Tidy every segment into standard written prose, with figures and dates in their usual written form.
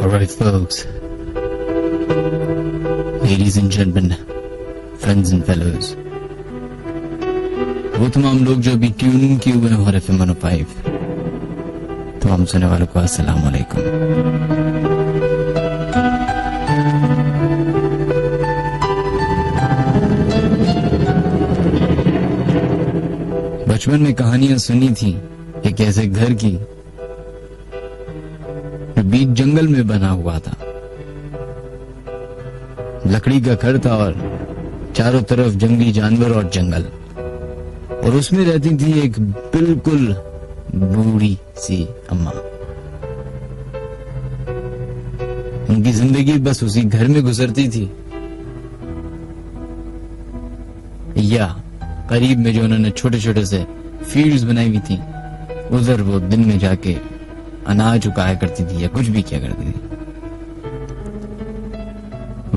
Alright folks, ladies and gentlemen, friends and fellows, वो तमाम लोग जो अभी ट्यून किए हुए हैं FM 105, तमाम सुनने वालों को अस्सलाम वालेकुम। बचपन में कहानियां सुनी थी एक ऐसे घर की जो बीच जंगल में बना हुआ था। लकड़ी का घर था और चारों तरफ जंगली जानवर और जंगल, और उसमें रहती थी एक बिल्कुल बूढ़ी सी अम्मा। उनकी जिंदगी बस उसी घर में गुजरती थी, या करीब में जो उन्होंने छोटे छोटे से फील्ड्स बनाई हुई थी, उधर वो दिन में जाके अनाज उगाया करती थी या कुछ भी किया करती थी।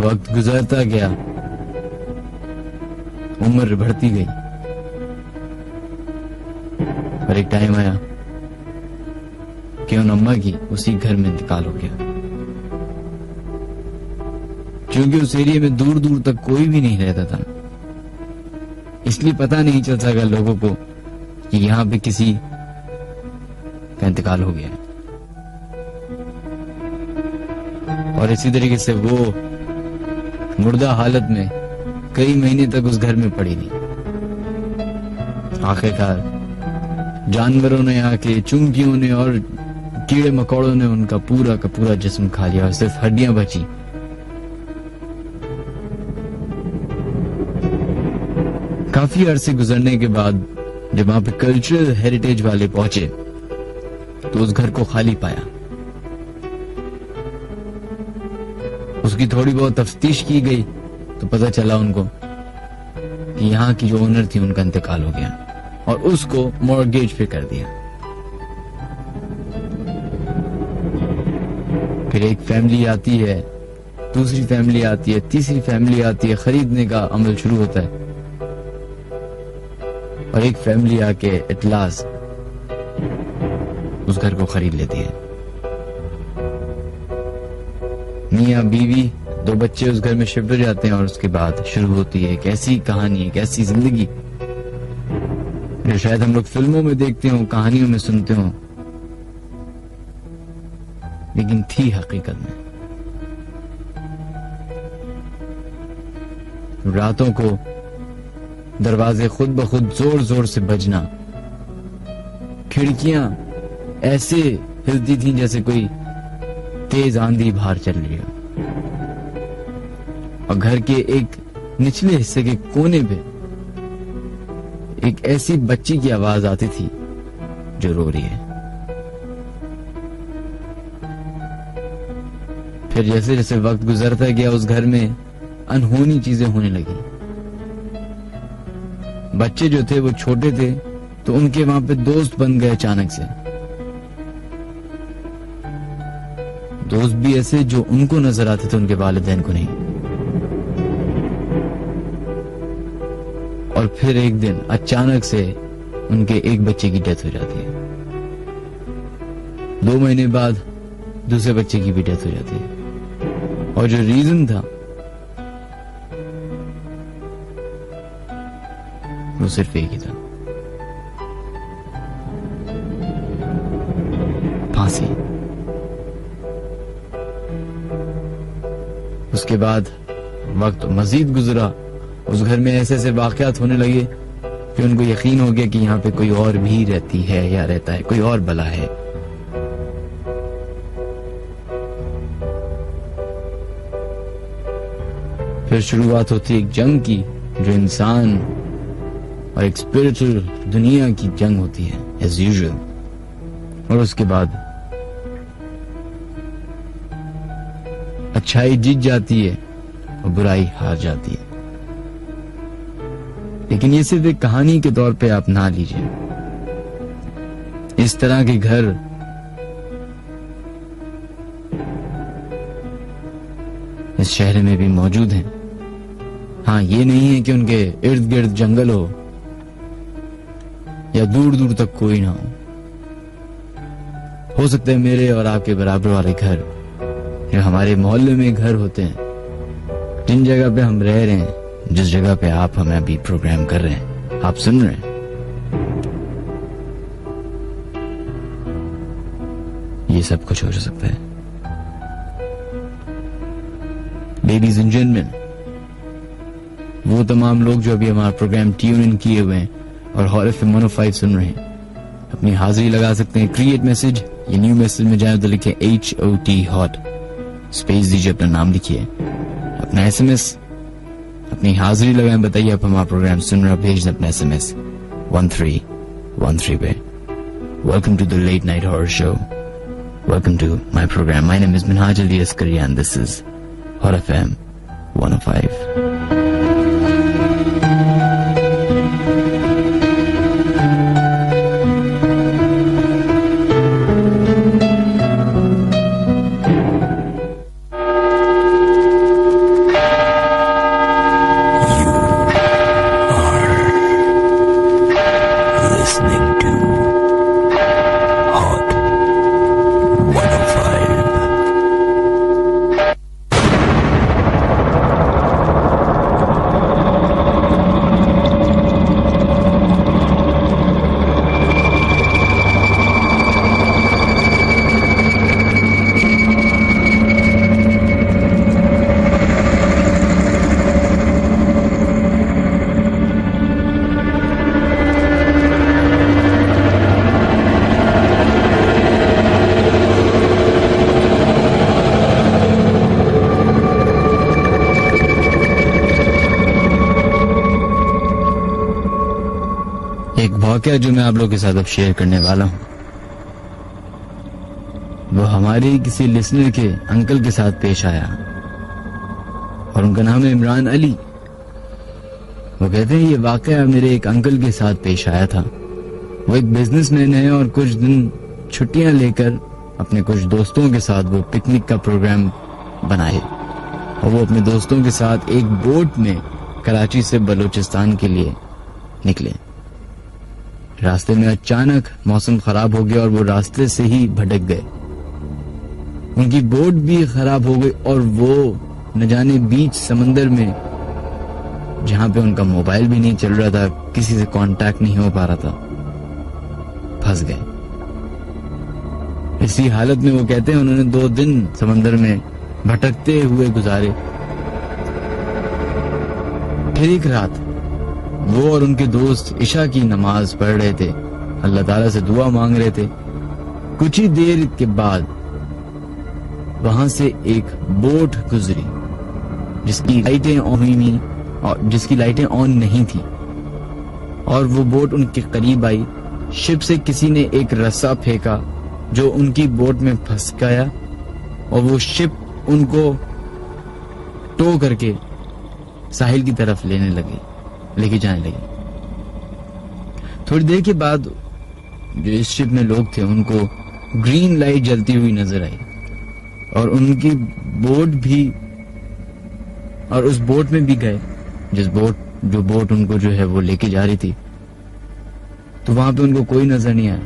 वक्त गुजरता गया, उम्र बढ़ती गई, और एक टाइम आया कि उन अम्मा की उसी घर में इंतकाल हो गया। क्योंकि उस एरिया में दूर दूर तक कोई भी नहीं रहता था, इसलिए पता नहीं चल सका लोगों को कि यहां पे किसी का इंतकाल हो गया है। और इसी तरीके से वो मुर्दा हालत में कई महीने तक उस घर में पड़ी रही। आखिरकार जानवरों ने आके, चुंगियों ने और कीड़े मकोड़ों ने उनका पूरा का पूरा जिस्म खा लिया और सिर्फ हड्डियां बची। काफी अरसे गुजरने के बाद जब वहां पे कल्चरल हेरिटेज वाले पहुंचे तो उस घर को खाली पाया। उसकी थोड़ी बहुत तफ्तीश की गई तो पता चला उनको कि यहाँ की जो ओनर थी उनका इंतकाल हो गया और उसको मॉर्गेज पे कर दिया। फिर एक फैमिली आती है, दूसरी फैमिली आती है, तीसरी फैमिली आती है, खरीदने का अमल शुरू होता है, और एक फैमिली आके एट लास्ट उस घर को खरीद लेती है। मियां बीवी, दो बच्चे उस घर में शिफ्ट हो जाते हैं, और उसके बाद शुरू होती है एक ऐसी कहानी, एक ऐसी जिंदगी जो शायद हम लोग फिल्मों में देखते हो, कहानियों में सुनते हो, लेकिन थी हकीकत में। रातों को दरवाजे खुद ब खुद जोर जोर से बजना, खिड़कियां ऐसे हिलती थीं जैसे कोई तेज आंधी बाहर चल रही हो, और घर के एक निचले हिस्से के कोने पे एक ऐसी बच्ची की आवाज आती थी जो रो रही है। फिर जैसे जैसे वक्त गुजरता गया उस घर में अनहोनी चीजें होने लगी। बच्चे जो थे वो छोटे थे तो उनके वहां पे दोस्त बन गए अचानक से, दोस्त भी ऐसे जो उनको नजर आते थे, उनके वालिदैन को नहीं। और फिर एक दिन अचानक से उनके एक बच्चे की डेथ हो जाती है। 2 महीने बाद दूसरे बच्चे की भी डेथ हो जाती है, और जो रीजन था वो सिर्फ एक ही था, फांसी। उसके बाद वक्त मजीद गुजरा, उस घर में ऐसे ऐसे वाकयात होने लगे कि उनको यकीन हो गया कि यहाँ पे कोई और भी रहती है या रहता है, कोई और बला है। फिर शुरुआत होती है एक जंग की, जो इंसान और एक स्पिरिचुअल दुनिया की जंग होती है एज यूजुअल। और उसके बाद अच्छाई जीत जाती है और बुराई हार जाती है। लेकिन ये सिर्फ एक कहानी के तौर पे आप ना लीजिए। इस तरह के घर इस शहर में भी मौजूद हैं। हाँ, ये नहीं है कि उनके इर्द गिर्द जंगल हो या दूर दूर तक कोई ना हो सकता है मेरे और आपके बराबर वाले घर, जो हमारे मोहल्ले में घर होते हैं, जिन जगह पे हम रह रहे हैं, जिस जगह पे आप हमें अभी प्रोग्राम कर रहे हैं, आप सुन रहे हैं, ये सब कुछ हो सकता है। लेडीज एंड जेंटलमैन, वो तमाम लोग जो अभी हमारा प्रोग्राम ट्यून इन किए हुए हैं और हॉट एफएम 105 सुन रहे हैं, अपनी हाजिरी लगा सकते हैं। क्रिएट मैसेज, ये न्यू मैसेज में जाए तो लिखे HOT हॉट, स्पेस दीजिए, अपना नाम लिखिए, अपना SMS, अपनी हाजिरी लगाएं, बताइए आप हमारा प्रोग्राम सुन रहे, भेज दें अपना SMS 1313 पे। Welcome to the late night horror show, welcome to my program. My name is Minhaj Ali Askari and this is hot FM 105। वाकया जो मैं आप लोगों के साथ अब शेयर करने वाला हूं, वो हमारे किसी लिसनर के अंकल के साथ पेश आया और उनका नाम है इमरान अली। वो कहते हैं ये वाकया मेरे एक अंकल के साथ पेश आया था। वो एक बिजनेसमैन है और कुछ दिन छुट्टियां लेकर अपने कुछ दोस्तों के साथ वो पिकनिक का प्रोग्राम बनाए और वो अपने दोस्तों के साथ एक बोट में कराची से बलूचिस्तान के लिए निकले। रास्ते में अचानक मौसम खराब हो गया और वो रास्ते से ही भटक गए। उनकी बोट भी खराब हो गई और वो न जाने बीच समंदर में, जहां पे उनका मोबाइल भी नहीं चल रहा था, किसी से कांटेक्ट नहीं हो पा रहा था, फंस गए। इसी हालत में वो कहते हैं उन्होंने 2 दिन समंदर में भटकते हुए गुजारे। फिर एक रात वो और उनके दोस्त इशा की नमाज पढ़ रहे थे, अल्लाह ताला से दुआ मांग रहे थे। कुछ ही देर के बाद वहां से एक बोट गुजरी जिसकी लाइटें ऑन हुई और जिसकी लाइटें ऑन नहीं थी, और वो बोट उनके करीब आई। शिप से किसी ने एक रस्सा फेंका जो उनकी बोट में फंस गया और वो शिप उनको टो करके साहिल की तरफ लेके जाने लगी। थोड़ी देर के बाद जो इस शिप में लोग थे उनको ग्रीन लाइट जलती हुई नजर आई और उनकी बोट भी, और उस बोट में भी गए जो बोट उनको जो है वो लेके जा रही थी। तो वहां पे उनको कोई नजर नहीं आया।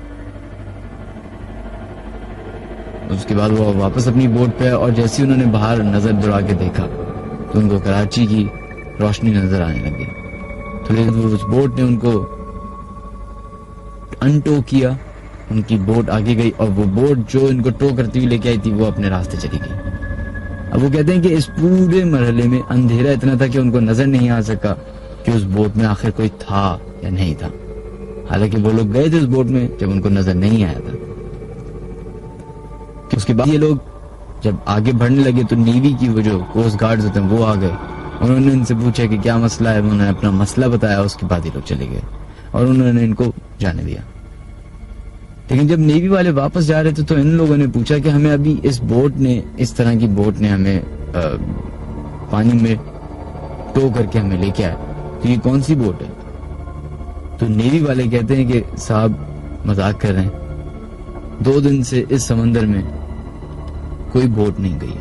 उसके बाद वो वापस अपनी बोट पे, और जैसे ही उन्होंने बाहर नजर दौड़ा के देखा तो उनको कराची की रोशनी नजर आने लगी। थोड़ी देर उस बोट ने उनको अनटो किया, उनकी बोट आगे गई और वो बोट जो इनको टो करती हुई लेके आई थी वो अपने रास्ते चली गई। अब वो कहते हैं कि इस पूरे मरहले में अंधेरा इतना था कि उनको नजर नहीं आ सका कि उस बोट में आखिर कोई था या नहीं था। हालांकि वो लोग गए थे उस बोट में जब उनको नजर नहीं आया था। कि उसके बाद ये लोग जब आगे बढ़ने लगे तो नेवी की वो जो कोस्ट गार्ड्स होते हैं वो आ गए। उन्होंने इनसे पूछा कि क्या मसला है, उन्होंने अपना मसला बताया। उसके बाद ये लोग चले गए और उन्होंने इनको जाने दिया। लेकिन जब नेवी वाले वापस जा रहे थे तो इन लोगों ने पूछा कि हमें अभी इस तरह की बोट ने हमें पानी में टो करके हमें लेके आया, तो ये कौन सी बोट है? तो नेवी वाले कहते हैं कि साहब मजाक कर रहे हैं, 2 दिन से इस समंदर में कोई बोट नहीं गई।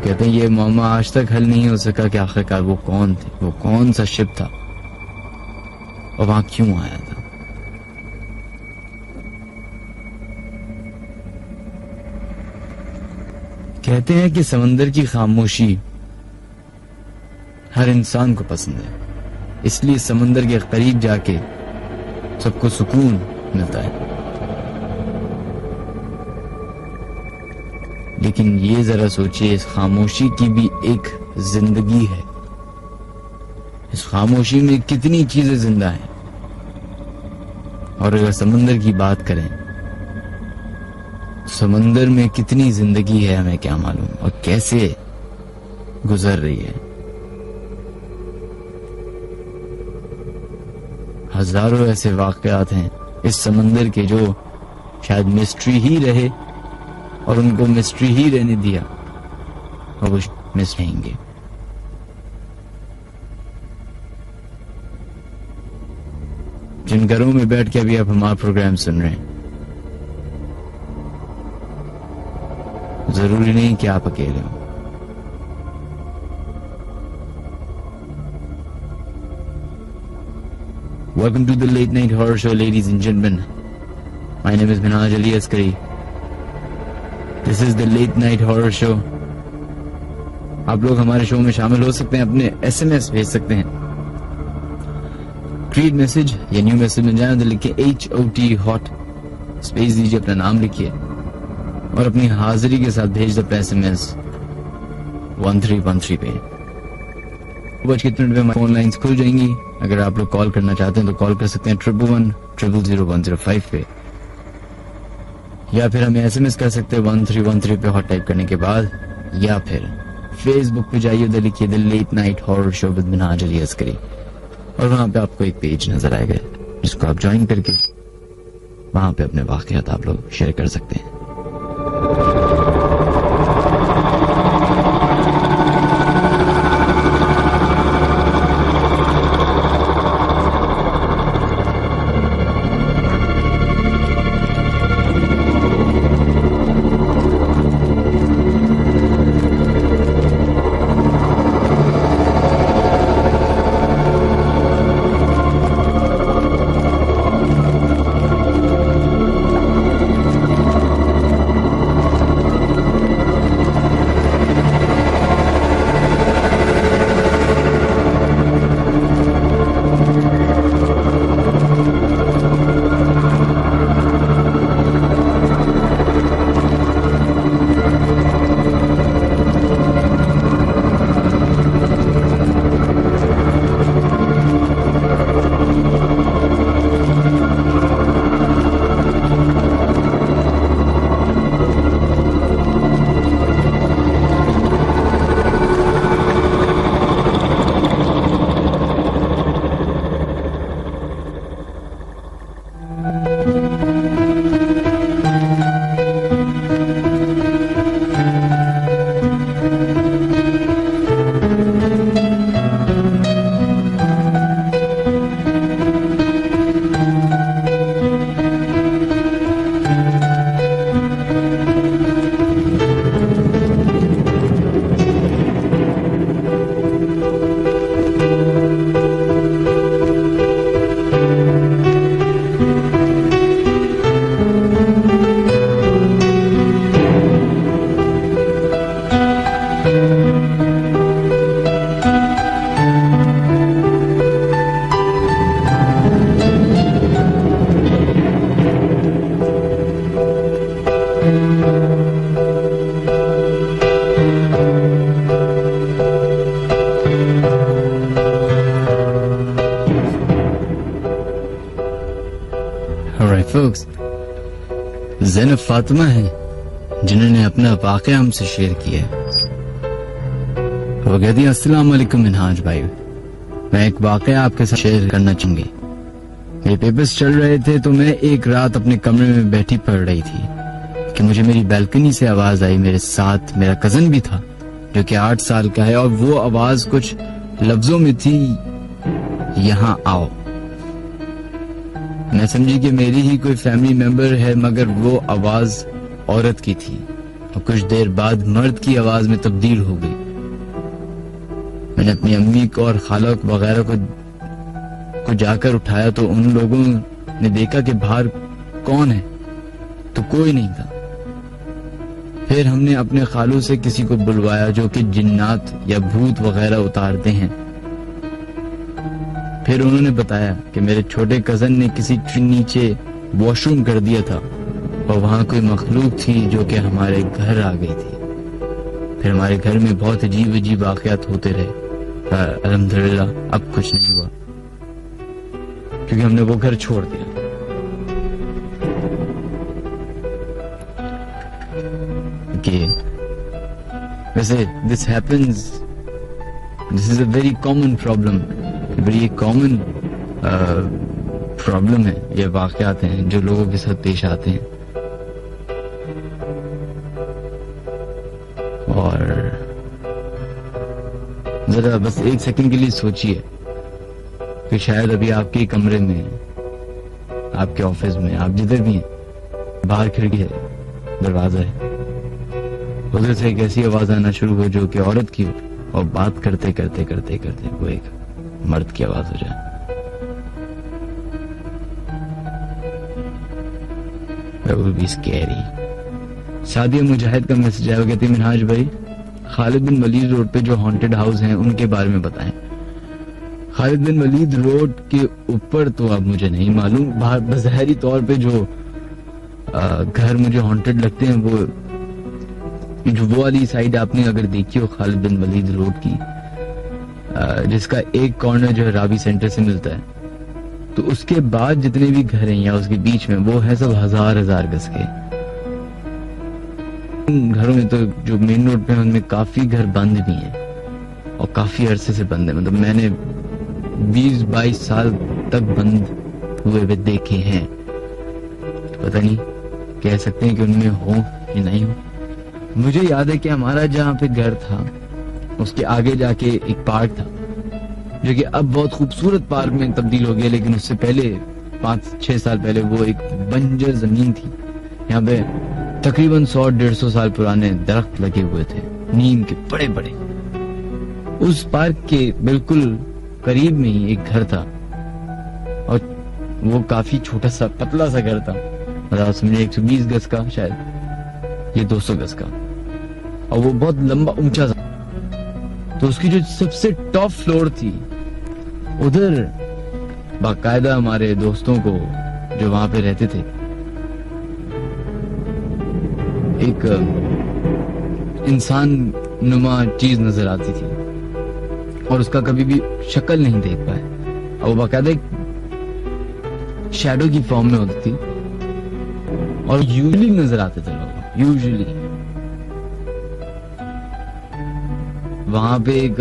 कहते हैं ये मामा आज तक हल नहीं हो सका कि आखिरकार वो कौन थे, वो कौन सा शिप था और वहां क्यों आया था। कहते हैं कि समंदर की खामोशी हर इंसान को पसंद है, इसलिए समंदर के करीब जाके सबको सुकून मिलता है। लेकिन ये जरा सोचिए, इस खामोशी की भी एक जिंदगी है। इस खामोशी में कितनी चीजें जिंदा हैं। और अगर समंदर की बात करें, समंदर में कितनी जिंदगी है हमें क्या मालूम और कैसे गुजर रही है। हजारों ऐसे वाकयात हैं इस समंदर के जो शायद मिस्ट्री ही रहे और उनको मिस्ट्री ही रहने दिया और वो मिस रहेंगे। जिन घरों में बैठ के अभी आप हमारा प्रोग्राम सुन रहे हैं, जरूरी नहीं कि आप अकेले हो। Welcome to the late night horror show, ladies and gentlemen. My name is Minhaj Ali Askari. This is the late night horror show. आप लोग हमारे शो में शामिल हो सकते हैं, अपने SMS भेज सकते हैं। क्रिएट मैसेज या न्यू मैसेज में जाए तो लिखिए HOT हॉट, स्पेस दीजिए, अपना नाम लिखिए और अपनी हाजिरी के साथ भेज दो अपना SMS 1313 पे। 2:00 में फोन लाइंस खुल जाएंगी। अगर आप लोग कॉल करना चाहते हैं तो कॉल कर सकते हैं 111-000-105 पे, या फिर हमें SMS कर सकते हैं 1313 पे हॉट टाइप करने के बाद, या फिर फेसबुक पे जाइए, उधर लिखिए the late night horror show with Minhaj Ali Askari और वहां पे आपको एक पेज नजर आएगा जिसको आप ज्वाइन करके वहां पे अपने वाकयात आप लोग शेयर कर सकते हैं। हमारे फोक्स ज़ैनब फातिमा है जिन्होंने अपना वाक़या हमसे शेयर किया है। वो कहती है, अस्सलाम वालेकुम मिनहाज भाई, मैं एक वाक़या आपके साथ शेयर करना चाहूंगी। मेरे पेपर्स चल रहे थे तो मैं एक रात अपने कमरे में बैठी पढ़ रही थी कि मुझे मेरी बैल्कनी से आवाज आई। मेरे साथ मेरा कजन भी था जो कि 8 साल का है, और वो आवाज कुछ लफ्जों में थी, यहाँ आओ। मैं समझी कि मेरी ही कोई फैमिली मेंबर है, मगर वो आवाज औरत की थी और कुछ देर बाद मर्द की आवाज में तब्दील हो गई। मैंने अपनी अम्मी को और खाला वगैरह को जाकर उठाया तो उन लोगों ने देखा कि बाहर कौन है, तो कोई नहीं था। फिर हमने अपने खालू से किसी को बुलवाया जो कि जिन्नात या भूत वगैरह उतारते हैं। फिर उन्होंने बताया कि मेरे छोटे कजन ने किसी ट्री नीचे वॉशरूम कर दिया था और वहां कोई मखलूक थी जो कि हमारे घर आ गई थी। फिर हमारे घर में बहुत अजीब अजीब वाकयात होते रहे। अल्हम्दुलिल्लाह अब कुछ नहीं हुआ क्योंकि हमने वो घर छोड़ दिया। वैसे this happens, this is a very common problem, बड़ी कॉमन प्रॉब्लम है। ये वाकयात हैं जो लोगों के साथ पेश आते हैं। और जरा बस एक सेकंड के लिए सोचिए कि शायद अभी आपके कमरे में, आपके ऑफिस में, आप जिधर भी हैं, बाहर खिड़की है, दरवाजा है, उधर से एक ऐसी आवाज आना शुरू हो जो कि औरत की हो और बात करते करते करते करते वो एक मर्द की आवाज हो जाए। That would be scary। Sadia मुजाहिद का मैसेज आया, कहती है, मिनहाज भाई, खालिद बिन वलीद रोड पे जो हॉन्टेड हाउस हैं उनके बारे में बताएं। खालिद बिन वलीद रोड के ऊपर तो अब मुझे नहीं मालूम, बज़ाहिरी तौर पे जो घर मुझे हॉन्टेड लगते हैं वो वाली साइड आपने अगर देखी हो खालिद बिन वलीद रोड की, जिसका एक कॉर्नर जो है रावी सेंटर से मिलता है, तो उसके बाद जितने भी घर हैं या उसके बीच में, वो है सब हजार गज के। घरों में तो जो मेन रोड पे हैं उनमें काफी घर बंद भी हैं और काफी अरसे से बंद है। मतलब मैंने 20-22 साल तक बंद हुए वे देखे हैं। पता नहीं कह सकते हैं कि उनमें हो या नहीं हो। मुझे याद है कि हमारा जहाँ पे घर था उसके आगे जाके एक पार्क था जो कि अब बहुत खूबसूरत पार्क में तब्दील हो गया, लेकिन उससे पहले 5-6 साल पहले वो एक बंजर जमीन थी। यहाँ पे तकरीबन 100-150 साल पुराने दरख्त लगे हुए थे, नीम के बड़े बड़े। उस पार्क के बिल्कुल करीब में ही एक घर था और वो काफी छोटा सा पतला सा घर था। मतलब समझे 120 गज का, शायद ये 200 गज का, और वो बहुत लंबा ऊंचा था। तो उसकी जो सबसे टॉप फ्लोर थी, उधर बाकायदा हमारे दोस्तों को जो वहां पे रहते थे एक इंसान नुमा चीज नजर आती थी और उसका कभी भी शक्ल नहीं देख पाए, और वो बाकायदा एक शैडो की फॉर्म में होती थी और यूजुअली नजर आते थे लोग। यूजुअली वहां पे एक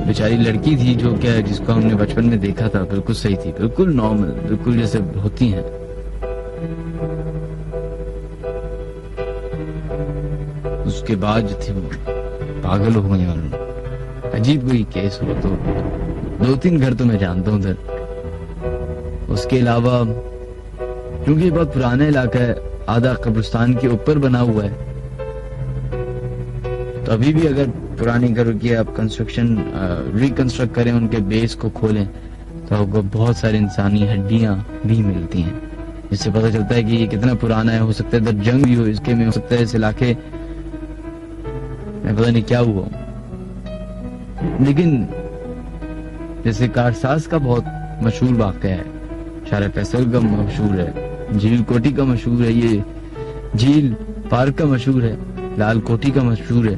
बेचारी लड़की थी जो क्या, जिसको हमने बचपन में देखा था, बिल्कुल सही थी, बिल्कुल नॉर्मल, बिल्कुल जैसे होती हैं। उसके बाद जो थी वो पागल हो गई और अजीब कोई केस हुआ। तो 2-3 घर तो मैं जानता हूँ उधर। उसके अलावा क्योंकि ये बहुत पुराना इलाका है, आधा कब्रिस्तान के ऊपर बना हुआ है, तो अभी भी अगर पुराने घर की आप कंस्ट्रक्शन रिकंस्ट्रक्ट करें, उनके बेस को खोलें, तो आपको बहुत सारी इंसानी हड्डियां भी मिलती हैं, जिससे पता चलता है कि ये कितना पुराना है। हो सकता है इधर जंग भी हो इसके में, हो सकता है इस इलाके में पता नहीं क्या हुआ। लेकिन जैसे कारसाज का बहुत मशहूर वाक़या है, शारा फैसल का मशहूर है, झील कोटी का मशहूर है, ये झील पार्क का मशहूर है, लाल कोठी का मशहूर है।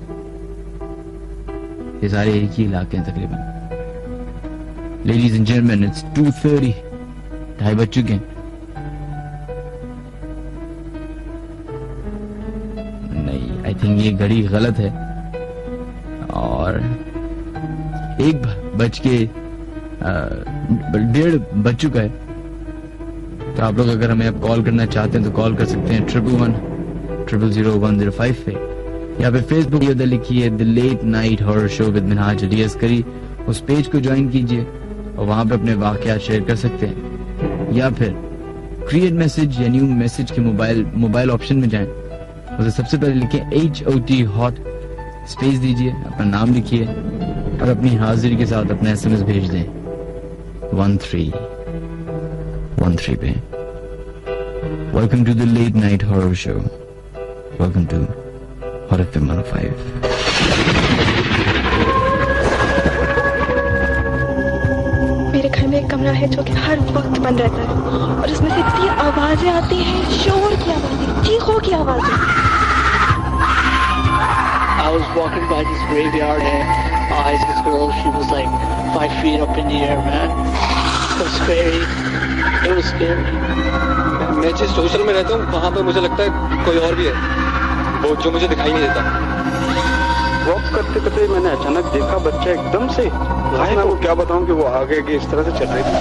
ये सारे एक ही इलाके हैं तकरीबन। लेडीज एंड जेंटलमैन, इट्स 2:30, 2:30 बज चुके हैं। नहीं, आई थिंक ये घड़ी गलत है और 1:01 बज चुका है। तो आप लोग अगर हमें अब कॉल करना चाहते हैं तो कॉल कर सकते हैं 11100105 पे, या फिर फेसबुक पे उधर लिखिए the late night horror show with Minhaj Ali Askari, उस पेज को ज्वाइन कीजिए और वहां पे अपने वाकयात शेयर कर सकते हैं, या फिर क्रिएट मैसेज या न्यू मैसेज के मोबाइल ऑप्शन में जाएं, उसे सबसे पहले लिखें HOT हॉट, स्पेस दीजिए, अपना नाम लिखिए और अपनी हाजिरी के साथ अपना SMS भेज दें 1313 पे। Welcome to the late night horror show, welcome to horror FM 105। मेरे घर में एक कमरा है जो कि हर वक्त बंद रहता है और उसमें से इतनी आवाजें आती हैं, शोर की आवाजें, चीखों की आवाजें। I was walking by this graveyard and I saw this girl. She was like 5 feet up in the air, man. It was scary. It was scary. मैं जिस सोशल में रहता हूँ वहाँ पे मुझे लगता है कोई और भी है, वो जो मुझे दिखाई नहीं देता। वॉक करते करते मैंने अचानक देखा बच्चा एकदम से गायब। मैं वो क्या बताऊँ कि वो आगे की इस तरह से चल रही थी।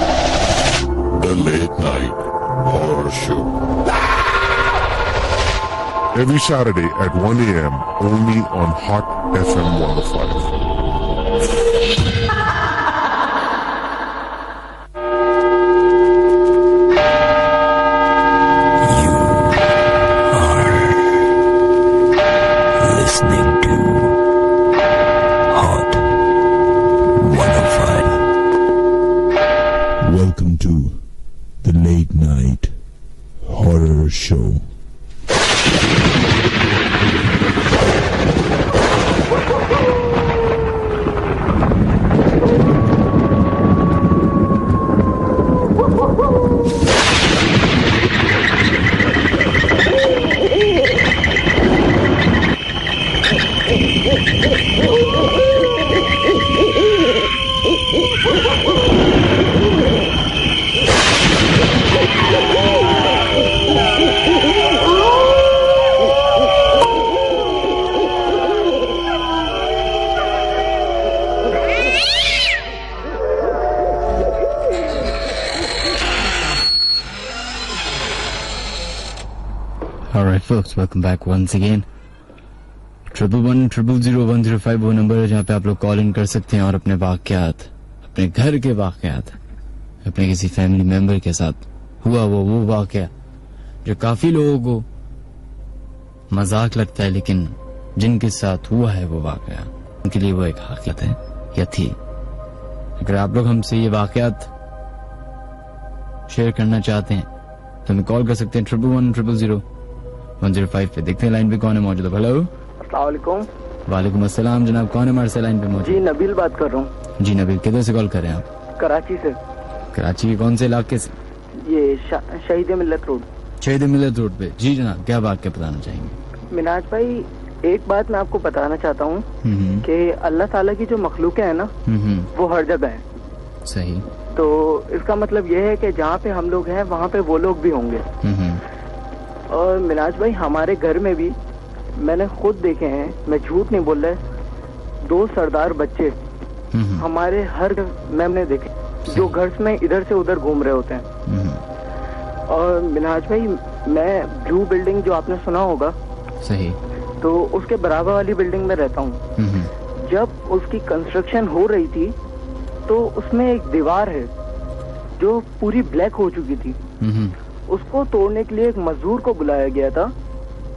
The Late Night Horror Show. Every Saturday at 1 a.m. only on Hot FM 105. Welcome to the Late Night Horror Show. Alright folks, welcome back once again. 11100105 वो नंबर है जहाँ पे आप लोग कॉल इन कर सकते हैं और अपने वाकयात, अपने घर के वाकयात, अपने किसी फैमिली मेंबर के साथ हुआ वो वाकया जो काफी लोगों को मजाक लगता है, लेकिन जिनके साथ हुआ है वो वाकया उनके लिए वो एक हकीकत है या थी। अगर आप लोग हमसे ये वाकयात शेयर करना चाहते हैं तो हमें कॉल कर सकते हैं 11100105 पे। देखते हैं लाइन पे कौन है मौजूद। हेलो, अस्सलाम वालेकुम। वालेकुम अस्सलाम जनाब, कौन है हमारे से लाइन पे मौजूद? जी नबील बात कर रहा हूँ। जी नबील, किधर से कॉल कर रहे हैं आप? कराची से। कराची के कौन से इलाके से? ये शहीद मिल्लत रोड। शहीद मिल्लत रोड पे। जी जनाब, क्या बात क्या बताना चाहेंगे? मिनाज भाई, एक बात मैं आपको बताना चाहता हूँ कि अल्लाह ताला की जो मखलूकें हैं ना वो हर जगह है। सही। तो इसका मतलब ये है कि जहाँ पे हम लोग हैं वहाँ पे वो लोग भी होंगे। और मिनाज भाई, हमारे घर में भी मैंने खुद देखे हैं, मैं झूठ नहीं बोल रहा, 2 सरदार बच्चे हमारे हर में हमने देखे जो घर में इधर से उधर घूम रहे होते हैं। और मिनाज भाई, मैं ब्लू बिल्डिंग जो आपने सुना होगा, सही, तो उसके बराबर वाली बिल्डिंग में रहता हूँ। जब उसकी कंस्ट्रक्शन हो रही थी तो उसमें एक दीवार है जो पूरी ब्लैक हो चुकी थी। उसको तोड़ने के लिए एक मजदूर को बुलाया गया था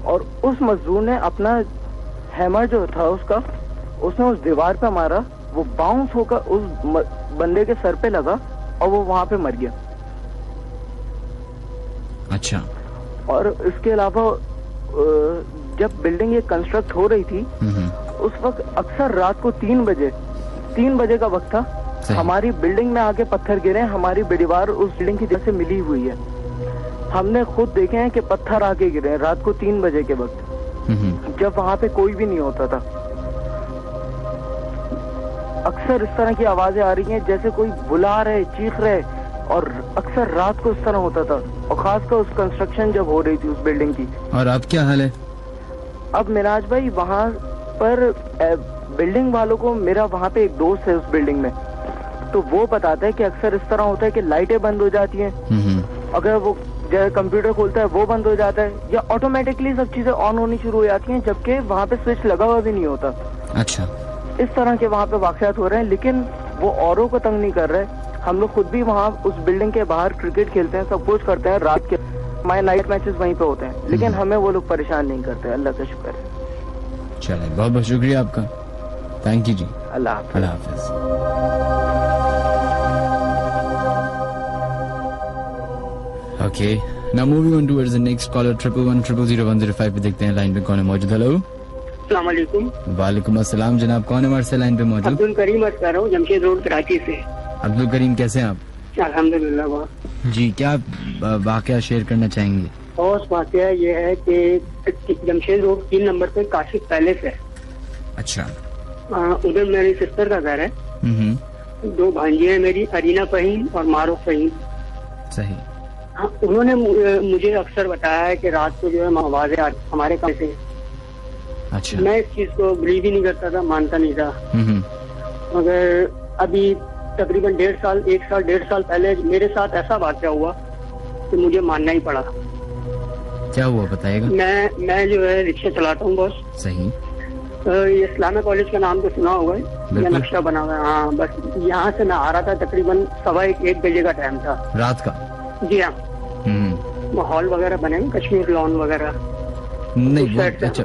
और उस मजदूर ने अपना हैमर जो था उसने उस दीवार पे मारा, वो बाउंस होकर उस बंदे के सर पे लगा और वो वहां पे मर गया। अच्छा। और इसके अलावा जब बिल्डिंग ये कंस्ट्रक्ट हो रही थी उस वक्त अक्सर रात को 3 बजे का वक्त था, हमारी बिल्डिंग में आके पत्थर गिरे। हमारी दीवार उस बिल्डिंग की जगह से मिली हुई है, हमने खुद देखे हैं कि पत्थर आके गिरे हैं रात को 3 बजे के वक्त, जब वहां पे कोई भी नहीं होता था। अक्सर इस तरह की आवाजें आ रही हैं जैसे कोई बुला रहे, चीख रहे, और अक्सर रात को इस तरह होता था, और खासकर उस कंस्ट्रक्शन जब हो रही थी उस बिल्डिंग की। और अब क्या हाल है? अब मिराज भाई वहाँ पर बिल्डिंग वालों को, मेरा वहाँ पे एक दोस्त है उस बिल्डिंग में, तो वो बताता है कि अक्सर इस तरह होता है कि लाइटें बंद हो जाती हैं, अगर वो कंप्यूटर खोलता है वो बंद हो जाता है, या ऑटोमेटिकली सब चीजें ऑन होनी शुरू हो जाती हैं, जबकि वहाँ पे स्विच लगा हुआ भी नहीं होता। अच्छा, इस तरह के वहाँ पे वाकयात हो रहे हैं, लेकिन वो औरों को तंग नहीं कर रहे। हम लोग खुद भी वहाँ उस बिल्डिंग के बाहर क्रिकेट खेलते हैं, सब कुछ करते हैं, रात के हमारे नाइट मैचेस वहीं पे होते हैं, लेकिन हमें वो लोग परेशान नहीं करते। अल्लाह का शुक्र है। चलिए, बहुत बहुत शुक्रिया आपका, थैंक यू जी। अल्लाह हाफिज। अल्लाह हाफिज। Okay, now moving on towards the next caller 11100105 पे देखते हैं लाइन पे कौन है मौजूद। हेलो, अस्सलाम वालेकुम। वालेकुम अस्सलाम जनाब, कौन है हमारे से लाइन पे मौजूद? अब्दुल करीम बात कर रहा हूँ, जमशेद रोड कराची से। अब्दुल करीम, कैसे हैं आप? अल्हम्दुलिल्लाह। वाह जी, क्या वाकया शेयर करना चाहेंगे? और वाकया ये है कि जमशेद रोड 3 नंबर पे काशिफ पैलेस है। अच्छा। उधर मेरी सिस्टर का घर है। 2 भांजी है मेरी, अरीना फहीम और मारूफ फहीम। सही। हाँ, उन्होंने मुझे अक्सर बताया है कि रात को जो है आवाजें हमारे कमरे से। अच्छा। मैं इस चीज को बिलीव ही नहीं करता था, मानता नहीं था, मगर अभी तकरीबन 1.5 साल पहले मेरे साथ ऐसा वाकया हुआ कि मुझे मानना ही पड़ा। क्या हुआ बताइएगा? मैं जो है रिक्शा चलाता हूँ बॉस। सही। ये इस्लामिक कॉलेज का नाम तो सुना होगा, ये नक्शा बना हुआ है। हाँ, बस यहाँ से मैं आ रहा था, तकरीबन 1:15 बजे का टाइम था, रात का। जी हाँ। माहौल वगैरह बने, कश्मीर लॉन वगैरह। नहीं, अच्छा,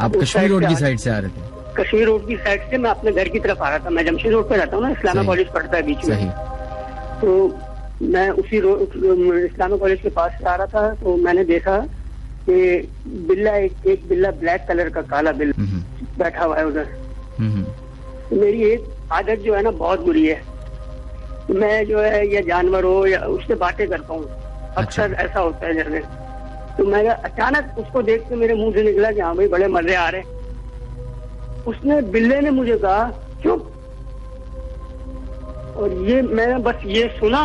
आप कश्मीर रोड की साइड से आ रहे थे? कश्मीर रोड की साइड से मैं अपने घर की तरफ आ रहा था। मैं जमशेद रोड पे रहता हूँ ना, इस्लामिक कॉलेज पड़ता है बीच में, तो मैं उसी इस्लामिक कॉलेज के पास से आ रहा था, तो मैंने देखा कि बिल्ला एक बिल्ला ब्लैक कलर का, काला बिल्ला बैठा हुआ है उधर। तो मेरी एक आदत जो है ना बहुत बुरी है, मैं जो है या जानवर हो या उससे बातें करता हूँ, अक्सर ऐसा होता है जैसे। तो मैं अचानक उसको देख के मेरे मुंह से निकला कि हाँ भाई बड़े मजे आ रहे। उसने, बिल्ले ने मुझे कहा चुप, और ये मैंने बस ये सुना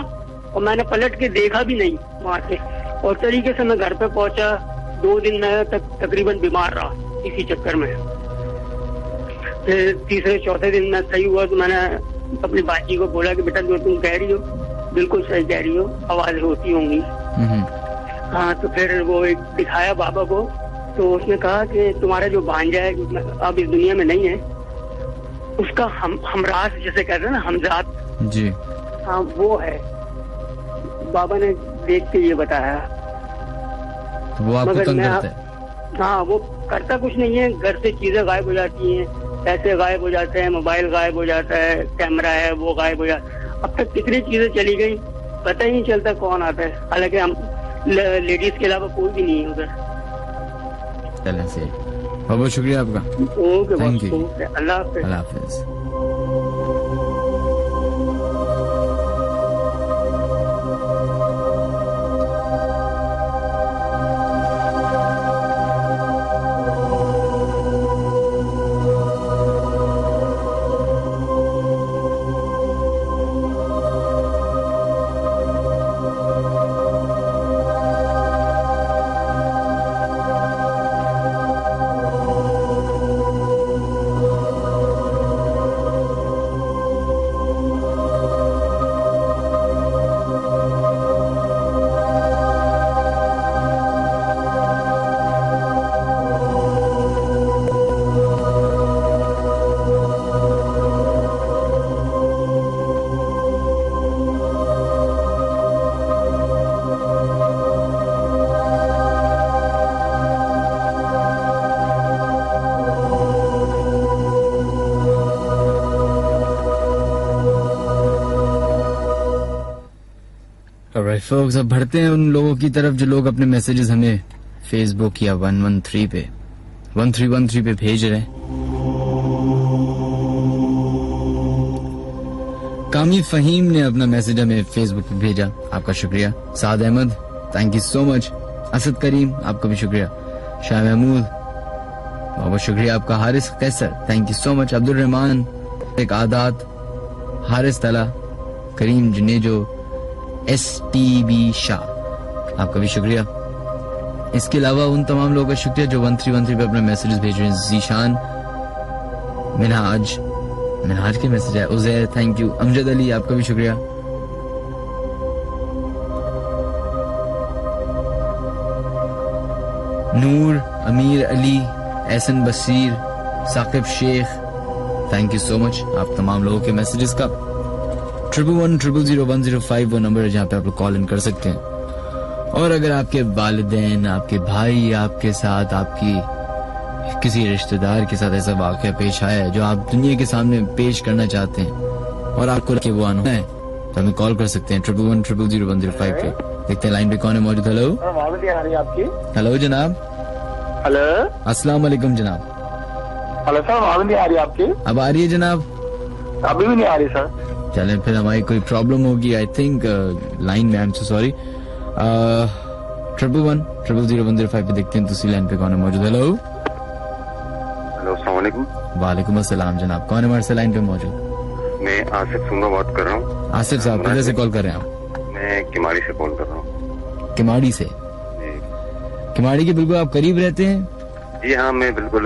और मैंने पलट के देखा भी नहीं वहां से, और तरीके से मैं घर पे पहुंचा। 2 दिन मैं तकरीबन बीमार रहा इसी चक्कर में। फिर तीसरे चौथे दिन मैं सही हुआ तो मैंने अपनी बाजी को बोला कि बेटा जो तुम कह रही हो बिल्कुल सही कह रही हो, आवाज होती होंगी। हाँ, तो फिर वो एक दिखाया बाबा को, तो उसने कहा कि तुम्हारा जो भांजा है अब इस दुनिया में नहीं है, उसका हमराज जिसे कहते हैं ना, हमजाद जी, हाँ वो है। बाबा ने देख के ये बताया। तो वो आपको तंग करता है? हाँ, वो करता कुछ नहीं है, घर से चीजें गायब हो जाती हैं, पैसे गायब हो जाते हैं, मोबाइल गायब हो जाता है, कैमरा है वो गायब हो जाता। अब तक कितनी चीजें चली गई पता ही नहीं चलता कौन आता है, हालांकि हम लेडीज के अलावा कोई भी नहीं है उधर। चलें, सही, बहुत बहुत शुक्रिया आपका। ओके, थैंक यू, अल्लाह हाफिज। अल्लाह हाफिज। Alright folks, अब बढ़ते हैं उन लोगों की तरफ जो लोग अपने मैसेजेस हमें फेसबुक या 1313 पे भेज रहे हैं। कामी फहीम ने अपना मैसेज हमें फेसबुक पे भेजा, आपका शुक्रिया। Saad Ahmed, thank you so much. Asad Karim, आपका भी शुक्रिया। शाह महमूद, बहुत शुक्रिया आपका। Haris Kaiser, thank you so much. Abdul Rehman, एक आदात, हारिस तला, करीम जुनेजो, STB शाह, आपका भी शुक्रिया। इसके अलावा उन तमाम लोगों का शुक्रिया जो 1313 पे अपने मैसेजेस भेज रहे हैं। जीशान, मिनहाज के मैसेज है, उजैर थैंक यू, अमजद अली आपका भी शुक्रिया। Noor, Amir Ali, Ehsan Bashir, Saqib Shaikh, thank you so much आप तमाम लोगों के मैसेजेस का। 1100001005 वो नंबर है जहाँ पे आप लोग कॉल इन कर सकते हैं। और अगर आपके वालिदैन, आपके भाई, आपके साथ, आपकी किसी रिश्तेदार के साथ ऐसा वाकया पेश आया है जो आप दुनिया के सामने पेश करना चाहते हैं और आपको कि वो अनहोनी है, तो हमें कॉल कर सकते हैं 1100001005 पे। देखते हैं लाइन पे कौन है मौजूद। हेलो, आवाज आ रही है आपकी? हेलो जनाब। हेलो, अस्सलाम वालेकुम जनाब। हेलो सर, आवाज नहीं आ रही आपकी? अब आ रही है जनाब? अभी भी नहीं आ रही सर। चलें फिर हमारी कोई प्रॉब्लम होगी आई थिंक लाइन में, आई एम सो सॉरी। 1100001005 पे देखते हैं दूसरी लाइन पे कौन है मौजूद। हेलो, अस्सलाम वालेकुम। वालेकुम अस्सलाम जनाब, कौन है हमारे से लाइन पे मौजूद? मैं आसिफ सुंगा बात कर रहा हूँ। आसिफ साहब किधर से कॉल कर रहे हैं आप? मैं किमाड़ी से कॉल कर रहा हूँ। किमाड़ी से? किमाड़ी के बिल्कुल आप करीब रहते हैं? जी हाँ, मैं बिल्कुल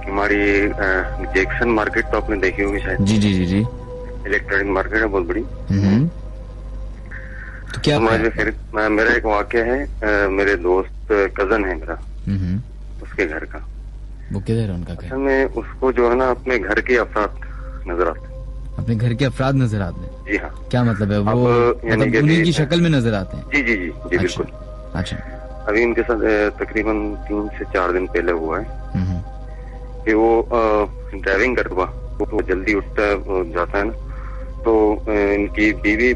किमाड़ी जैक्सन मार्केट तो आपने देखी होगी शायद। जी जी जी जी, इलेक्ट्रॉनिक मार्केट है बहुत बड़ी। तो क्या मेरा एक वाक्य है, मेरे दोस्त कजन है मेरा, उसके घर का। वो किधर है उनका घर? मैं उसको जो है ना अपने घर के अफराद नजर आते। अपने घर के अफराद नजर आते हैं? जी हाँ। क्या मतलब है वो? मतलब उन्हीं की शक्ल में नजर आते हैं? जी जी जी जी बिल्कुल। अच्छा, अभी उनके साथ तकरीबन 3 से 4 दिन पहले हुआ है कि वो ड्राइविंग करता, वो जल्दी उठता है, जाता है ना, तो इनकी बीवी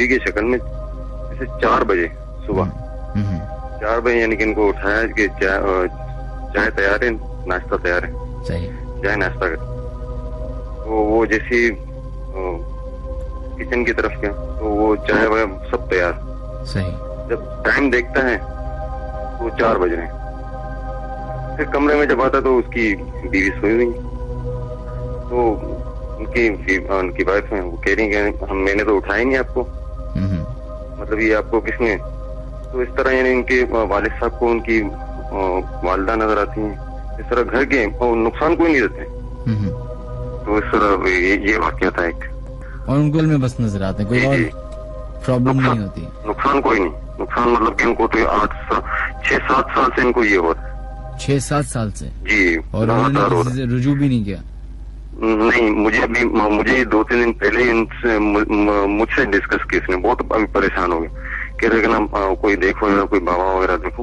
की शक्ल में जैसे 4 बजे सुबह 4 बजे यानी कि इनको उठाया कि चाय तैयार है, नाश्ता तैयार है, चाय नाश्ता कर। तो वो जैसी किचन की तरफ गया तो वो चाय वगैरह सब तैयार। सही। जब टाइम देखता है वो 4 बज रहे हैं। फिर कमरे में जब आता तो उसकी बीवी सोई हुई, तो उनकी वाइफ है, वो कह रही है मैंने तो उठाया नहीं आपको, मतलब ये आपको किसने? तो इस तरह यानी उनके वालिद साहब को उनकी वालिदा नजर आती हैं। इस तरह घर के नुकसान कोई नहीं देते। तो इस तरह ये वाकया था एक। और उनको में बस नजर आते हैं, कोई और प्रॉब्लम नहीं होती? नुकसान कोई नहीं। नुकसान मतलब कि इनको तो 6-7 साल से इनको ये होता है। 6-7 साल से? जी। और उन्होंने किसी से रुजू भी नहीं किया? नहीं, मुझे 2-3 दिन पहले इनसे मुझसे डिस्कस किया इसने, बहुत अभी परेशान हो गए, कह रहे ना कोई देखो या कोई बाबा वगैरह देखो,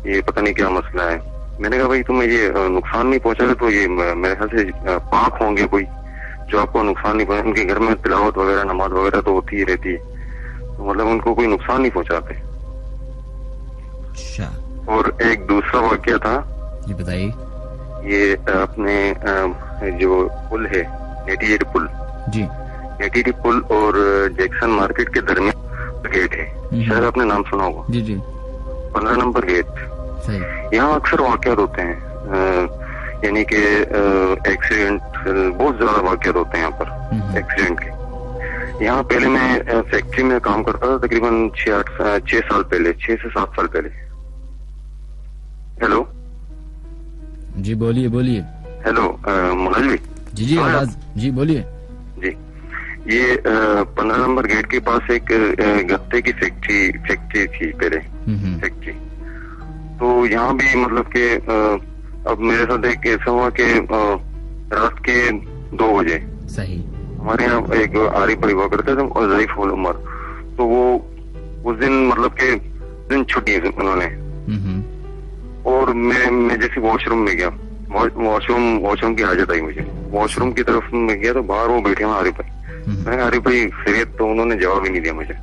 ये पता नहीं क्या मसला है। मैंने कहा भाई तुम्हें ये नुकसान नहीं पहुंचा तो ये मेरे ख्याल से पाक होंगे कोई जो आपको नुकसान नहीं पहुंचा। उनके घर में तिलावत वगैरह नमाज वगैरह तो होती ही रहती है, तो मतलब उनको कोई नुकसान नहीं पहुंचाते। अच्छा। और एक दूसरा वाकया था, ये बताइए। ये अपने जो पुल है नेटी पुल जी, नेटी पुल और जैक्सन मार्केट के दरमियान गेट है, शायद आपने नाम सुना होगा। जी जी। 15 नंबर गेट। यहाँ अक्सर वाकयात होते हैं, यानी कि एक्सीडेंट, बहुत ज्यादा वाकयात होते हैं यहाँ पर एक्सीडेंट के। यहाँ पहले मैं फैक्ट्री में काम करता था तकरीबन 6 साल पहले, 6 से 7 साल पहले। हेलो जी, बोलिए बोलिए। हेलो मुनाज भाई। जी जी, आवाज जी, बोलिए जी। ये 15 नंबर गेट के पास एक गत्ते की फैक्ट्री थी पहले, फैक्ट्री। तो यहाँ भी मतलब कि अब मेरे साथ एक ऐसा हुआ कि रात के 2 बजे सही हमारे यहाँ एक आरिफ भाई हुआ करते थे और ज़ईफ उमर, तो वो उस दिन मतलब के दिन छुट्टी उन्होंने, और मैं जैसे वॉशरूम में गया, वॉशरूम की हाजत आई मुझे, वॉशरूम की तरफ में गया तो बाहर वो बैठे हुए आरिफ भाई। मैंने आरिफ भाई खैरियत? तो उन्होंने जवाब ही नहीं दिया मुझे।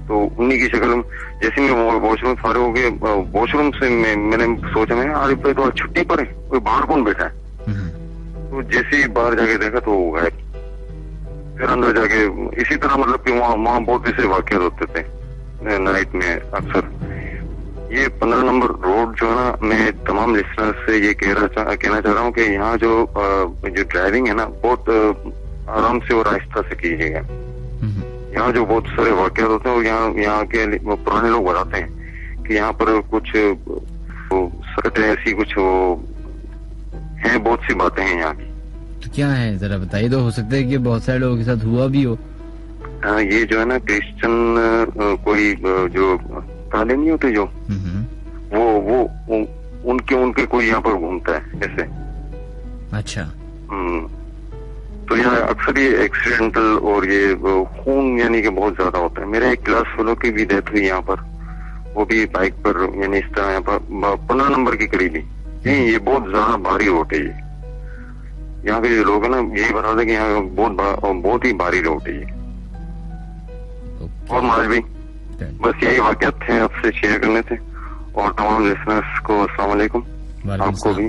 तो उन्हीं की शक्ल में जैसे मैं वॉशरूम फारे हो गए, वॉशरूम से मैंने सोचा मैं आरिफ भाई तो छुट्टी पर है, कोई बाहर कौन बैठा है? तो जैसे ही बाहर जाके देखा तो वो गायब। फिर अंदर जाके इसी तरह मतलब कि वहाँ बहुत ऐसे वाकयात होते थे नाइट में अक्सर। ये 15 नंबर रोड जो है ना, मैं तमाम लिसनर्स से ये कहना चाह रहा हूँ कि यहाँ जो ड्राइविंग है ना, बहुत आराम से और आहिस्ता से कीजिएगा। यहाँ जो बहुत सारे वाकयात होते हैं, और यहाँ के पुराने लोग बताते हैं कि यहाँ पर कुछ सकते ऐसी कुछ है, बहुत सी बातें हैं यहाँ की। तो क्या है जरा बताइए, तो हो सकता है कि बहुत सारे लोगों के साथ हुआ भी हो। ये जो है ना क्रिश्चियन कोई जो ताले नहीं होते जो, वो उनके कोई यहाँ पर घूमता है ऐसे। अच्छा। तो यहाँ अक्सर ये एक्सीडेंटल और ये खून यानी कि बहुत ज्यादा होता है। मेरे एक क्लास फेलो की भी डेथ हुई यहाँ पर, वो भी बाइक पर, यानी इस तरह यहाँ पर 15 नंबर की करीबी। ये बहुत ज्यादा भारी रोड है ये। यहाँ के जो लोग है ना यही बताते कि यहाँ बहुत ही भारी रोड है ये। और महाराज भाई बस यही वाकयात थे आपसे शेयर करने थे, और तमाम लिसनर्स को अस्सलाम वालेकुम, आपको भी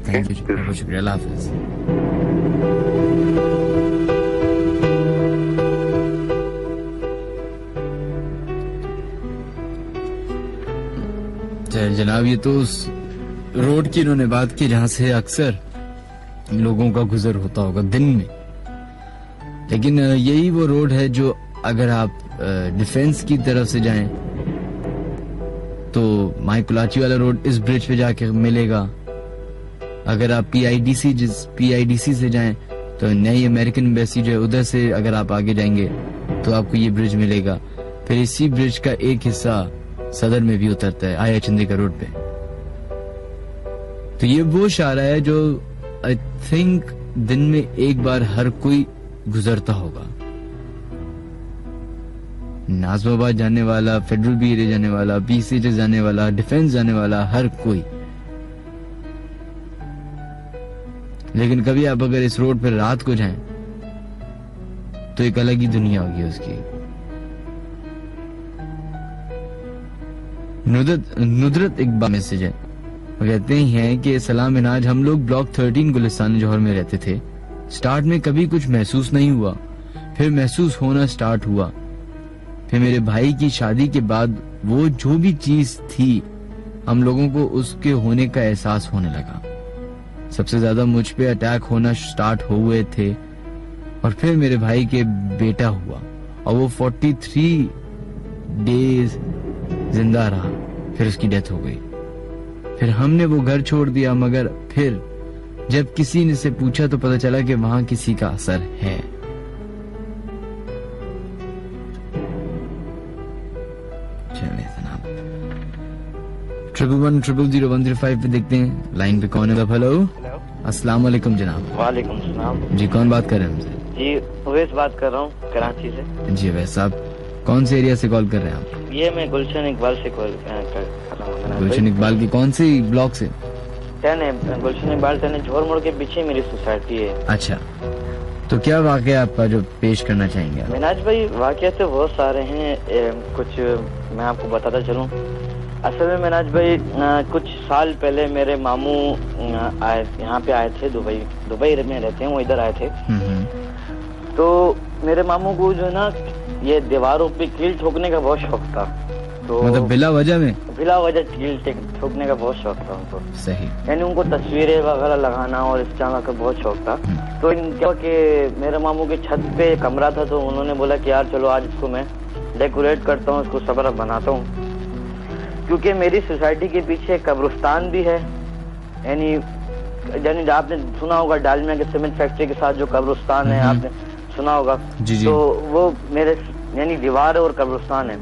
थैंक यू, बहुत शुक्रिया, अल्लाह हाफिज। जनाब ये तो उस रोड की इन्होंने बात की जहां से अक्सर लोगों का गुजर होता होगा दिन में, लेकिन यही वो रोड है जो अगर आप डिफेंस की तरफ से जाएं तो माइकुलाची वाला रोड इस ब्रिज पे जाके मिलेगा। अगर आप पीआईडीसी से जाएं तो नई अमेरिकन एम्बेसी जो है उधर से अगर आप आगे जाएंगे तो आपको ये ब्रिज मिलेगा। फिर इसी ब्रिज का एक हिस्सा सदर में भी उतरता है, आया चंद्रिका रोड पे। तो ये वो शारा है जो आई थिंक दिन में एक बार हर कोई गुजरता होगा। नाजमाबाद जाने वाला, फेडरल बी एरिया जाने वाला, बीसीएच जाने वाला, डिफेंस जाने वाला, हर कोई। लेकिन कभी आप अगर इस रोड पर रात को जाएं तो एक अलग ही दुनिया होगी उसकी। नुदरत एक मैसेज है, वो कहते हैं कि सलाम मिनाज, हम लोग ब्लॉक 13 गुलिस्तान जौहर में रहते थे। स्टार्ट में कभी कुछ महसूस नहीं हुआ, फिर महसूस होना स्टार्ट हुआ। फिर मेरे भाई की शादी के बाद वो जो भी चीज थी हम लोगों को उसके होने का एहसास होने लगा। सबसे ज्यादा मुझ पे अटैक होना स्टार्ट हुए थे, और फिर मेरे भाई के बेटा हुआ और वो 43 डेज जिंदा रहा, फिर उसकी डेथ हो गई। फिर हमने वो घर छोड़ दिया, मगर फिर जब किसी ने से पूछा तो पता चला कि वहां किसी का असर है। चलिए जनाब 11000135 पे देखते हैं लाइन पे कौन है। हेलो, अस्सलाम वालेकुम जनाब। वालेकुम सलाम जी, कौन बात कर रहे हैं हमसे? जी उवैस बात कर रहा हूँ कराची से। जी उवैस साहब, कौन से एरिया से कॉल कर रहे हैं आप? ये मैं गुलशन इकबाल से कॉल कर रहा हूँ। गुलशन इकबाल की कौन सी ब्लॉक से? गुलशन इकबाल झोर मोड़ के पीछे मेरी सोसाइटी है। अच्छा, तो क्या वाकया आपका जो पेश करना चाहेंगे? मिनाज भाई वाकया तो बहुत सारे हैं, कुछ मैं आपको बताता चलूं। असल में मिनाज भाई कुछ साल पहले मेरे मामू यहाँ पे आए थे, दुबई में रहते हैं, वो इधर आए थे। तो मेरे मामू को जो है ना ये दीवारों पे कील ठोकने का बहुत शौक था। तो मतलब बिला वजह कील ठोकने का बहुत शौक था उनको। सही। यानी उनको तस्वीरें वगैरह लगाना और इस तरह का बहुत शौक था। तो क्या कि मेरे मामू के छत पे कमरा था, तो उन्होंने बोला कि यार चलो आज इसको मैं डेकोरेट करता हूँ, इसको सबरक बनाता हूँ। क्योंकि मेरी सोसाइटी के पीछे कब्रिस्तान भी है, यानी आपने सुना होगा डालमिया के सीमेंट फैक्ट्री के साथ जो कब्रिस्तान है, आपने सुना होगा। जी। तो वो मेरे यानी दीवार और कब्रिस्तान है।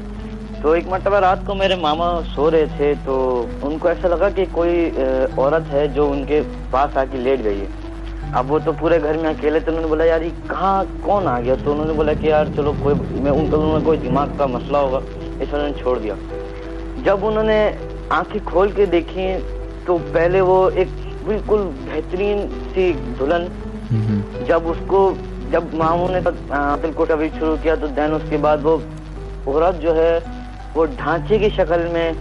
तो एक मरतबा रात को मेरे मामा सो रहे थे, तो उनको ऐसा लगा कि कोई औरत है जो उनके पास आके लेट गई है। अब वो तो पूरे घर में अकेले, तो उन्होंने बोला यार ये कहाँ कौन आ गया? तो उन्होंने बोला कि यार चलो उन्होंने कोई दिमाग का मसला होगा, इस वजह से छोड़ दिया। जब उन्होंने आंखें खोल के देखी तो पहले वो एक बिल्कुल बेहतरीन सी दुल्हन, जब मामू ने दिल को कभी शुरू किया तो देन उसके बाद वो औरत जो है वो ढांचे की शक्ल में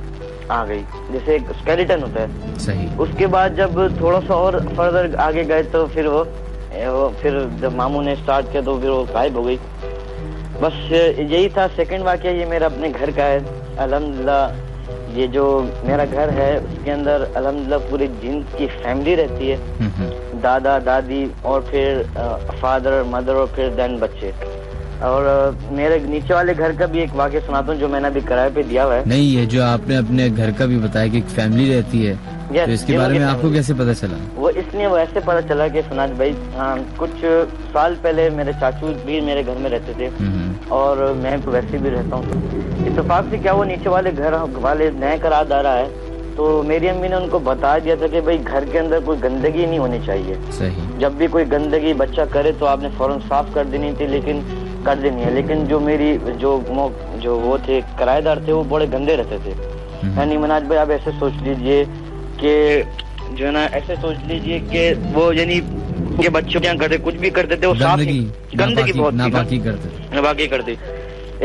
आ गई, जैसे एक स्केलेटन होता है। सही। उसके बाद जब थोड़ा सा और फर्दर आगे गए तो फिर जब मामू ने स्टार्ट किया तो फिर वो गायब हो गई। बस यही था। सेकंड वाकया ये मेरा अपने घर का है। अल्हम्दुलिल्लाह ये जो मेरा घर है उसके अंदर अल्हम्दुलिल्लाह पूरी जिन की फैमिली रहती है, दादा दादी और फिर फादर मदर और फिर देन बच्चे। और मेरे नीचे वाले घर का भी एक वाक्य सुनाता हूँ जो मैंने अभी किराए पे दिया हुआ है। नहीं, ये जो आपने अपने घर का भी बताया कि एक फैमिली रहती है, तो इसके बारे में आपको कैसे पता चला? वो इसलिए वो ऐसे पता चला कि सनाज भाई कुछ साल पहले मेरे चाचू भी मेरे घर में रहते थे और मैं वैसे भी रहता हूँ। इत्तेफाक से क्या वो नीचे वाले घर वाले नए करारदार है, तो मेरी अम्मी ने उनको बता दिया था कि भाई घर के अंदर कोई गंदगी नहीं होनी चाहिए। सही। जब भी कोई गंदगी बच्चा करे तो आपने फौरन साफ कर देनी थी, लेकिन कर देनी है। लेकिन जो मेरी जो वो थे किराएदार थे वो बड़े गंदे रहते थे। यानी मनाज भाई आप ऐसे सोच लीजिए कि जो है ना, ऐसे सोच लीजिए कि वो यानी के बच्चों क्या करते, कुछ भी करते थे वो साफ गंदगी बहुत नापाकी करते।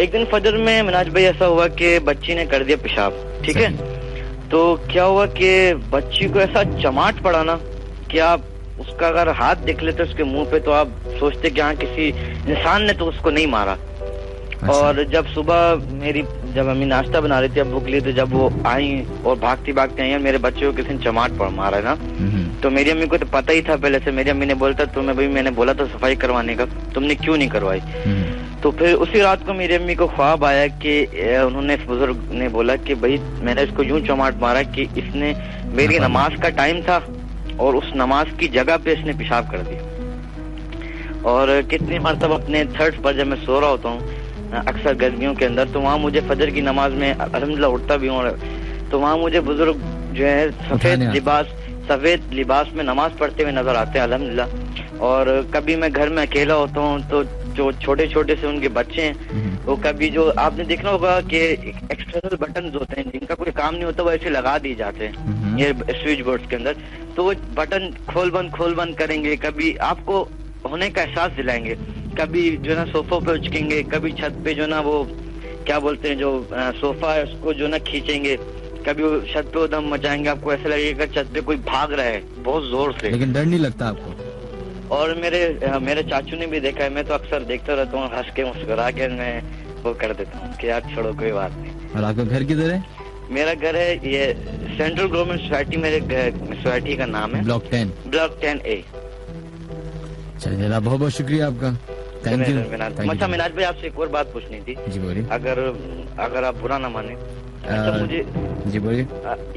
एक दिन फजर में मनाज भाई ऐसा हुआ कि बच्ची ने कर दिया पेशाब, ठीक है। तो क्या हुआ कि बच्ची को ऐसा चमाट पड़ा ना कि आप उसका अगर हाथ देख लेते उसके मुंह पे तो आप सोचते कि हाँ किसी इंसान ने तो उसको नहीं मारा। और जब सुबह जब अम्मी नाश्ता बना रही थी, अब भूख ली, तो जब वो आई और भागती भागती आई, मेरे बच्चे को किसी ने चमाट मारा है ना, तो मेरी अम्मी को तो पता ही था पहले से। मेरी अम्मी ने बोलता तुम्हें भाई मैंने बोला था सफाई करवाने का, तुमने क्यों नहीं करवाई? तो फिर उसी रात को मेरी अम्मी को ख्वाब आया कि उन्होंने बुजुर्ग ने बोला कि भाई मैंने इसको यूं चमाट मारा कि इसने मेरी नमाज का टाइम था और उस नमाज की जगह पे इसने पेशाब कर दिया। और कितनी मरतबा अपने थर्ड पर जब मैं सो रहा होता हूँ अक्सर गर्मियों के अंदर, तो वहाँ मुझे फजर की नमाज में अल्हम्दुलिल्लाह उठता भी हूँ, तो वहाँ मुझे बुजुर्ग जो है सफेद लिबास में नमाज पढ़ते हुए नजर आते हैं अल्हम्दुलिल्लाह। और कभी मैं घर में अकेला होता हूँ तो जो छोटे छोटे से उनके बच्चे हैं वो कभी जो आपने देखना होगा कि एक्सटर्नल बटन होते हैं जिनका कोई काम नहीं होता वो ऐसे लगा दिए जाते हैं ये स्विच बोर्ड के अंदर, तो वो बटन खोल बंद करेंगे, कभी आपको होने का एहसास दिलाएंगे, कभी जो ना सोफा पे उचकेंगे, कभी छत पे जो ना वो क्या बोलते हैं जो सोफा है उसको जो ना खींचेंगे, कभी वो छत पे उधम मचाएंगे, आपको ऐसा लगेगा छत पे कोई भाग रहा है बहुत जोर से। लेकिन डर नहीं लगता आपको? और मेरे चाचू ने भी देखा है, मैं तो अक्सर देखता रहता हूँ, हंस के मुस्कुरा के मैं वो कर देता हूँ कि यार छोड़ो कोई बात नहीं। और आपका घर किधर है? मेरा घर है ये सेंट्रल गवर्नमेंट सोसाइटी, मेरे सोसाइटी का नाम है ब्लॉक 10A। चलिए बहुत बहुत शुक्रिया आपका, थैंक यू। अच्छा मिनाज भाई आपसे एक और बात पूछनी थी। जी बोलिए। अगर आप बुरा ना माने तो मुझे जी बोलिए,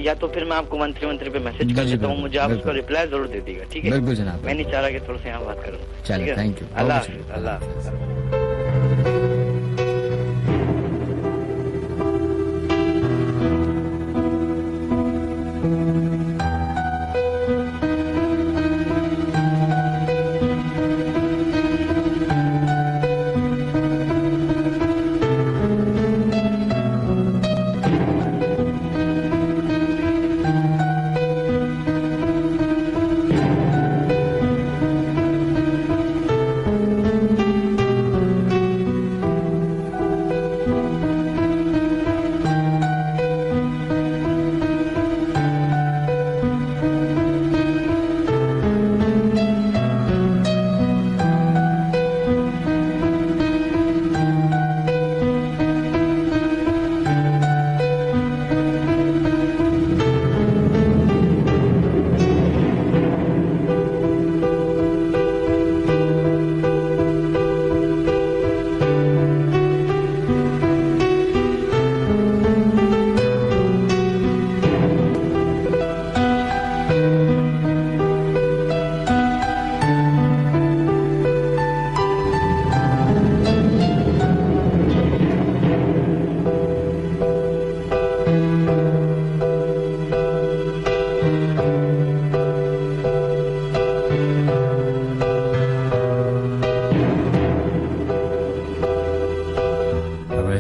या तो फिर मैं आपको मंत्री पे मैसेज कर देता हूँ, मुझे आप उसका रिप्लाई जरूर दे दीजिएगा, ठीक है? बिल्कुल जनाब, मैं नहीं चाह रहा कि थोड़ा सा यहाँ बात करूँ। चलिए thank you, Allah.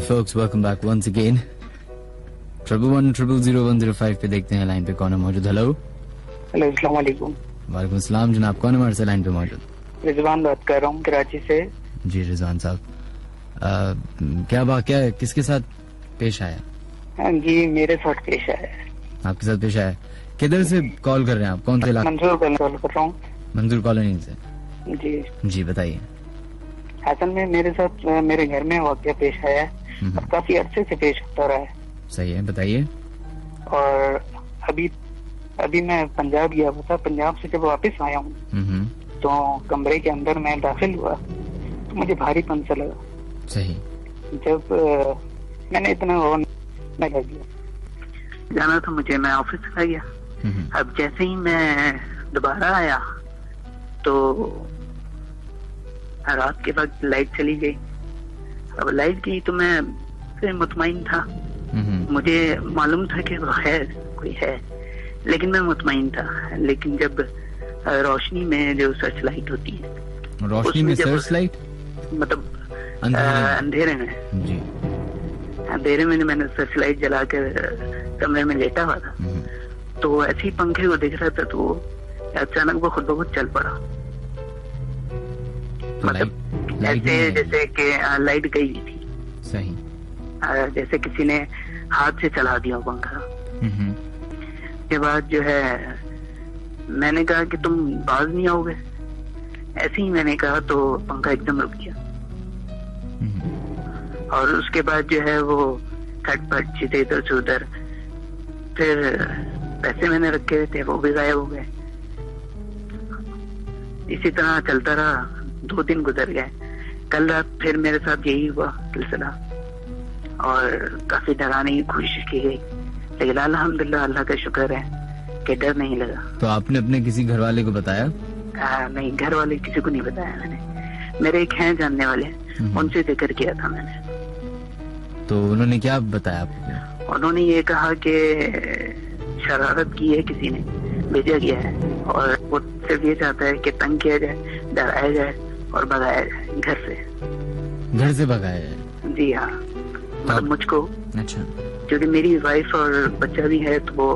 folks, welcome back once again. 111000105 पे देखते हैं लाइन पे कौन है मौजूद। हेलो अस्सलाम वालेकुम। वालेकुम सलाम जनाब, कौन हमारे से लाइन पे मौजूद? रिजवान बात कर रहा हूँ कराची से। जी रिजवान साहब, क्या वाकया है, किसके साथ पेश आया? हाँ जी मेरे साथ पेश आया। आपके साथ पेश आया? किधर से कॉल कर रहे हैं आप, कौन से इलाके? मंजूर कॉल कर रहा हूँ। मंजूर कॉलोनी से? जी बताइए। असल में मेरे साथ मेरे घर में वाकया पेश आया है और काफी अरसे से पेश होता रहा है। सही है, बताइए। और अभी मैं पंजाब गया हुआ था, पंजाब से जब वापस आया हूँ तो कमरे के अंदर मैं दाखिल हुआ तो मुझे भारीपन सा लगा। सही। जब मैंने इतना वो मैं कर दिया, जाना था मुझे, मैं ऑफिस चला गया। अब जैसे ही मैं दोबारा आया तो रात के वक्त लाइट चली गई। अब लाइट गई तो मैं फिर मुतमईन था, मुझे मालूम था कि वो है, कोई है, लेकिन मैं मुतमईन था। लेकिन जब रोशनी में जो सर्च लाइट होती है, रोशनी में सर्च लाइट मतलब अंधेरे में जी, अंधेरे में मैंने सर्च लाइट जलाकर कमरे में लेटा हुआ था, तो ऐसे ही पंखे को देख रहा था तो अचानक वो खुद ब खुद चल पड़ा। तो मतलब ऐसे जैसे कि लाइट गई हुई थी। सही। जैसे किसी ने हाथ से चला दिया पंखा। के बाद जो है मैंने कहा कि तुम बाज नहीं आओगे, ऐसे ही मैंने कहा तो पंखा एकदम रुक गया। और उसके बाद जो है वो खटपट चीते इधर से उधर, फिर पैसे मैंने रखे थे वो भी गायब हो गए। इसी तरह चलता रहा, 2 दिन गुजर गए। कल रात फिर मेरे साथ यही हुआ सिलसिला और काफी डराने की कोशिश की गई, लेकिन अल्हम्दुलिल्लाह अल्लाह का शुक्र है कि डर नहीं लगा। तो आपने अपने किसी घर वाले को बताया? नहीं, घर वाले किसी को नहीं बताया मैंने। मेरे एक हैं जानने वाले, उनसे जिक्र किया था मैंने। तो उन्होंने क्या बताया आपको? उन्होंने ये कहा कि शरारत की है, किसी ने भेजा गया है और वो सिर्फ ये चाहता है कि तंग किया जाए, डराया जाए और भगाया जाए घर से। घर से भगाया जाए? जी हाँ, मतलब मुझको। अच्छा। क्योंकि मेरी वाइफ और बच्चा भी है, तो वो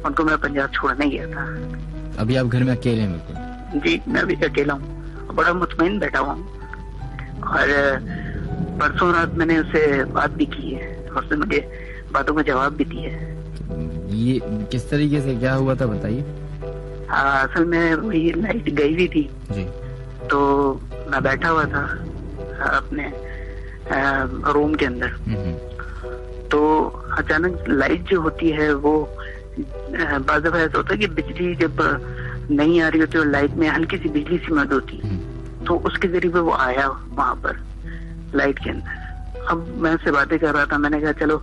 उनको मैं पंजाब छोड़ने गया था। अभी आप घर में अकेले हैं? बिल्कुल जी, मैं अभी अकेला हूँ, बड़ा मुतमईन बैठा हुआ हूँ। और परसों रात मैंने उससे बात भी की है और उसने मुझे बातों का जवाब भी दिया है। ये किस तरीके से क्या हुआ था बताइए? असल में वही लाइट गई हुई थी जी, तो मैं बैठा हुआ था अपने रूम के अंदर, तो अचानक लाइट जो होती है वो बाज़ दफ़ा ऐसा होता है कि बिजली जब नहीं आ रही होती और लाइट में हल्की सी बिजली सी मद होती है, तो उसके जरिए वो आया वहां पर लाइट के अंदर। अब मैं उससे बातें कर रहा था, मैंने कहा चलो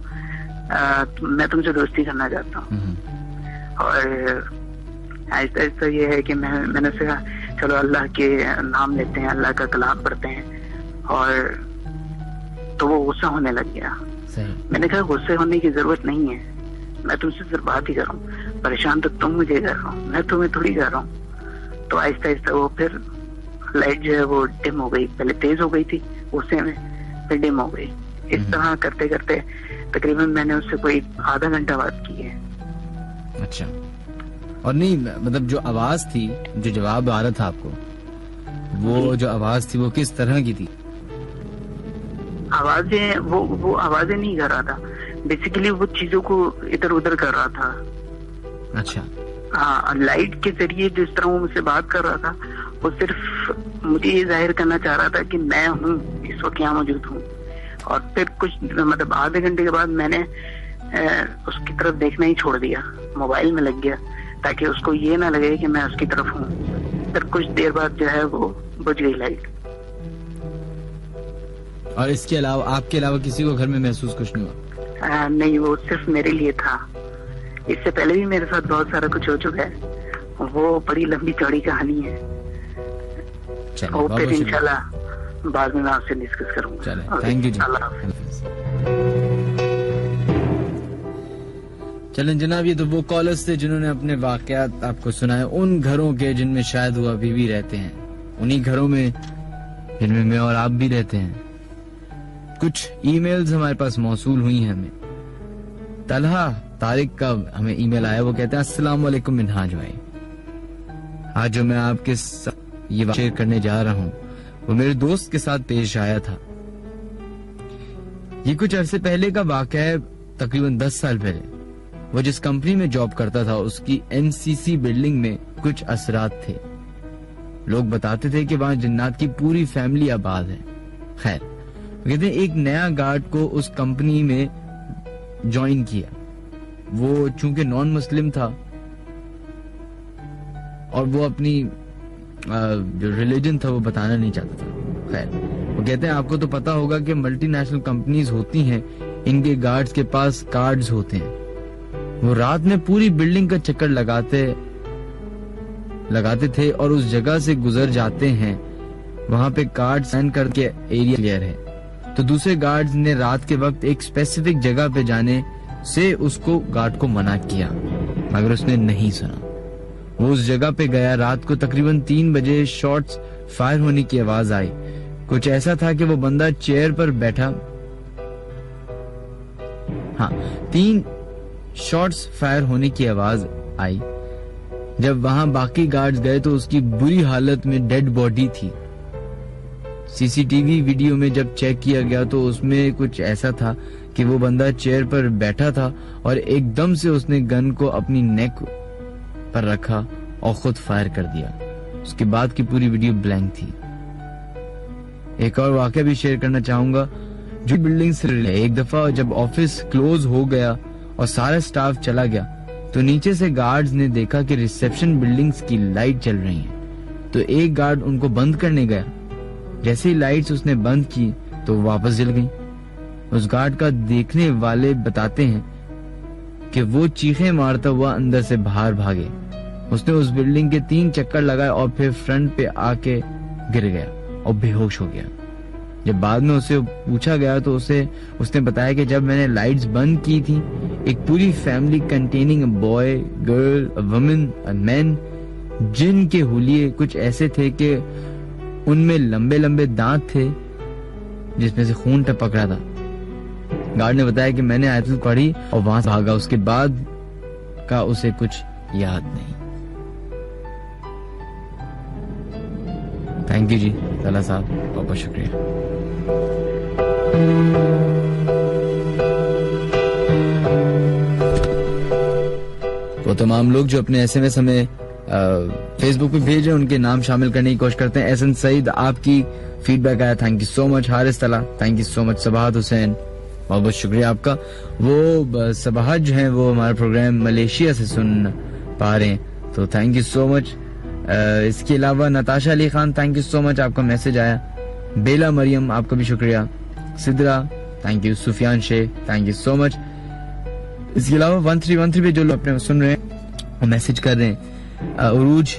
मैं तुमसे दोस्ती करना चाहता हूँ। और ऐसा ऐसा ये है कि मैंने उससे कहा चलो अल्लाह के नाम लेते हैं, अल्लाह का कलाम पढ़ते हैं। और तो वो गुस्सा होने लग गया। मैंने कहा गुस्से होने की जरूरत नहीं है, मैं तुमसे सिर्फ बात ही कर रहा हूँ, परेशान तो तुम मुझे कर रहा हूँ, मैं तुम्हें थोड़ी कर रहा हूँ। तो आहिस्ता आहिस्ता वो फिर लाइट जो है वो डिम हो गई, पहले तेज हो गई थी गुस्से में, फिर डिम हो गई। इस तरह करते करते तकरीबन मैंने उससे कोई आधा घंटा बात की है। अच्छा। और नहीं मतलब जो आवाज थी, जो जवाब आ रहा था आपको, वो जो आवाज थी वो किस तरह की थी? आवाजें वो आवाजें नहीं कर रहा था, बेसिकली वो चीजों को इधर उधर कर रहा था। अच्छा। हाँ, लाइट के जरिए जिस तरह वो मुझसे बात कर रहा था, वो सिर्फ मुझे ये जाहिर करना चाह रहा था कि मैं हूँ, इस वक्त यहाँ मौजूद हूँ। और फिर कुछ मतलब आधे घंटे के बाद मैंने उसकी तरफ देखना ही छोड़ दिया, मोबाइल में लग गया ताकि उसको ये ना लगे कि मैं उसकी तरफ हूँ। फिर कुछ देर बाद जो है वो बुझ गई लाइट। और इसके अलावा आपके अलावा किसी को घर में महसूस कुछ नहीं हुआ? नहीं, वो सिर्फ मेरे लिए था। इससे पहले भी मेरे साथ बहुत सारा कुछ हो चुका है, वो बड़ी लंबी चौड़ी कहानी है। वो फिर इंशाल्लाह बाद में आपसे डिस्कस करूंगा। थैंक यू जी। चलें जनाब, ये तो वो कॉलर्स थे जिन्होंने अपने वाकयात आपको सुनाए, उन घरों के जिनमें शायद हुआ बीवी रहते हैं, उन्हीं घरों में जिनमें मैं और आप भी रहते हैं। कुछ ईमेल्स हमारे पास मौसूल हुई हैं हमें। तलहा तारिक का हमें ईमेल आया, वो कहते हैं अस्सलाम वालेकुम मिनहाज भाई, आज जो मैं आपके साथ ये शेयर करने जा रहा हूँ वो मेरे दोस्त के साथ पेश आया था। ये कुछ अरसे पहले का वाकया है, तकरीबन 10 साल पहले। वो जिस कंपनी में जॉब करता था उसकी एनसीसी बिल्डिंग में कुछ असरात थे। लोग बताते थे कि वहां जिन्नात की पूरी फैमिली आबाद है। खैर, कहते हैं एक नया गार्ड को उस कंपनी में ज्वाइन किया। वो चूंकि नॉन मुस्लिम था और वो अपनी जो रिलीजन था वो बताना नहीं चाहता था। खैर, वो कहते हैं आपको तो पता होगा कि मल्टीनेशनल कंपनीज होती हैं, इनके गार्ड्स के पास कार्ड्स होते हैं। वो रात में पूरी बिल्डिंग का चक्कर लगाते थे और उस जगह से गुजर जाते हैं, वहां पे कार्ड साइन करके एरिया क्लियर है। तो दूसरे गार्ड्स ने रात के वक्त एक स्पेसिफिक जगह पे जाने से उसको गार्ड को मना किया, मगर उसने नहीं सुना। वो उस जगह पे गया। रात को तकरीबन 3 बजे शॉट्स फायर होने की आवाज आई। कुछ ऐसा था कि वो बंदा चेयर पर बैठा, 3 शॉट्स फायर होने की आवाज आई। जब वहां बाकी गार्ड्स गए तो उसकी बुरी हालत में डेड बॉडी थी। सीसीटीवी वीडियो में जब चेक किया गया तो उसमें कुछ ऐसा था कि वो बंदा चेयर पर बैठा था और एकदम से उसने गन को अपनी नेक पर रखा और खुद फायर कर दिया। उसके बाद की पूरी वीडियो ब्लैंक थी। एक और वाकया भी शेयर करना चाहूंगा जो बिल्डिंग से रिलेटेड है। एक दफा जब ऑफिस क्लोज हो गया और सारा स्टाफ चला गया तो नीचे से गार्ड्स ने देखा कि रिसेप्शन बिल्डिंग्स की लाइट चल रही है। तो एक गार्ड उनको बंद करने गया। जैसे ही लाइट्स उसने बंद की तो वापस जल गई। उस गार्ड का देखने वाले बताते हैं कि वो चीखें मारता हुआ अंदर से बाहर भागे। उसने उस बिल्डिंग के 3 चक्कर लगाए और फिर फ्रंट पे आके गिर गया और बेहोश हो गया। जब बाद में उसे पूछा गया तो उसने बताया कि जब मैंने लाइट्स बंद की थी, एक पूरी family containing a boy, girl, a woman, a man, जिनके हुलिये कुछ ऐसे थे कि उनमें लंबे लंबे दांत थे जिसमें से खून टपक रहा था। गार्ड ने बताया कि मैंने आयतुल पढ़ी और वहां से भागा। उसके बाद का उसे कुछ याद नहीं। थैंक यू जी ताला साहब, बहुत बहुत शुक्रिया। वो तमाम लोग जो अपने एसएमएस हमें फेसबुक पे भेज रहे हैं उनके नाम शामिल करने की कोशिश करते हैं। एहसन सईद, आपकी फीडबैक आया, thank you so much. Haris Tala, thank you so much. Sabahat Hussain, बहुत बहुत शुक्रिया आपका। वो सबाहत जो है वो हमारा प्रोग्राम मलेशिया से सुन पा रहे हैं, तो थैंक यू सो मच। इसके अलावा Natasha Ali Khan, thank you so much, आपका मैसेज आया। बेला मरियम, आपका भी शुक्रिया। Sidra, thank you. Sufiyan Shaikh, thank you so much. इसके अलावा 1313 पे जो लोग अपने सुन रहे हैं वो मैसेज कर रहे हैं। उरूज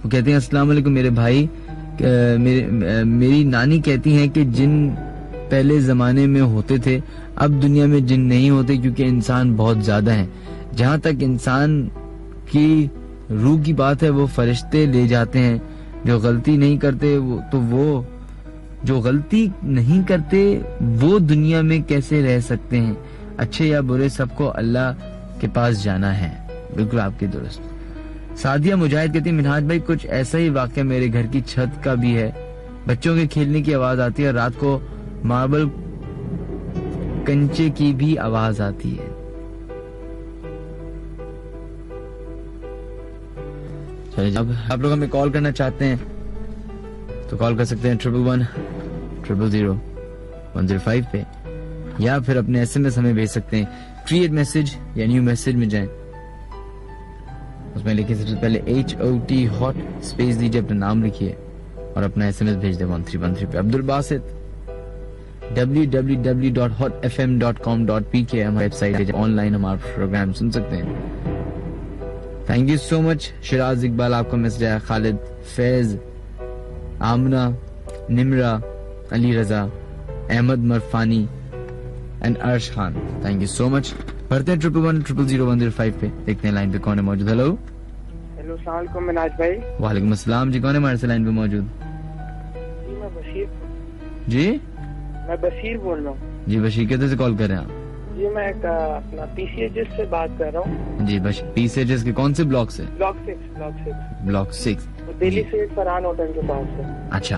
वो कहते हैं अस्सलाम वालेकुम मेरे भाई, मेरी नानी कहती हैं कि जिन पहले जमाने में होते थे अब दुनिया में जिन नहीं होते क्योंकि इंसान बहुत ज्यादा हैं। जहाँ तक इंसान की रूह की बात है वो फरिश्ते ले जाते हैं। जो गलती नहीं करते वो जो गलती नहीं करते वो दुनिया में कैसे रह सकते हैं। अच्छे या बुरे सबको अल्लाह के पास जाना है। बिल्कुल आपकी दुरुस्त। सादिया मुजाहिद कहती है मिनहाज भाई कुछ ऐसा ही वाकया मेरे घर की छत का भी है। बच्चों के खेलने की आवाज आती है और रात को मार्बल कंचे की भी आवाज आती है। चलिए अब आप लोग हमें कॉल करना चाहते हैं तो कॉल कर सकते हैं 111-000-105 पे, या फिर अपने एसएमएस हमें भेज सकते हैं। क्रिएट मैसेज या न्यू मैसेज में जाएं, उसमें लिखिए सबसे पहले HOT हॉट स्पेस दीजिए, अपना नाम लिखिए और अपना एसएमएस भेज दे 1313 पे। अब्दुल बासित www.hotfm.com.pk हमारी वेबसाइट है, ऑनलाइन हमारा प्रोग्राम सुन सकते हैं। Thank you so much. Siraj Iqbal, आपका मैसेज आया। खालिद, फैज, आमना, निमरा, अली रजा, अहमद मरफानी एंड अर्श Khan, thank you so much. भरते हैं 111-000-105 पे, देखते हैं लाइन पे कौन है मौजूद। हेलो हेलो, अस्सलाम वालेकुम मिनाज भाई। वालेकुम अस्सलाम जी, कौन है हमारे से लाइन पे मौजूद? जी मैं बशीर। जी मैं बशीर बोल रहा हूँ। जी बशीर, किधर से कॉल कर रहे हैं आप? जी मैं अपना PCHS से बात कर रहा हूँ। जी बशीर, PCHS के कौन से ब्लॉक से? ब्लॉक 6 दिल्ली से फरहान होटल के पास है। अच्छा,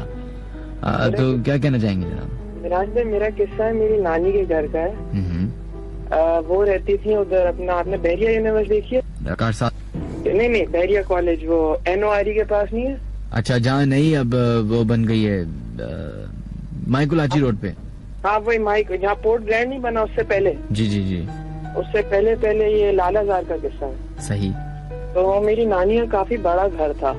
तो क्या कहना चाहेंगे जनाब? मिराज भाई मेरा किस्सा है, मेरी नानी के घर का है। वो रहती थी उधर अपना, आपने बहरिया यूनिवर्सिटी देखी है? नहीं बहरिया कॉलेज, वो NORE के पास नहीं है? अच्छा, जहाँ नहीं अब वो बन गई है माइकुलाची रोड पे। हाँ वही माइक, जहाँ पोर्ट ब्रांड नहीं बना उससे पहले। जी जी जी, उससे पहले ये लालाजार का किस्सा है। सही। तो मेरी नानी का काफी बड़ा घर था।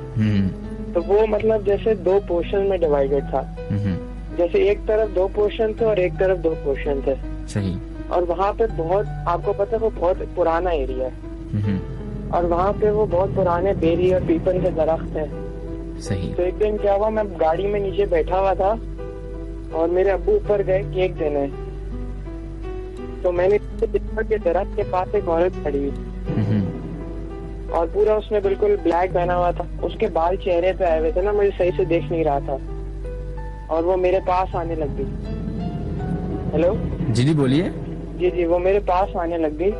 तो वो मतलब जैसे 2 पोर्शन में डिवाइडेड था। जैसे एक तरफ 2 पोर्शन थे और एक तरफ 2 पोर्शन थे। सही। और वहाँ पे बहुत, आपको पता है वो बहुत पुराना एरिया है और वहाँ पे वो बहुत पुराने बेरी और पीपल के दरख्त हैं। सही। तो एक दिन क्या हुआ, मैं गाड़ी में नीचे बैठा हुआ था और मेरे अब्बू ऊपर गए केक देने, तो मैंने देखा कि दरख्त के पास एक औरत खड़ी हुई और पूरा उसने बिल्कुल ब्लैक पहना हुआ था, उसके बाल चेहरे पे आए हुए थे ना, मुझे सही से देख नहीं रहा था और वो मेरे पास आने लग गई। हेलो जी जी बोलिए। जी, वो मेरे पास आने लग गई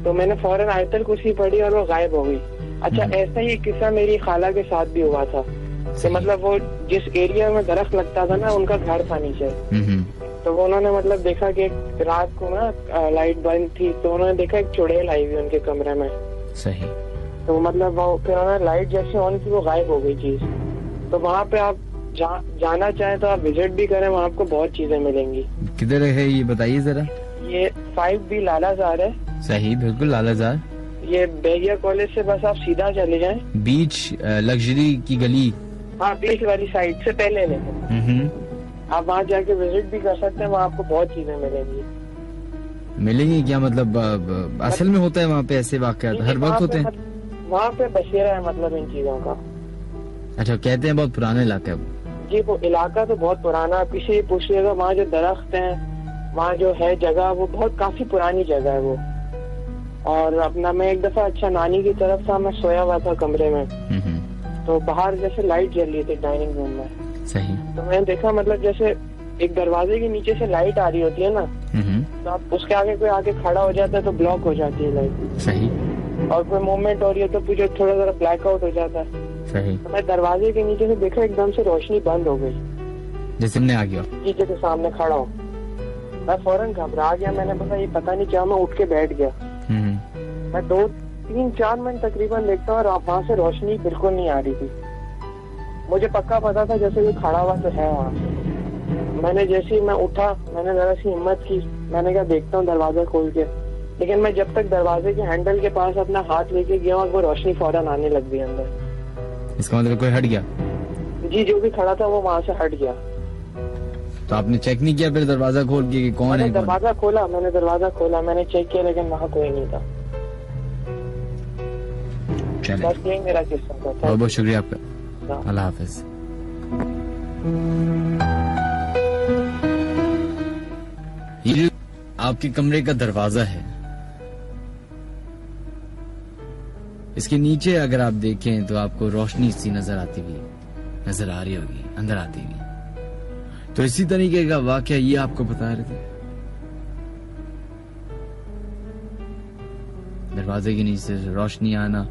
तो मैंने फौरन आयतल कुर्सी पढ़ी और वो गायब हो गई। अच्छा, ऐसा ही किस्सा मेरी खाला के साथ भी हुआ था। तो मतलब वो जिस एरिया में दरख्त लगता था ना, उनका घर था नीचे, तो वो उन्होंने मतलब देखा कि रात को ना लाइट बंद थी, तो उन्होंने देखा एक चुड़ैल आई हुई उनके कमरे में। सही। तो मतलब वो फिर उन्होंने लाइट जैसे ऑन की, वो गायब हो गई चीज। तो वहाँ पे आप जाना चाहें तो आप विजिट भी करें, वहाँ आपको बहुत चीजें मिलेंगी। किधर है ये बताइए जरा। ये 5B लालाजार है। सही, बिल्कुल लालाजार। ये बहरिया कॉलेज से बस आप सीधा चले जाएं, बीच लग्जरी की गली। हाँ, बीच वाली साइड से पहले लेकिन आप वहाँ जाके विजिट भी कर सकते हैं, वहाँ आपको बहुत चीजें मिलेंगी। क्या मतलब असल में होता है वहाँ पे ऐसे वाक़यात हर वक्त होते हैं? वहाँ पे बसेरा है मतलब इन चीजों का। अच्छा, कहते हैं बहुत पुराना इलाका है जी, वो इलाका तो बहुत पुराना। आप किसी पूछ लिएगा, वहाँ जो दरख्त हैं, वहाँ जो है जगह, वो बहुत काफी पुरानी जगह है वो। और अपना मैं एक दफा अच्छा नानी की तरफ था, मैं सोया हुआ था कमरे में, तो बाहर जैसे लाइट जल रही थी डाइनिंग रूम में। सही। तो मैंने देखा मतलब जैसे एक दरवाजे के नीचे से लाइट आ रही होती है ना, तो आप उसके आगे कोई आगे खड़ा हो जाता है तो ब्लॉक हो जाती है लाइट। सही। और कोई मूवमेंट हो रही है तो मुझे थोड़ा जरा ब्लैकआउट हो जाता है। सही। तो मैं दरवाजे के नीचे से देखा एकदम से रोशनी बंद हो गई, जैसे हमने आ गया नीचे के सामने खड़ा हो। मैं फौरन घबरा गया, मैंने बोला ये पता नहीं क्या, मैं उठ के बैठ गया। मैं 2-3-4 मिनट तकरीबन देखता हूँ और वहाँ से रोशनी बिल्कुल नहीं आ रही थी। मुझे पक्का पता था जैसे कोई खड़ा हुआ तो है वहाँ। मैंने जैसे ही मैं उठा, मैंने जरा सी हिम्मत की, मैंने कहा देखता हूँ दरवाजा खोल के, लेकिन मैं जब तक दरवाजे के हैंडल के पास अपना हाथ लेके गया और वो रोशनी फौरन आने लग गई अंदर। इसका मतलब कोई हट गया? जी, जो भी खड़ा था वो वहाँ से हट गया। तो आपने चेक नहीं किया फिर दरवाजा खोल के कि कौन है? दरवाजा खोला, मैंने दरवाजा खोला, मैंने चेक किया, लेकिन वहाँ कोई नहीं था। बस यही मेरा किस्सा था। बहुत बहुत शुक्रिया आपका, अल्लाह हाफिज। ये आपके कमरे का दरवाजा है, इसके नीचे अगर आप देखें तो आपको रोशनी सी नजर आती हुई नजर आ रही होगी, अंदर आती हुई। तो इसी तरीके का वाकया ये आपको बता रहे थे। दरवाजे के नीचे से रोशनी आना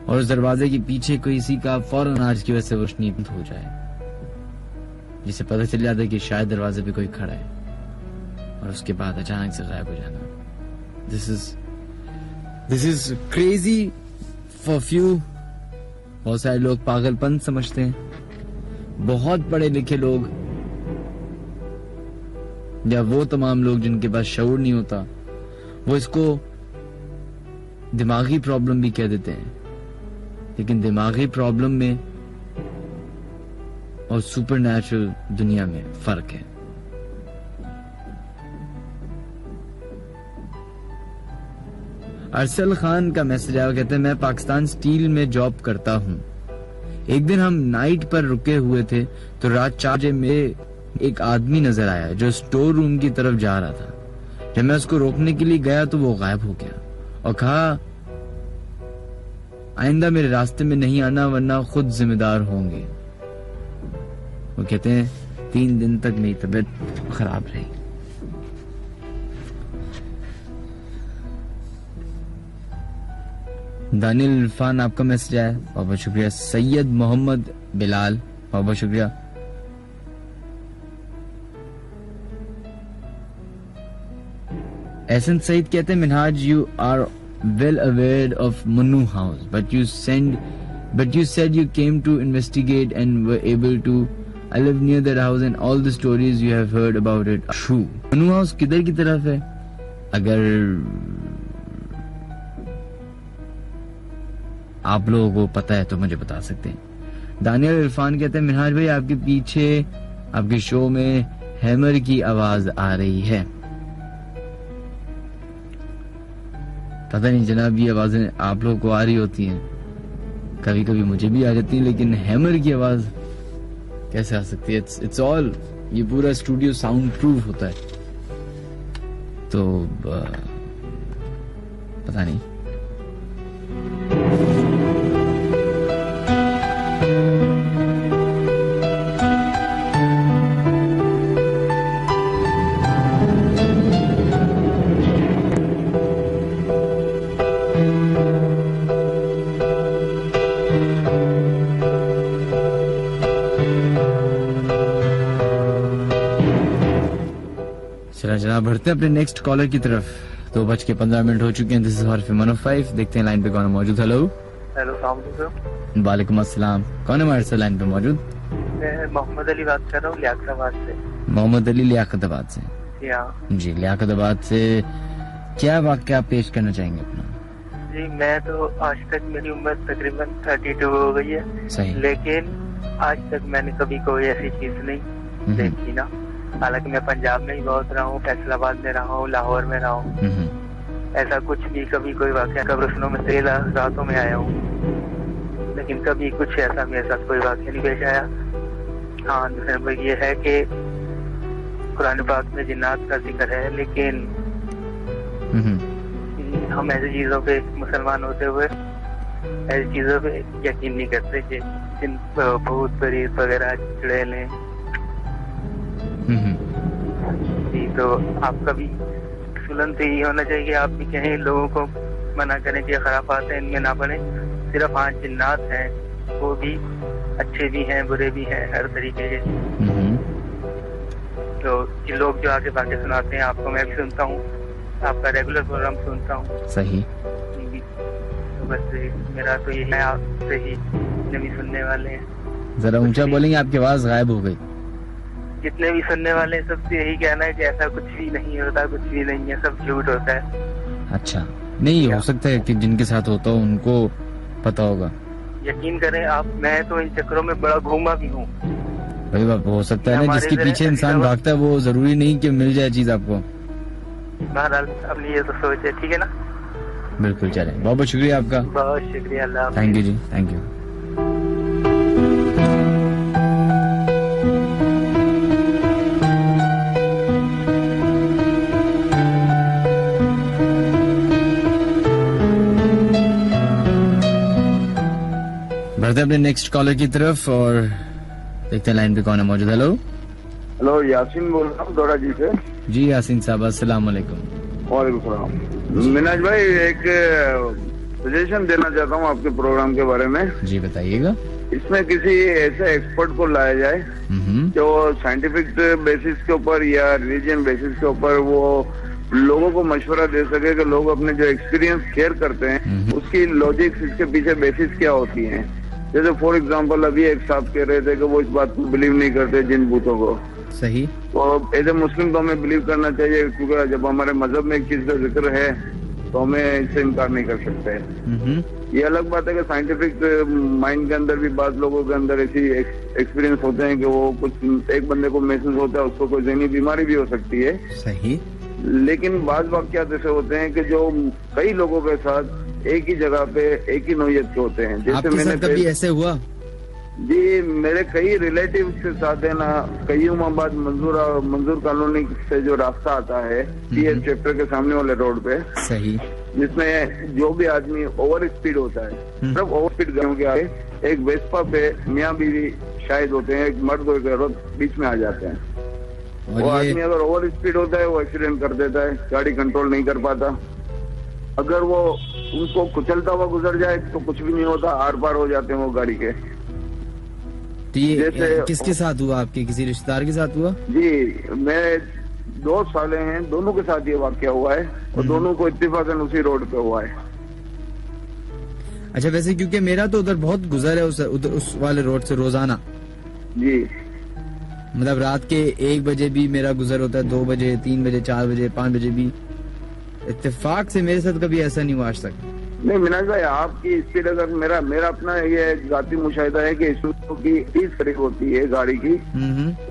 और उस दरवाजे के पीछे किसी का फौरन आज की वजह से रोशनी बंद हो जाए, जिसे पता चल जाता है कि शायद दरवाजे पे कोई खड़ा है, और उसके बाद अचानक से गायब हो जाना। This is crazy for few. बहुत सारे लोग पागलपन समझते हैं, बहुत पढ़े लिखे लोग या वो तमाम लोग जिनके पास शऊर नहीं होता, वो इसको दिमागी प्रॉब्लम भी कह देते हैं। लेकिन दिमागी प्रॉब्लम में और सुपरनैचुरल दुनिया में फर्क है। अरसल खान का मैसेज आया, कहते हैं मैं पाकिस्तान स्टील में जॉब करता हूं। एक दिन हम नाइट पर रुके हुए थे तो रात 4 बजे में एक आदमी नजर आया जो स्टोर रूम की तरफ जा रहा था। जब मैं उसको रोकने के लिए गया तो वो गायब हो गया और कहा आइंदा मेरे रास्ते में नहीं आना वरना खुद जिम्मेदार होंगे। वो कहते हैं 3 दिन तक मेरी तबीयत खराब रही। दानियल इरफान आपका मैसेज आया, बहुत बहुत शुक्रिया। सैयद मोहम्मद बिलाल, बहुत बहुत शुक्रिया। एहसन सईद कहते हैं Minhaj you are well aware of Manu house, but you said you came to investigate and were able to. I live near that house and all the stories you have heard about it are true. Manu house किधर की तरफ है? अगर आप लोगों को पता है तो मुझे बता सकते हैं। दानियल इरफान कहते हैं मिनहाज भाई आपके पीछे आपके शो में हैमर की आवाज आ रही है। पता नहीं जनाब, ये आवाजें आप लोगों को आ रही होती हैं, कभी कभी मुझे भी आ जाती है, लेकिन हैमर की आवाज कैसे आ सकती है? इट्स ऑल, ये पूरा स्टूडियो साउंड प्रूफ होता है, तो पता नहीं। चला जनाब, बढ़ते हैं अपने नेक्स्ट कॉलर की तरफ। 2:15 हो चुके हैं। This is hot FM 105। देखते हैं लाइन पे कौन मौजूद। Hello hello, sir. वालेकुम अस्सलाम। कौन है हमारे साथ लाइन पे मौजूद? मैं मोहम्मद अली बात कर रहा हूँ लियाकताबाद से। मोहम्मद अली लियाकताबाद से? जी, लियाकताबाद से क्या वाक़या आप पेश करना चाहेंगे अपना? जी, मैं तो आज तक मेरी उम्र तकरीबन 32 हो गई है। सही। लेकिन आज तक मैंने कभी कोई ऐसी चीज नहीं देखी ना। हालांकि मैं पंजाब में ही बहुत रहा हूँ, फैसलाबाद में रहा हूँ, लाहौर में रहा हूँ। ऐसा कुछ भी कभी कोई वाक़या कब्रिस्तानों में से रातों में आया हूँ, लेकिन कभी कुछ ऐसा मेरे साथ कोई वाक़या नहीं पेश आया। हाँ, दूसरे नंबर ये है कि कुरान पाक में जिन्नात का जिक्र है, लेकिन हम ऐसी चीजों पे मुसलमान होते हुए ऐसी चीजों पे यकीन नहीं करते कि जिन भूत प्रेत वगैरह चुड़ैल हैं। जी, तो आप कभी सुलन तो यही होना चाहिए, आप भी कहें लोगों को मना करें कि खराफात हैं इनमें ना पड़े। सिर्फ हाँ, जिन्नात हैं, वो भी अच्छे भी हैं बुरे भी हैं हर तरीके के। तो ये लोग जो आगे बातें सुनाते हैं आपको, मैं भी सुनता हूँ, आपका रेगुलर प्रोग्राम सुनता हूँ। सही। तो बस मेरा तो यही है, आपसे ही जितने भी सुनने वाले हैं जरा ऊंचा बोलेंगे, आपकी आवाज गायब हो गई। जितने भी सुनने वाले हैं सबसे यही कहना है कि ऐसा कुछ भी नहीं होता, कुछ भी नहीं है, सब झूठ होता है। अच्छा, नहीं हो सकता है कि जिनके साथ होता हो उनको पता होगा। यकीन करें आप, मैं तो इन चक्करों में बड़ा घूमा भी हूँ। भाई बाप, हो सकता है ना जिसके पीछे इंसान भागता है वो जरूरी नहीं कि मिल जाए चीज आपको। बहरहाल अपनी ये तो सोच है, ठीक है ना? बिल्कुल, चले, बहुत बहुत शुक्रिया आपका। बहुत शुक्रिया, अल्लाह। थैंक यू जी, थैंक यू। बढ़ते अपने नेक्स्ट कॉलर की तरफ और देखते हैं लाइन पे कौन है मौजूद। हेलो हेलो, यासीन बोल रहा हूँ दौड़ा जी से। जी यासीन साहब, अस्सलाम वालेकुम। वालेकुम सलाम। मिनाज भाई, एक सजेशन देना चाहता हूँ आपके प्रोग्राम के बारे में। जी बताइएगा। इसमें किसी ऐसे एक्सपर्ट को लाया जाए जो साइंटिफिक बेसिस के ऊपर या रिलीजियन बेसिस के ऊपर वो लोगों को मशवरा दे सके कि लोग अपने जो एक्सपीरियंस शेयर करते हैं उसकी लॉजिक्स, इसके पीछे बेसिस क्या होती हैं। जैसे फॉर एग्जांपल अभी एक साहब कह रहे थे कि वो इस बात को बिलीव नहीं करते जिन भूतों को। सही। तो एज ए मुस्लिम तो हमें बिलीव करना चाहिए, क्योंकि जब हमारे मजहब में एक चीज का जिक्र है तो हमें इससे इनकार नहीं कर सकते। ये अलग बात है कि साइंटिफिक माइंड के अंदर भी बात लोगों के अंदर ऐसी एक्सपीरियंस होते हैं कि वो कुछ एक बंदे को महसूस होता है उसको कोई ज़हनी बीमारी भी हो सकती है। सही। लेकिन बाज वाक़यात ऐसे होते हैं कि जो कई लोगों के साथ एक ही जगह पे एक ही नौयत के होते हैं। जैसे आपके साथ कभी ऐसे हुआ? जी, मेरे कई रिलेटिव के साथ है ना, कईमाबाद मंजूर कॉलोनी से जो रास्ता आता है CS चैप्टर के सामने वाले रोड पे। सही। जिसमें जो भी आदमी ओवर स्पीड होता है, सिर्फ ओवर स्पीड गाड़ियों के आगे एक वेस्पा पे मियाँ बीवी शायद होते हैं, एक मर्द और एक औरत बीच में आ जाते हैं। वो आदमी अगर ओवर स्पीड होता है वो एक्सीडेंट कर देता है, गाड़ी कंट्रोल नहीं कर पाता। अगर वो उनको कुचलता हुआ गुजर जाए तो कुछ भी नहीं होता, आर पार हो जाते हैं वो गाड़ी के। तो ये किसके साथ हुआ? आपके किसी रिश्तेदार के साथ हुआ? जी, मेरे 2 साले हैं, दोनों के साथ ये वाकया हुआ है और दोनों को इत्तेफाकन उसी रोड पे हुआ है। अच्छा, वैसे क्योंकि मेरा तो उधर बहुत गुजर है उस वाले रोड से रोजाना। जी, मतलब रात के 1 बजे भी मेरा गुजर होता है, 2 बजे, 3 बजे, 4 बजे, 5 बजे भी। इत्तेफाक से मेरे साथ कभी ऐसा नहीं हुआ आज तक। नहीं मिनाज भाई, आपकी स्पीड अगर मेरा अपना ये जाती मुशाहिदा है कि स्पीड की 30 करीब होती है गाड़ी की,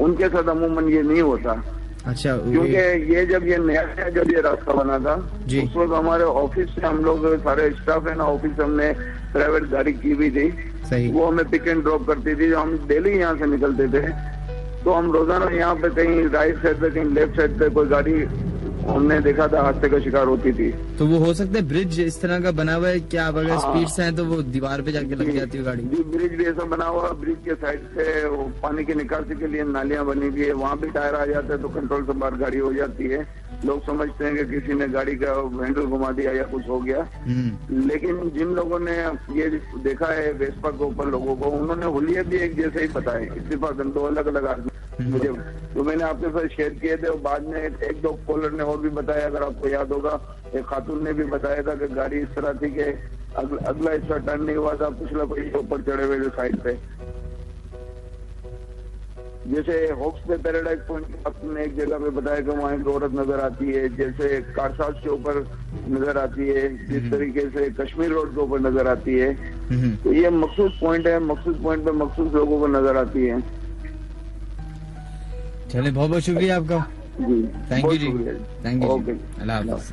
उनके साथ अमूमन ये नहीं होता। अच्छा, क्योंकि ये जब ये नया जब ये रास्ता बना था उस वक्त हमारे ऑफिस से हम लोग सारे स्टाफ है ना, ऑफिस हमने प्राइवेट गाड़ी की भी थी, वो हमें पिक एंड ड्रॉप करती थी। हम डेली यहाँ से निकलते थे, तो हम रोजाना यहाँ पे कहीं राइट साइड पे कहीं लेफ्ट साइड पे कोई गाड़ी हमने देखा था हादसे का शिकार होती थी। तो वो हो सकता है ब्रिज इस तरह का बना हुआ है क्या? अगर स्पीड से है तो वो दीवार पे जाके लग जाती है गाड़ी। जी, ब्रिज भी ऐसा बना हुआ, ब्रिज के साइड से वो पानी की निकासी के लिए नालियां बनी हुई है, वहाँ भी टायर आ जाता है तो कंट्रोल से बाहर गाड़ी हो जाती है। लोग समझते हैं कि किसी ने गाड़ी का हैंडल घुमा दिया या कुछ हो गया, लेकिन जिन लोगों ने ये देखा है वेस्पा के ऊपर लोगों को, उन्होंने हुलिया भी एक जैसे ही बताए, इत्तेफाक दो अलग अलग आदमी मुझे जो मैंने आपके साथ शेयर किए थे। और बाद में एक दो कॉलर ने और भी बताया, अगर आपको याद होगा, एक खातून ने भी बताया था कि गाड़ी इस तरह थी कि अगला हिस्सा टर्न नहीं हुआ था, पिछला कोई ऊपर चढ़े हुए साइड पे। जैसे होप्स पे पैराडाइज पॉइंट आपने एक जगह पे बताया कि वहाँ एक औरत नजर आती है, जैसे कारसाज के ऊपर नजर आती है, जिस तरीके से कश्मीर रोड के ऊपर नजर आती है। तो ये मखसूस पॉइंट है, मखसूस पॉइंट पे मखसूस लोगों को नजर आती है। चलिए, बहुत बहुत शुक्रिया आपका जी, थैंक यू जी, थैंक यू ओके, अल्लाह हाफ़िज़।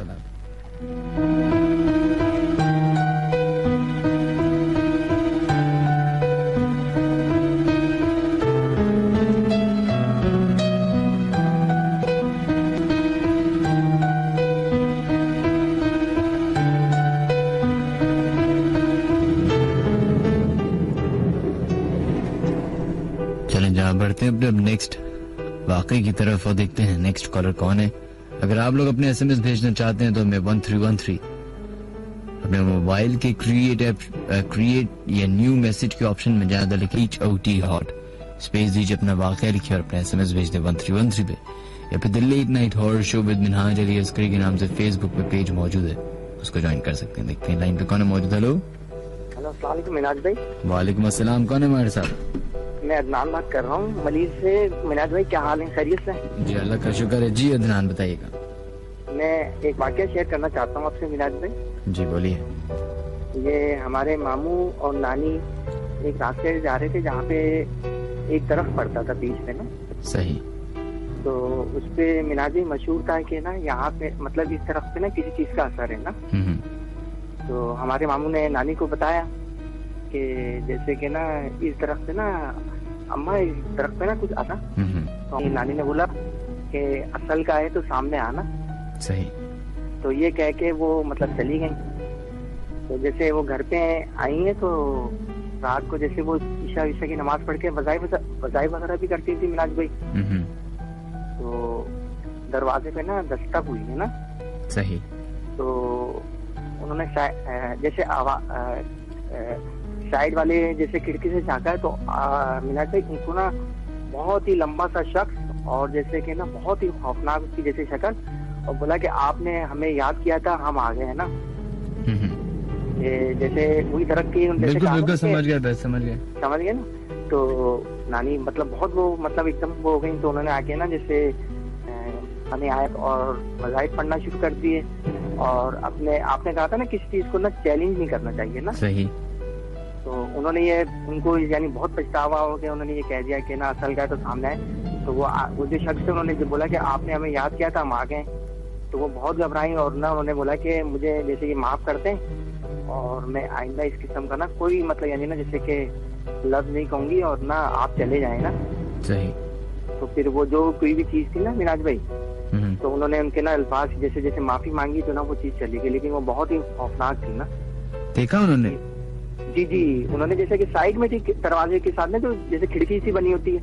चलें, जहाँ बढ़ते हैं अपने नेक्स्ट वाकई की तरफ और देखते हैं नेक्स्ट कॉलर कौन है। अगर आप लोग अपने एसएमएस भेजना चाहते हैं तो हमें 1313 अपने मोबाइल के क्रिएट या न्यू मैसेज के ऑप्शन में ज्यादा लिखे HOT हॉट स्पेस दीजिए, अपना वाकया लिखिए और अपना एसएमएस भेज दें 1313 पे। या फिर the late night horror show with Minhaj Ali Askari के नाम से फेसबुक पे पेज मौजूद है, उसको ज्वाइन कर सकते हैं। देखते हैं लाइन पे कौन है मौजूद। हेलो, अस्सलाम वालेकुम मिनाज भाई। वालेकुम अस्सलाम, कौन है हमारे साथ? मैं अदनान बात कर रहा हूँ मलीर से। मिनाज भाई क्या हाल है, खैरियत से? जी अल्लाह का शुक्र है। जी अदनान बताइएगा। मैं एक वाकया शेयर करना चाहता हूँ आपसे मिनाज भाई। जी बोलिए। ये हमारे मामू और नानी एक रास्ते से जा रहे थे जहाँ पे एक तरफ पड़ता था बीच में ना। सही। तो उस पे मिनाज भाई मशहूर था कि ना यहाँ पे मतलब इस तरफ पे ना किसी चीज का असर है ना। तो हमारे मामू ने नानी को बताया कि जैसे कि ना इस तरफ से ना अम्मा इस तरफ पे ना कुछ आता। तो नानी ने बोला कि असल का है तो सामने आना। सही। तो ये कह के वो मतलब चली गई। तो जैसे वो घर पे आई है तो रात को जैसे वो ईशा की नमाज पढ़ के वज़ाई वगैरह भी करती थी मिनाज भाई। तो दरवाजे पे ना दस्तक हुई है ना। सही। तो उन्होंने जैसे साइड वाले जैसे खिड़की से झांका है तो मिनाज भाई उनको ना बहुत ही लंबा सा शख्स और जैसे कि ना बहुत ही खौफनाक उसकी जैसे शक्ल, और बोला कि आपने हमें याद किया था, हम आ गए हैं ना। जैसे वही तरक्की बिल्कुल समझ गया ना। तो नानी मतलब बहुत वो मतलब एकदम वो हो गई। तो उन्होंने आके ना जैसे हमें आयत और वज़ाइफ पढ़ना शुरू कर दिए। और आपने कहा था ना किसी चीज को ना चैलेंज नहीं करना चाहिए ना। सही। तो उन्होंने ये उनको यानी बहुत पछतावा हो गया, उन्होंने ये कह दिया कि ना असल का तो सामने है। तो वो जो शख्स से उन्होंने जो बोला कि आपने हमें याद किया था, हम आ गए। तो वो बहुत घबराई और ना उन्होंने बोला कि मुझे जैसे कि माफ कर दें और मैं आइंदा इस किस्म का ना कोई मतलब यानी ना जैसे कि लफ्ज नहीं कहूंगी और ना आप चले जाए ना। सही। तो फिर वो जो कोई भी चीज थी ना मिनाज भाई, तो उन्होंने उनके ना अल्फाज जैसे जैसे माफी मांगी तो ना वो चीज चली गई, लेकिन वो बहुत ही खौफनाक थी ना। देखा उन्होंने? जी उन्होंने जैसे कि साइड में थी दरवाजे के साथ में जो जैसे खिड़की सी बनी होती है।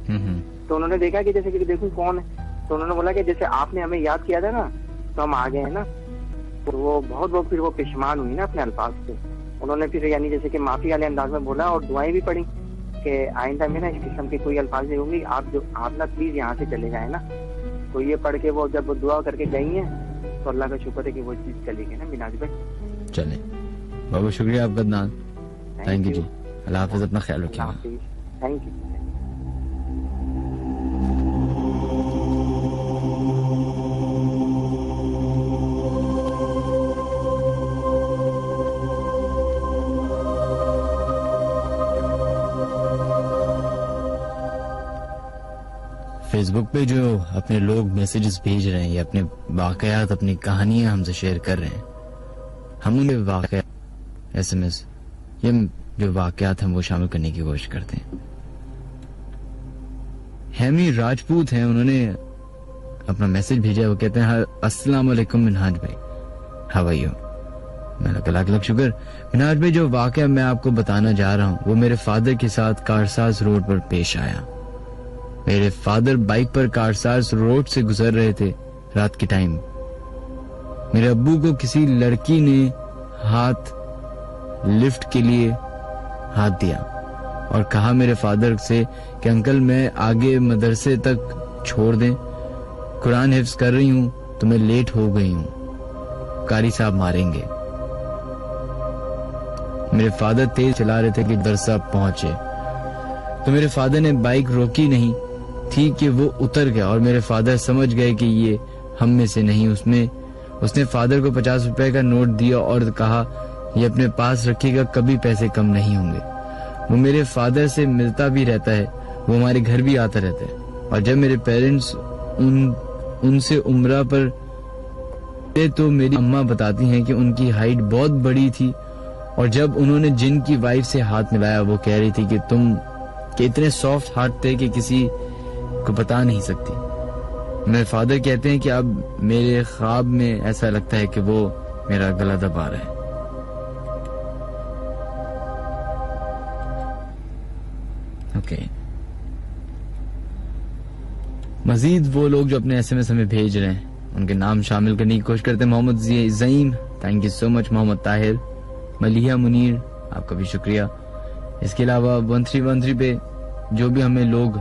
तो उन्होंने देखा कि जैसे कि देखूं कौन है। तो उन्होंने बोला कि जैसे आपने हमें याद किया था ना तो हम आ गए हैं ना। तो वो बहुत फिर वो पेशमान हुई ना अपने अल्फाज से। उन्होंने फिर यानी जैसे कि माफी वाले अंदाज में बोला और दुआएं भी पड़ी कि आइंदा में ना इस किस्म के कोई अल्फाज नहीं होंगी, आप ना प्लीज यहाँ से चले जाए ना। तो ये पढ़ के वो जब दुआ करके गई है तो अल्लाह का शुक्र है कि वो चीज चली गई ना मिनाज भाई। चले, बहुत शुक्रिया आपका अदनान, थैंक यू जी, अल्लाह हाफिज, अपना ख्याल रखिएगा। Thank you. फेसबुक पे जो अपने लोग मैसेजेस भेज रहे हैं या अपने वाकयात, अपनी कहानियां हमसे शेयर कर रहे हैं, हम उनके वाकयात SMS ये जो वाकयात हम वो शामिल करने की कोशिश करते हैं। हेमी राजपूत हैं, उन्होंने अपना मैसेज भेजा। वो कहते हैं अस्सलाम वालेकुम मिनहाज भाई, हाउ आर यू। मैंने लाख शुक्र। मिनहाज भाई, जो वाकया मैं आपको बताना जा रहा हूँ वो मेरे फादर के साथ कारसाज रोड पर पेश आया। मेरे फादर बाइक पर कारसाज रोड से गुजर रहे थे रात के टाइम। मेरे अब्बू को किसी लड़की ने हाथ लिफ्ट के लिए हाथ दिया और कहा मेरे फादर से कि अंकल मैं आगे मदरसे तक छोड़ दें, कुरान हिफ्ज कर रही हूँ तो मैं लेट हो गई हूँ, कारी साहब मारेंगे। मेरे फादर तेज चला रहे थे कि दरसा पहुंचे तो मेरे फादर ने बाइक रोकी नहीं थी कि वो उतर गया और मेरे फादर समझ गए कि ये हम में से नहीं। उसने फादर को 50 रुपए का नोट दिया और कहा ये अपने पास रखिएगा, कभी पैसे कम नहीं होंगे। वो मेरे फादर से मिलता भी रहता है, वो हमारे घर भी आता रहता है। और जब मेरे पेरेंट्स उनसे उम्रा पर तो मेरी अम्मा बताती हैं कि उनकी हाइट बहुत बड़ी थी और जब उन्होंने जिन की वाइफ से हाथ मिलाया वो कह रही थी कि तुम कि इतने सॉफ्ट हार्ट थे कि किसी को बता नहीं सकती। मेरे फादर कहते हैं कि अब मेरे ख्वाब में ऐसा लगता है कि वो मेरा गला दबा रहा है। ओके, मजीद वो लोग जो अपने SMS हमें भेज रहे हैं उनके नाम शामिल करने की कोशिश करते हैं। Mohammad Zaeem, thank you so much. Mohammad Tahir, Maliha Munir, आपका भी शुक्रिया। इसके अलावा 1313 पे जो भी हमें लोग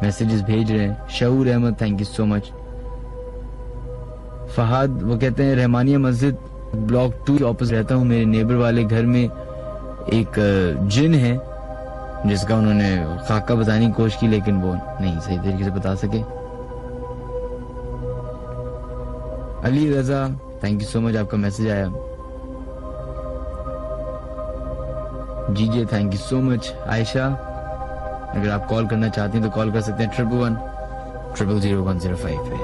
मैसेजेस भेज रहे हैं, Shaoor Ahmed, thank you so much. Fahad, वो कहते हैं रहमानिया मस्जिद ब्लॉक 2 के ऑपोजिट रहता हूँ। मेरे नेबर वाले घर में एक जिन है जिसका उन्होंने खाका बताने की कोशिश की लेकिन वो नहीं सही तरीके से बता सके। Ali Raza, thank you so much, आपका मैसेज आया। जीजे, thank you so much. Ayesha, अगर आप कॉल करना चाहते हैं तो कॉल कर सकते हैं 1111000105 पे।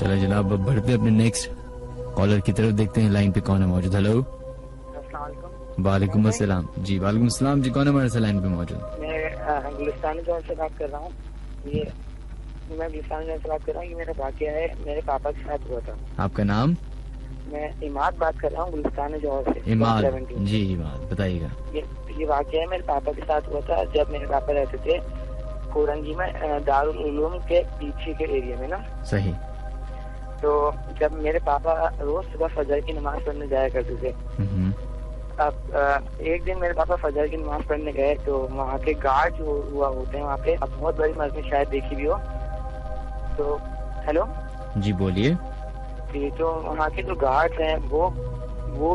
चलो जनाब, अब बढ़ते अपने नेक्स्ट कॉलर की तरफ, देखते हैं लाइन पे कौन है मौजूद। हेलो, वालेकुम अस्सलाम। जी वालेकुम अस्सलाम जी, कौन है हमारे साथ लाइन पे मौजूद? मैं गुलिस्तानी जोन से बात कर रहा हूँ। ये मैं गुलिस्तानी जोन से बात कर रहा हूँ। ये मेरा वाकया है, मेरे पापा के साथ हुआ था। आपका नाम? मैं इमाद बात कर रहा हूँ, गुलिस्तानी जोन से। इमाद जी, इमाद बताइएगा। ये वाकया है मेरे पापा के साथ हुआ था जब मेरे पापा रहते थे कोरंगी में, दारुल उलूम के पीछे के एरिया में ना। सही। तो जब मेरे पापा रोज सुबह फजर की नमाज पढ़ने जाया करते थे, अब एक दिन मेरे पापा फजर की नमाज पढ़ने गए तो वहाँ के गार्ड जो हुआ होते हैं वहाँ पे, अब बहुत बड़ी मस्जिद शायद देखी भी हो तो। हेलो जी बोलिए। तो वहाँ के जो गार्ड हैं वो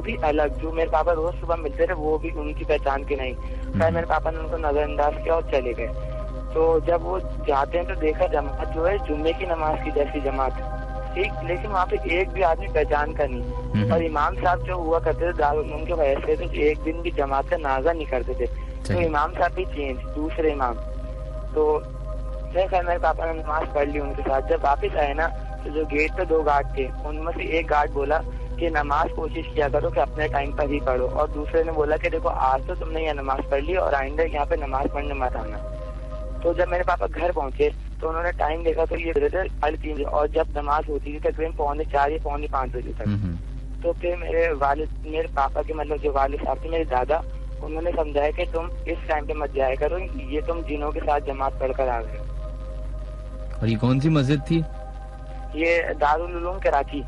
भी अलग, जो मेरे पापा रोज सुबह मिलते थे वो भी उनकी पहचान के नहीं। फिर मेरे पापा ने उनको नजरअंदाज किया और चले गए। तो जब वो जाते हैं तो देखा जमात जो है जुम्मे की नमाज की जैसी जमात, ठीक, लेकिन वहाँ पे एक भी आदमी पहचान का नहीं। और इमाम साहब जो हुआ करते थे दारुल उलूम के वजह से तो एक दिन भी जमात का नाजा नहीं करते थे। तो इमाम साहब भी चेंज, दूसरे इमाम। तो खैर मेरे पापा ने नमाज पढ़ ली उनके साथ। जब वापिस आए ना तो जो गेट पे 2 गार्ड थे, उनमें से एक गार्ड बोला कि नमाज कोशिश किया करो कि अपने टाइम पर ही पढ़ो, और दूसरे ने बोला कि देखो आज तो तुमने यहाँ नमाज पढ़ ली और आइंदा यहाँ पे नमाज पढ़ने मत आना। तो जब मेरे पापा घर पहुंचे तो उन्होंने टाइम देखा तो ये 3:30 और जब नमाज होती थी तकरीबन 4:45 या 4:45 बजे तक। तो फिर मेरे पापा के मतलब जो वालिद साहब थे, मेरे दादा, उन्होंने समझाया कि तुम इस टाइम पे मत जाया करो, ये तुम जिनों के साथ जमात पढ़कर आ गए। और ये कौन सी मस्जिद थी? ये दारुल उलूम कराची।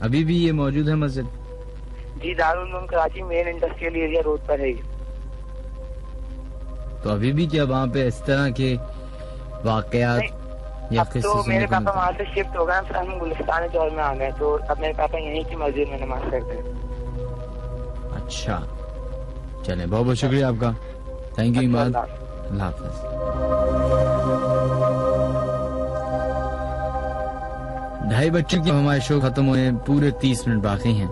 अभी भी ये मौजूद है मस्जिद? जी, Darul Uloom Karachi main industrial area road पर है। तो अभी भी क्या वहाँ पे इस तरह के वाकयात या अब तो मेरे पापा वहाँ से शिफ्ट हो गए, फिर हम गुलिस्तान चौर में आ गए, तो अब मेरे पापा यहीं की मस्जिद में नमाज पढ़ते हैं। अच्छा, चले, बहुत बहुत शुक्रिया आपका, थैंक यू इमाद, अल्लाह हाफिज। ढाई बच्चों की हमारे शो खत्म होने पूरे 30 मिनट बाकी हैं।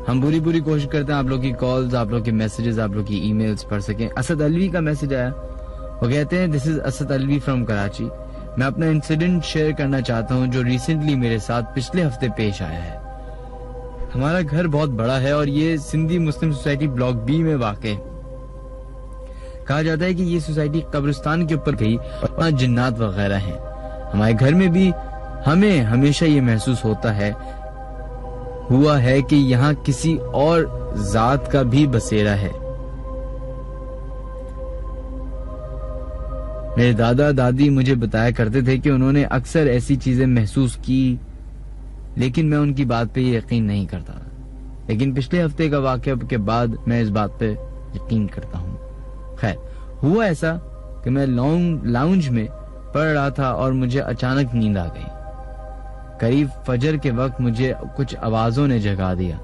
हम पूरी कोशिश करते हैं आप लोग की कॉल्स, आप लोग के मैसेजेस, आप लोग की ईमेल्स पढ़ सकें। असद अलवी का मैसेज आया, वो कहते हैं this is Asad Alvi from Karachi. मैं अपना इंसिडेंट शेयर करना चाहता हूं जो रिसेंटली मेरे साथ पिछले हफ्ते पेश आया है। हमारा घर बहुत बड़ा है और ये सिंधी मुस्लिम सोसाइटी ब्लॉक बी में वाक़ है। कहा जाता है कि ये सोसाइटी कब्रिस्तान के ऊपर गई और वहाँ जिन्नात वगैरह हैं। हमारे घर में भी हमें हमेशा ये महसूस हुआ है कि यहाँ किसी और जात का भी बसेरा है। मेरे दादा दादी मुझे बताया करते थे कि उन्होंने अक्सर ऐसी चीजें महसूस की, लेकिन मैं उनकी बात पे यकीन नहीं करता। लेकिन पिछले हफ्ते का वाकया के बाद मैं इस बात पे यकीन करता हूँ। खैर, हुआ ऐसा कि मैं लाउंज में पढ़ रहा था और मुझे अचानक नींद आ गई। करीब फजर के वक्त मुझे कुछ आवाजों ने जगा दिया,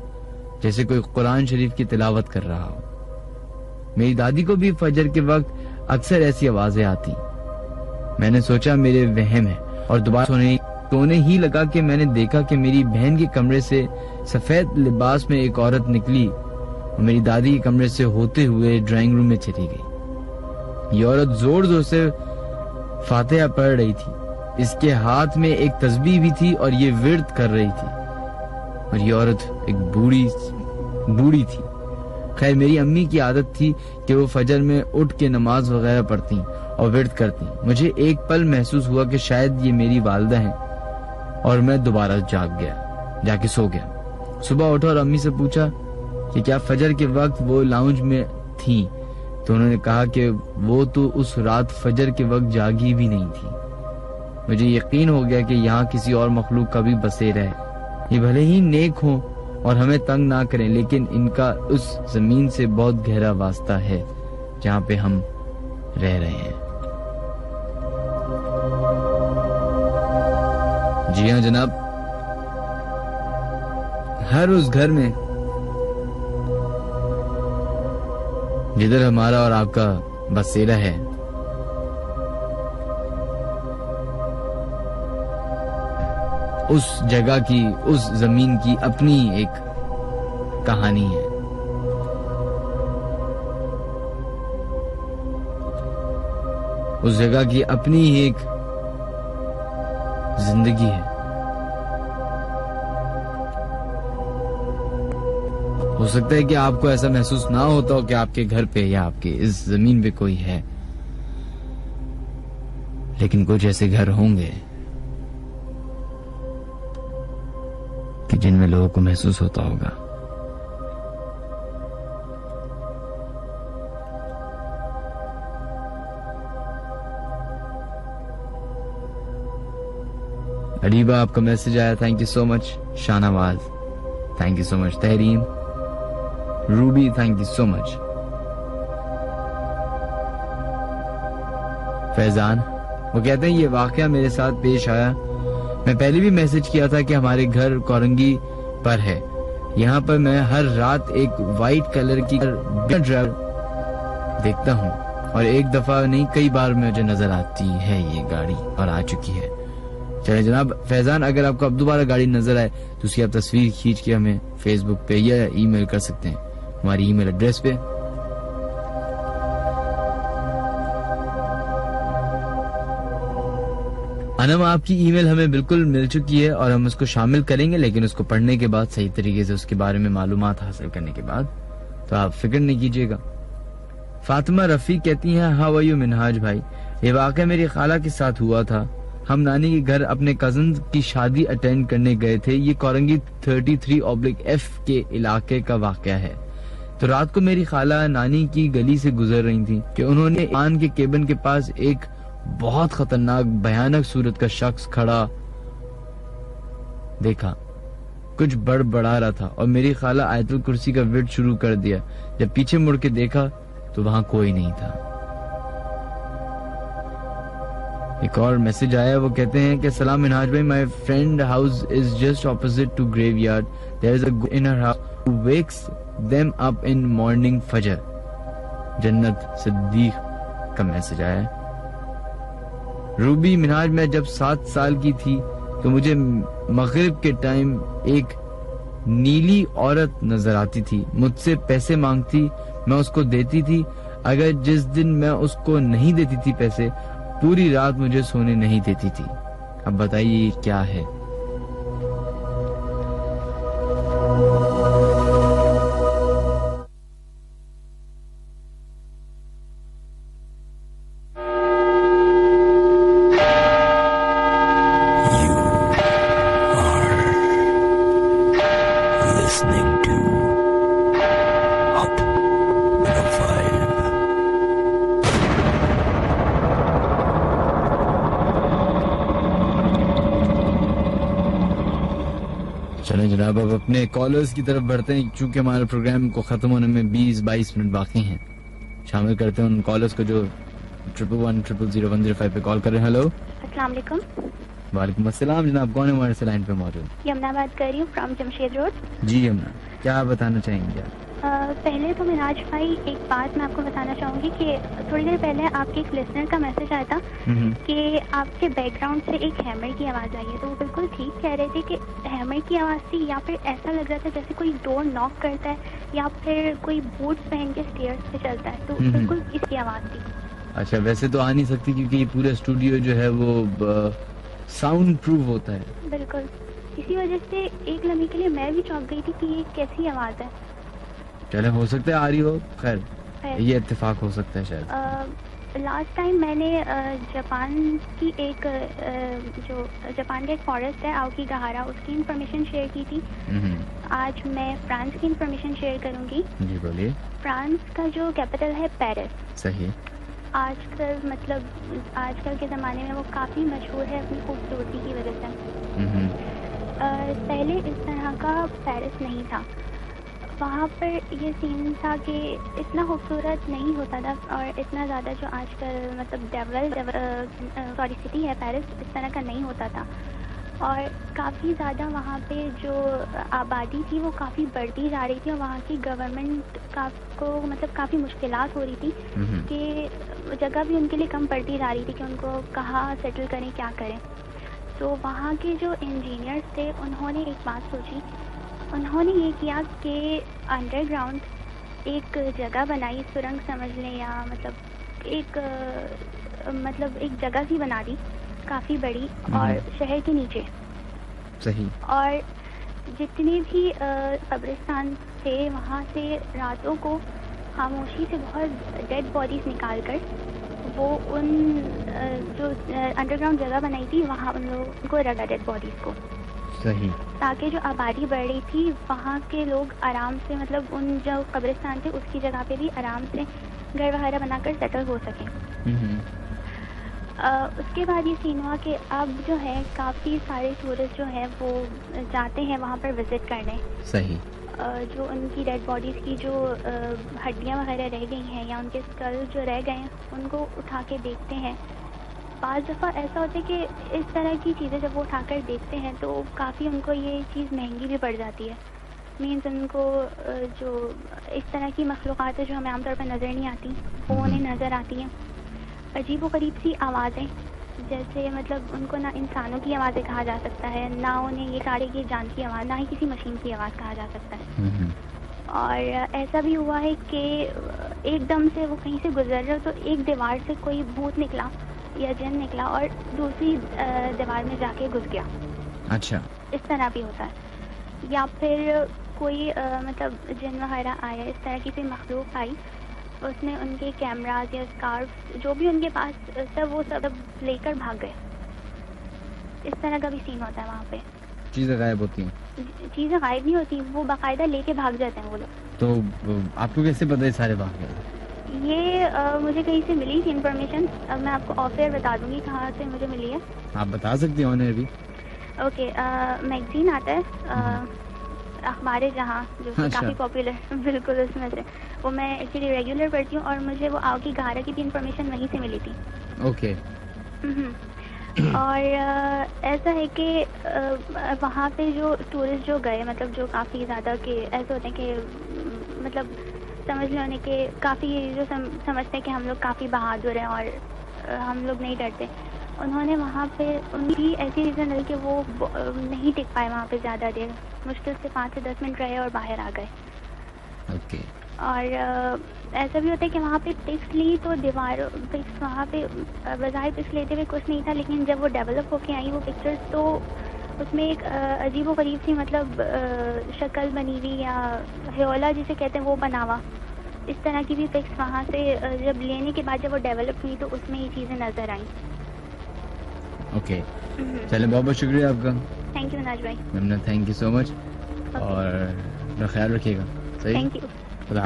जैसे कोई कुरान शरीफ की तिलावत कर रहा हो। मेरी दादी को भी फजर के वक्त अक्सर ऐसी आवाजें आती। मैंने सोचा मेरे वहम है और दोबारा सोने ही लगा कि मैंने देखा कि मेरी बहन के कमरे से सफेद लिबास में एक औरत निकली और मेरी दादी के कमरे से होते हुए ड्राइंग रूम में चली गई। ये औरत जोर जोर से फातिहा पढ़ रही थी। इसके हाथ में एक तस्बीह भी थी और ये विर्द कर रही थी। और ये औरत एक बूढ़ी थी। खैर, मेरी अम्मी की आदत थी कि वो फजर में उठ के नमाज वगैरह पढ़ती और विर्द करती। मुझे एक पल महसूस हुआ कि शायद ये मेरी वालिदा हैं और मैं दोबारा जाके सो गया। सुबह उठा और अम्मी से पूछा कि क्या फजर के वक्त वो लाउंज में थी, तो उन्होंने कहा कि वो तो उस रात फजर के वक्त जागी भी नहीं थी। मुझे यकीन हो गया कि यहाँ किसी और मखलूक का भी बसेरा है। ये भले ही नेक हों और हमें तंग ना करें, लेकिन इनका उस जमीन से बहुत गहरा वास्ता है जहाँ पे हम रह रहे हैं। जी हाँ जनाब, हर उस घर में जिधर हमारा और आपका बसेरा है, उस जगह की, उस जमीन की अपनी एक कहानी है। उस जगह की अपनी ही एक जिंदगी है। हो सकता है कि आपको ऐसा महसूस ना होता हो कि आपके घर पे या आपके इस जमीन पे कोई है, लेकिन कुछ ऐसे घर होंगे कि जिनमें लोगों को महसूस होता होगा। अरीबा, आपका मैसेज आया, thank you so much. Shahnawaz, thank you so much. Tahreem, Ruby, thank you so much. Faizan, वो कहते हैं ये वाकया मेरे साथ पेश आया। मैं पहले भी मैसेज किया था कि हमारे घर कोरंगी पर है। यहाँ पर मैं हर रात एक वाइट कलर की ड्राइवर देखता हूँ और एक दफा नहीं कई बार मुझे नजर आती है ये गाड़ी, और आ चुकी है। चले जनाब फैजान, अगर आपको अब दोबारा गाड़ी नजर आए तो उसकी आप तस्वीर खींच के हमें फेसबुक पे या ईमेल कर सकते हैं हमारी ईमेल एड्रेस पे। अनम, आपकी ईमेल हमें बिल्कुल मिल चुकी है और हम उसको शामिल करेंगे, लेकिन उसको पढ़ने के बाद, सही तरीके से उसके बारे में मालूमात हासिल करने के बाद, तो आप फिक्र नहीं कीजिएगा। फातिमा रफी कहती हैं, हाउ आर यू मिनहाज भाई, ये वाकया मेरी खाला के साथ हुआ था। हम नानी के घर अपने कजन की शादी अटेंड करने गए थे। ये कोरंगी 33/F के इलाके का वाकया है। तो रात को मेरी खाला नानी की गली से गुजर रही थी कि उन्होंने ईमान के केबिन के पास एक बहुत खतरनाक भयानक सूरत का शख्स खड़ा देखा। कुछ बड़बड़ा रहा था और मेरी खाला आयतुल कुर्सी का विर्द शुरू कर दिया। जब पीछे मुड़ के देखा तो वहां कोई नहीं था। एक और मैसेज आया, वो कहते हैं कि सलाम मिनहाज भाई, my friend house is just opposite to graveyard, there is a in her house who wakes them up in morning फजर। जन्नत सिद्दीक का मैसेज आया है। रूबी मिनहाज, मैं जब 7 साल की थी तो मुझे मगरिब के टाइम एक नीली औरत नजर आती थी, मुझसे पैसे मांगती, मैं उसको देती थी। अगर जिस दिन मैं उसको नहीं देती थी पैसे, पूरी रात मुझे सोने नहीं देती थी। अब बताइए क्या है? चलें जनाब, अब अपने कॉलर्स की तरफ बढ़ते हैं, चूंकि हमारे प्रोग्राम को खत्म होने में 20-22 मिनट बाकी हैं। शामिल करते हैं उन कॉलर्स को जो 11100105 पे कॉल कर रहे हैं। हेलो, अस्सलाम वालेकुम। वालेकुम अस्सलाम जनाब, कौन है हमारे से लाइन पे मौजूद? यमुना बात कर रही हूँ फ्रॉम जमशेद रोड। जी यमुना, क्या बताना चाहेंगे आप? पहले तो मिनहाज भाई एक बात मैं आपको बताना चाहूंगी कि थोड़ी देर पहले आपके एक लिसनर का मैसेज आया था कि आपके बैकग्राउंड से एक हैमर की आवाज़ आई है, तो वो बिल्कुल ठीक कह रहे थे कि हैमर की आवाज़ थी या फिर ऐसा लग रहा था जैसे कोई डोर नॉक करता है या फिर कोई बूट्स पहन के स्टेयर्स पे चलता है, तो बिल्कुल इसकी आवाज़ थी। अच्छा, वैसे तो आ नहीं सकती क्योंकि पूरा स्टूडियो जो है वो साउंड प्रूफ होता है। बिल्कुल, इसी वजह से एक लम्हे के लिए मैं भी चौंक गई थी कि ये कैसी आवाज़ है। चले, हो सकता है आ रही हो, खैर ये इत्तेफाक हो सकता है शायद। लास्ट टाइम मैंने जापान की एक जो जापान का एक फॉरेस्ट है आओकी गहारा, उसकी इंफॉर्मेशन शेयर की थी। आज मैं फ्रांस की इंफॉर्मेशन शेयर करूंगी। जी बोलिए। फ्रांस का जो कैपिटल है पेरिस। सही। आजकल मतलब आजकल के ज़माने में वो काफ़ी मशहूर है अपनी खूबसूरती की वजह से। पहले इस तरह का पेरिस नहीं था। वहाँ पर ये सीन था कि इतना खूबसूरत नहीं होता था और इतना ज़्यादा जो आजकल मतलब सिटी है पेरिस, इस तरह का नहीं होता था। और काफ़ी ज़्यादा वहाँ पे जो आबादी थी वो काफ़ी बढ़ती जा रही थी और वहाँ की गवर्नमेंट को मतलब काफ़ी मुश्किलात हो रही थी कि जगह भी उनके लिए कम पड़ती जा रही थी कि उनको कहाँ सेटल करें, क्या करें। तो वहाँ के जो इंजीनियर्स थे उन्होंने एक बात सोची, उन्होंने ये किया कि अंडरग्राउंड एक जगह बनाई, सुरंग समझ लें या मतलब एक जगह सी बना दी काफ़ी बड़ी और शहर के नीचे। सही। और जितने भी कब्रिस्तान थे वहाँ से रातों को खामोशी से बहुत डेड बॉडीज निकाल कर वो उन जो अंडरग्राउंड जगह बनाई थी वहाँ उन लोगों को रखा डेड बॉडीज को। सही। ताकि जो आबादी बढ़ रही थी वहाँ के लोग आराम से मतलब उन जो कब्रिस्तान थे उसकी जगह पे भी आराम से घर वगैरह बनाकर सेटल हो सकें। उसके बाद ये सीन हुआ कि अब जो है काफ़ी सारे टूरिस्ट जो है वो जाते हैं वहाँ पर विजिट करने। सही। जो उनकी डेड बॉडीज़ की जो हड्डियाँ वगैरह रह गई हैं या उनके स्कल जो रह गए हैं उनको उठा के देखते हैं। बाज़ दफ़ा ऐसा होता है कि इस तरह की चीज़ें जब वो उठाकर देखते हैं तो काफ़ी उनको ये चीज़ महंगी भी पड़ जाती है। मीन्स उनको जो इस तरह की मखलूक़ात है जो हमें आमतौर पर नज़र नहीं आती वो उन्हें नज़र आती हैं। अजीब व गरीब सी आवाज़ें, जैसे मतलब उनको ना इंसानों की आवाज़ें कहा जा सकता है, ना उन्हें ये सारे की जान की आवाज़, ना ही किसी मशीन की आवाज़ कहा जा सकता है। और ऐसा भी हुआ है कि एकदम से वो कहीं से गुजर रहे हो तो एक दीवार से कोई भूत निकला या जिन निकला और दूसरी दीवार में जाके घुस गया। अच्छा। इस तरह भी होता है। या फिर कोई मतलब जिन वगैरह आया, इस तरह की कोई मखलूक आई, उसने उनके कैमराज या स्कार्फ जो भी उनके पास सब वो सब लेकर भाग गए। इस तरह का भी सीन होता है वहाँ पे। चीज़ें गायब होती हैं? चीज़ें गायब नहीं होती, वो बाकायदा लेके भाग जाते हैं वो लोग। तो आपको कैसे पता है सारे भाग गए? ये मुझे कहीं से मिली थी इन्फॉर्मेशन, अब मैं आपको ऑफ एयर बता दूंगी कहाँ से मुझे मिली है। आप बता सकती हो भी? ओके, मैगजीन आता है अखबार जहाँ जो काफ़ी पॉपुलर, बिल्कुल उसमें से वो मैं एक्चुअली रेगुलर पढ़ती हूँ और मुझे वो आओकी गहारा की भी इंफॉर्मेशन वहीं से मिली थी। ओके। और ऐसा है कि वहाँ पे जो टूरिस्ट जो गए, मतलब जो काफ़ी ज़्यादा के ऐसे होते हैं कि मतलब समझ लो कि काफ़ी जो समझते हैं कि हम लोग काफ़ी बहादुर हैं और हम लोग नहीं डरते, उन्होंने वहाँ पे उनकी ऐसी रीज़न रही कि वो नहीं टिक पाए वहाँ पे ज़्यादा देर, मुश्किल से 5 से 10 मिनट रहे और बाहर आ गए। ओके। और ऐसा भी होता है कि वहाँ पे पिक्स ली तो दीवार पिक्स वहाँ पे बजाय पिक्स लेते हुए कुछ नहीं था, लेकिन जब वो डेवलप होके आई वो पिक्चर्स तो उसमें एक अजीबो गरीब सी मतलब शक्ल बनी हुई या हेओला जिसे कहते हैं वो बना हुआ, इस तरह की भी पिक्स वहाँ से जब लेने के बाद जब वो डेवलप हुई तो उसमें ये चीज़ें नज़र आई। ओके, चले बहुत बहुत शुक्रिया आपका। थैंक यू नाज भाई। मेमना, थैंक यू सो मच और अपना ख्याल रखिएगा। सही, थैंक यू। खुदा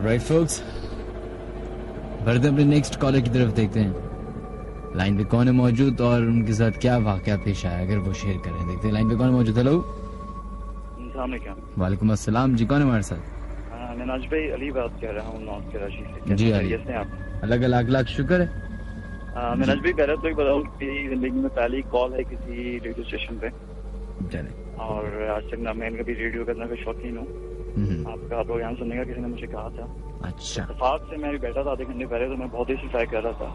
राइट फोक्स, बढ़ते अपने नेक्स्ट कॉलर की तरफ देखते हैं। लाइन पे कौन है मौजूद और उनके साथ क्या वाकया पेश आया, अगर वो शेयर करें। देखते हैं लाइन पे कौन है मौजूद। हेलो, वालेकुम अस्सलाम जी, कौन है हमारे साथ? मैं नाज भाई अली बात कर रहा हूँ नॉर्थ कराची से। जी अली, आप अलग अलग लाख शुक्र है। मैं नाज भाई पहले तो एक बताऊँ कि जिंदगी में पहली कॉल है किसी रेडियो स्टेशन पे, और आज तक ना मैं कभी रेडियो करने का शौकीन हूँ। आपका प्रोग्राम सुनने का किसी ने मुझे कहा था। अच्छा। इत्तेफाक से मैं बैठा था आधे घंटे पहले, तो मैं बहुत ही ट्राई कर रहा था।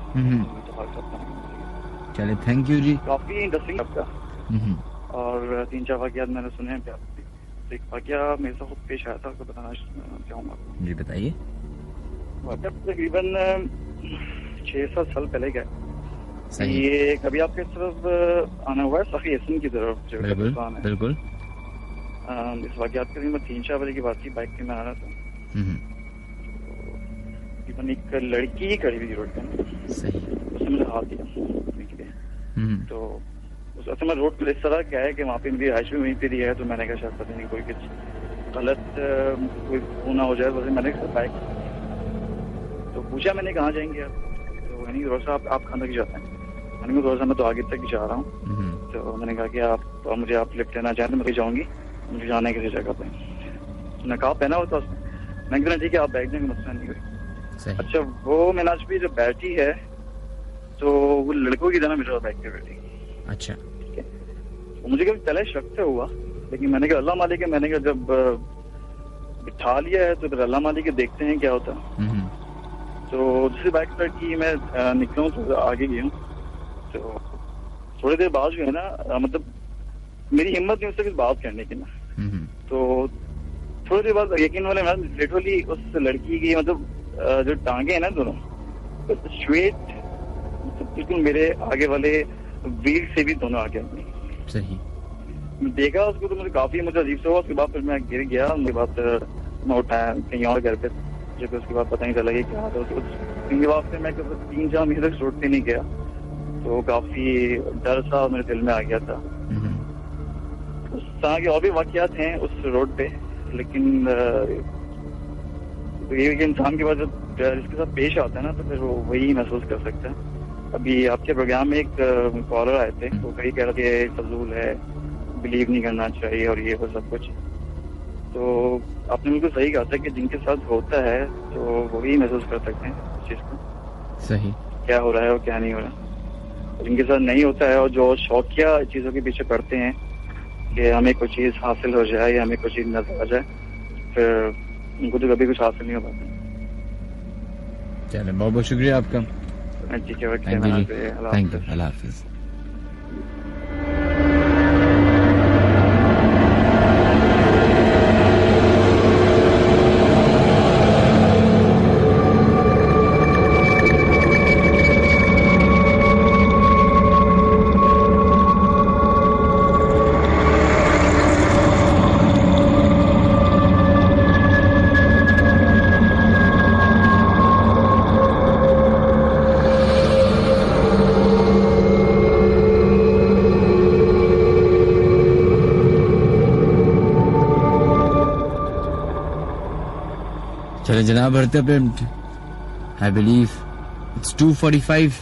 चले, थैंक यू जी, काफी इंटरेस्टिंग आपका। और 3-4 वाकयात मैंने सुने हैं। एक वाकया मेरे साथ खुद पेश आया था, आपको बताना चाहूँगा। जी बताइए। वाकया तकरीबन 6-7 साल पहले का। ये कभी आपके तरफ आना हुआ है सखी हसन की तरफ? बिल्कुल बिल्कुल। इस वाकयात के दिन मैं 3-4 बजे की बात थी, बाइक पे मैं आ रहा था। एक लड़की खड़ी हुई रोड पे, उसने मुझे हाथ दिया के लिए। तो उससे मैं रोड पर इस तरह क्या है कि वहाँ पे मेरी राइश भी वहीं पे दी है, तो मैंने कहा शायद पता नहीं कोई कुछ गलत कोई होना हो जाए, वैसे मैंने बाइक तो पूछा मैंने कहाँ जाएंगे आप? तो यानी रोज़ा आप कहाँ तक जाते हैं? मैंने कहा रोज़ा मैं तो आगे तक जा रहा हूँ। तो मैंने कहा कि आप लिफ्ट लेना चाहते, मैं जाऊँगी, मुझे जाना है किसी जगह पे। मैंने कहा पहना होता उसने, मैंने कहा ठीक है आप बैठ जाएंगे, मसला नहीं कोई। अच्छा, वो मैनाज भी जब बैठी है तो वो लड़कों की तरह मेरे बैठ के बैठी। अच्छा, ठीक है। तो मुझे कभी पहले शक से हुआ, लेकिन मैंने कहा अल्लाह मालिक है, मैंने कहा जब बिठा लिया है तो फिर अल्लाह मालिक देखते हैं क्या होता। तो दूसरी बाइक पर की मैं निकला तो आगे गई हूँ। तो थोड़ी देर बाद जो है ना, मतलब मेरी हिम्मत नहीं उससे कुछ बात करने की ना। तो थोड़ी देर बाद यकीन वाले लिटरली उस लड़की की मतलब जो टांगे हैं ना दोनों स्ट्रेट बिल्कुल मेरे आगे वाले व्हील से भी दोनों आगे अपनी। सही। देखा उसको तो मुझे काफी अजीब से हुआ। उसके बाद फिर मैं गिर गया, उसके बाद मैं उठाया कहीं और घर पे, जब उसके बाद पता नहीं चला कि क्या था। उसके बाद फिर मैं 3-4 महीने तक रोड पे नहीं गया, तो काफी डर सा मेरे दिल में आ गया था। उस तरह के और भी वाकयात हैं उस रोड पे, लेकिन ये इंसान के बाद जब इसके साथ पेश आता है ना, तो फिर वो वही महसूस कर सकता है। अभी आपके प्रोग्राम में एक कॉलर आए थे, वो कहीं कह रहे थे फजूल है, बिलीव नहीं करना चाहिए और ये वो सब कुछ। तो आपने बिल्कुल सही कहा था कि जिनके साथ होता है तो वही महसूस कर सकते हैं उस चीज को। सही। क्या हो रहा है और क्या नहीं हो रहा। जिनके साथ नहीं होता है और जो शौकिया चीजों के पीछे पड़ते हैं कि हमें कोई चीज हासिल हो जाए या हमें कोई चीज नजर आ जाए, फिर उनको तो कभी कुछ हासिल नहीं हो पाता। चले, बहुत बहुत शुक्रिया आपका। ठीक है, थैंक यू, अल्लाह हाफिज। चले जनाब बढ़ते पे, आई बिलीव इट्स 2:45,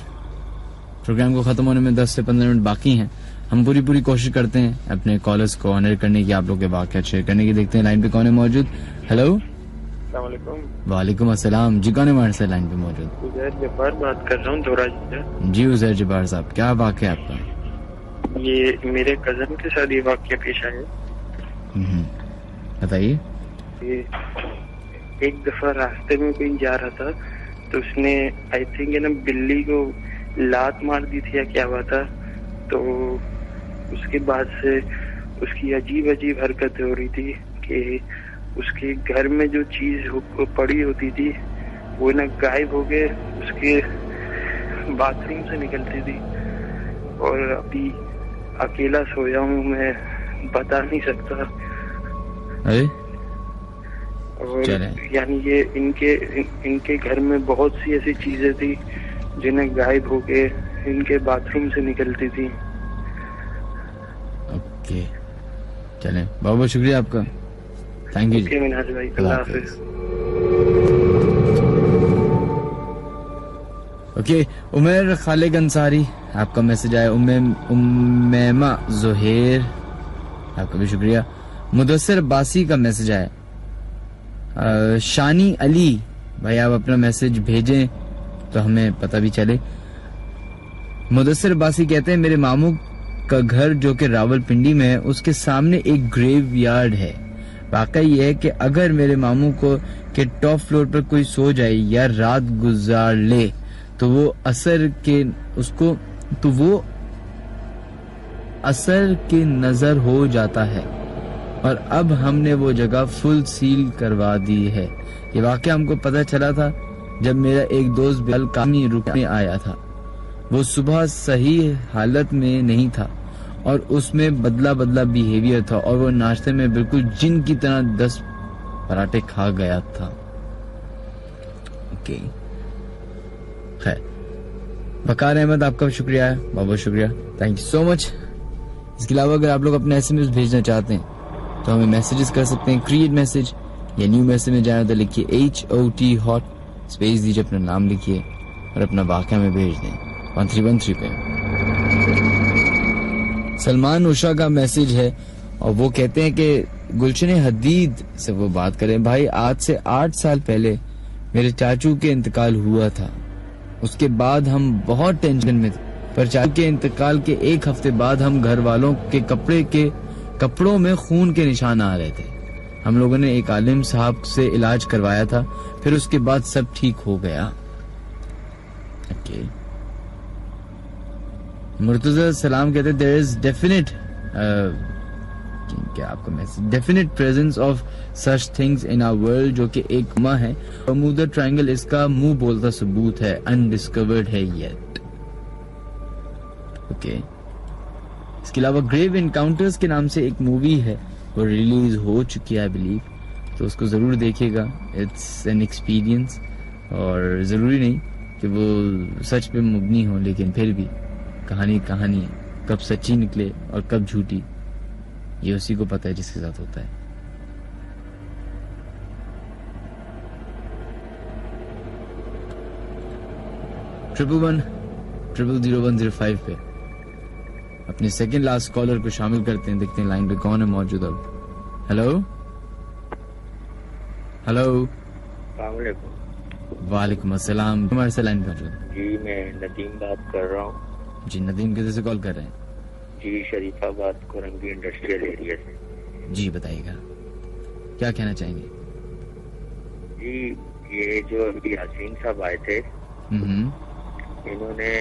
प्रोग्राम को खत्म होने में 10 से 15 मिनट बाकी हैं। हम पूरी कोशिश करते हैं अपने कॉलर्स को ऑनर करने की, आप लोग के वाक़यात शेयर करने की। देखते हैं लाइन पे कौन है मौजूद। हेलो, वालेकुम अस्सलाम जी, कौन है हमारे साथ लाइन पे मौजूद? उज़ैर जब्बार बात कर रहा हूँ दोरा से। जी उज़ैर जब्बार साहब, क्या वाक़या है आपका? ये मेरे कजन के साथ ये वाक़या पेश आया। बताइए। एक दफा रास्ते में कहीं जा रहा था तो उसने आई थिंक ना बिल्ली को लात मार दी थी या क्या हुआ था, तो उसके बाद से उसकी अजीब हरकतें हो रही थी कि उसके घर में जो चीज पड़ी होती थी वो ना गायब हो गए, उसके बाथरूम से निकलती थी। और अभी अकेला सोया हूँ, मैं बता नहीं सकता। अरे और यानी ये इनके घर में बहुत सी ऐसी चीजें थी जिन्हें गायब हो के इनके बाथरूम से निकलती थी। ओके, चलें, बहुत बहुत शुक्रिया आपका, थैंक यू। मिनाज भाई, अल्लाह हाफिज। ओके, उमर खालिद अंसारी, आपका मैसेज आया। उम्मेमा जोहेर, आपका भी शुक्रिया। मुदस्सिर अब्बासी का मैसेज आया। शानी अली भाई, आप अपना मैसेज भेजें तो हमें पता भी चले। मुदस्सिर अब्बासी कहते हैं मेरे मामू का घर जो कि रावलपिंडी में है, उसके सामने एक ग्रेव यार्ड है। वाकई ये है कि अगर मेरे मामू को के टॉप फ्लोर पर कोई सो जाए या रात गुजार ले तो वो असर के नजर हो जाता है, और अब हमने वो जगह फुल सील करवा दी है। ये वाकया हमको पता चला था जब मेरा एक दोस्त बिलाल कामी रुकने आया था। वो सुबह सही हालत में नहीं था और उसमें बदला बिहेवियर था, और वो नाश्ते में बिल्कुल जिन की तरह 10 पराठे खा गया था। ओके, खैर, बकार अहमद, आपका शुक्रिया है, बहुत बहुत शुक्रिया, थैंक यू सो मच। इसके अलावा अगर आप लोग अपने SMS भेजना चाहते हैं तो हमें मैसेजेस कर सकते हैं, क्रिएट मैसेज या न्यू मैसेज में जाना तो लिखिए HOT हॉट, स्पेस दीजिए, अपना नाम लिखिए और अपना वाक़या में भेज दें 1313 पे। सलमान उषा का मैसेज है और वो कहते हैं कि गुलशन हदीद से वो बात करें। भाई, आज से 8 साल पहले मेरे चाचू के इंतकाल हुआ था। उसके बाद हम बहुत टेंशन में थे, पर चाचू के इंतकाल के 1 हफ्ते बाद हम घर वालों के कपड़ों में खून के निशान आ रहे थे। हम लोगों ने एक आलिम साहब से इलाज करवाया था, फिर उसके बाद सब ठीक हो गया। ओके, मुर्तजा सलाम कहते देयर इज डेफिनेट क्या आपका message, definite presence of such things in our world, जो कि एक माँ है। बर्मुदा ट्रायंगल इसका मुंह बोलता सबूत है, अनडिस्कवर्ड है येट। ओके, इसके अलावा ग्रेव इनकाउंटर्स के नाम से एक मूवी है, वो रिलीज हो चुकी है आई बिलीव, तो उसको जरूर देखिएगा। इट्स एन एक्सपीरियंस, और जरूरी नहीं कि वो सच पे मबनी हो, लेकिन फिर भी कहानी है। कब सच्ची निकले और कब झूठी, ये उसी को पता है जिसके साथ होता है। $111-000105 पे अपने सेकंड लास्ट कॉलर को शामिल करते हैं, देखते हैं लाइन पे कौन है मौजूद अब। हेलो, वालेकुम अस्सलाम, हमारे से लाइन पर जी, मैं नदीम बात कर रहा हूँ। जी नदीम, किधर से कॉल कर रहे हैं? जी, शरीफाबाद कोरंगी इंडस्ट्रियल एरिया से। जी बताइएगा, क्या कहना चाहेंगे? जी, ये जो अभी यासीन साहब आए थे, इन्होंने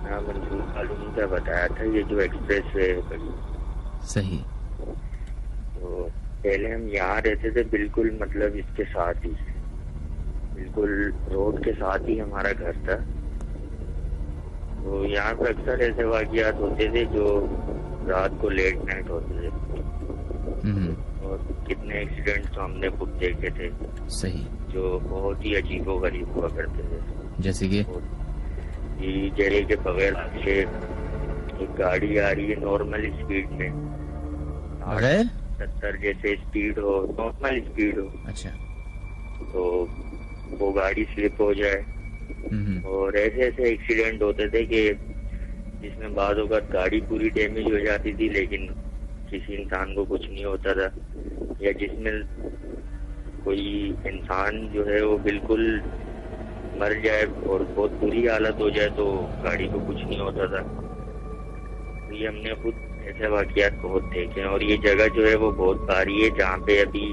मंजूर मालूम का बताया था ये जो एक्सप्रेस वे बनी। सही। तो पहले हम यहाँ रहते थे, बिल्कुल मतलब इसके साथ ही, बिल्कुल रोड के साथ ही हमारा घर था। तो यहाँ पे अक्सर ऐसे वाक़यात होते थे जो रात को लेट नाइट होते थे, और कितने एक्सीडेंट्स हमने खुद देखे थे। सही। जो बहुत ही अजीबोगरीब हुआ करते थे। जैसे कि जरे के बगैर से एक गाड़ी आ रही है नॉर्मल स्पीड में, 70 जैसे स्पीड हो, नॉर्मल स्पीड हो। अच्छा। तो वो गाड़ी स्लिप हो जाए, और ऐसे ऐसे एक्सीडेंट होते थे कि जिसमें बाद वक्त गाड़ी पूरी डैमेज हो जाती थी लेकिन किसी इंसान को कुछ नहीं होता था, या जिसमें कोई इंसान जो है वो बिल्कुल मर जाए और बहुत बुरी हालत हो जाए तो गाड़ी को कुछ नहीं होता था। तो ये हमने खुद ऐसे वाकयात बहुत देखे हैं, और ये जगह जो है वो बहुत भारी है जहाँ पे अभी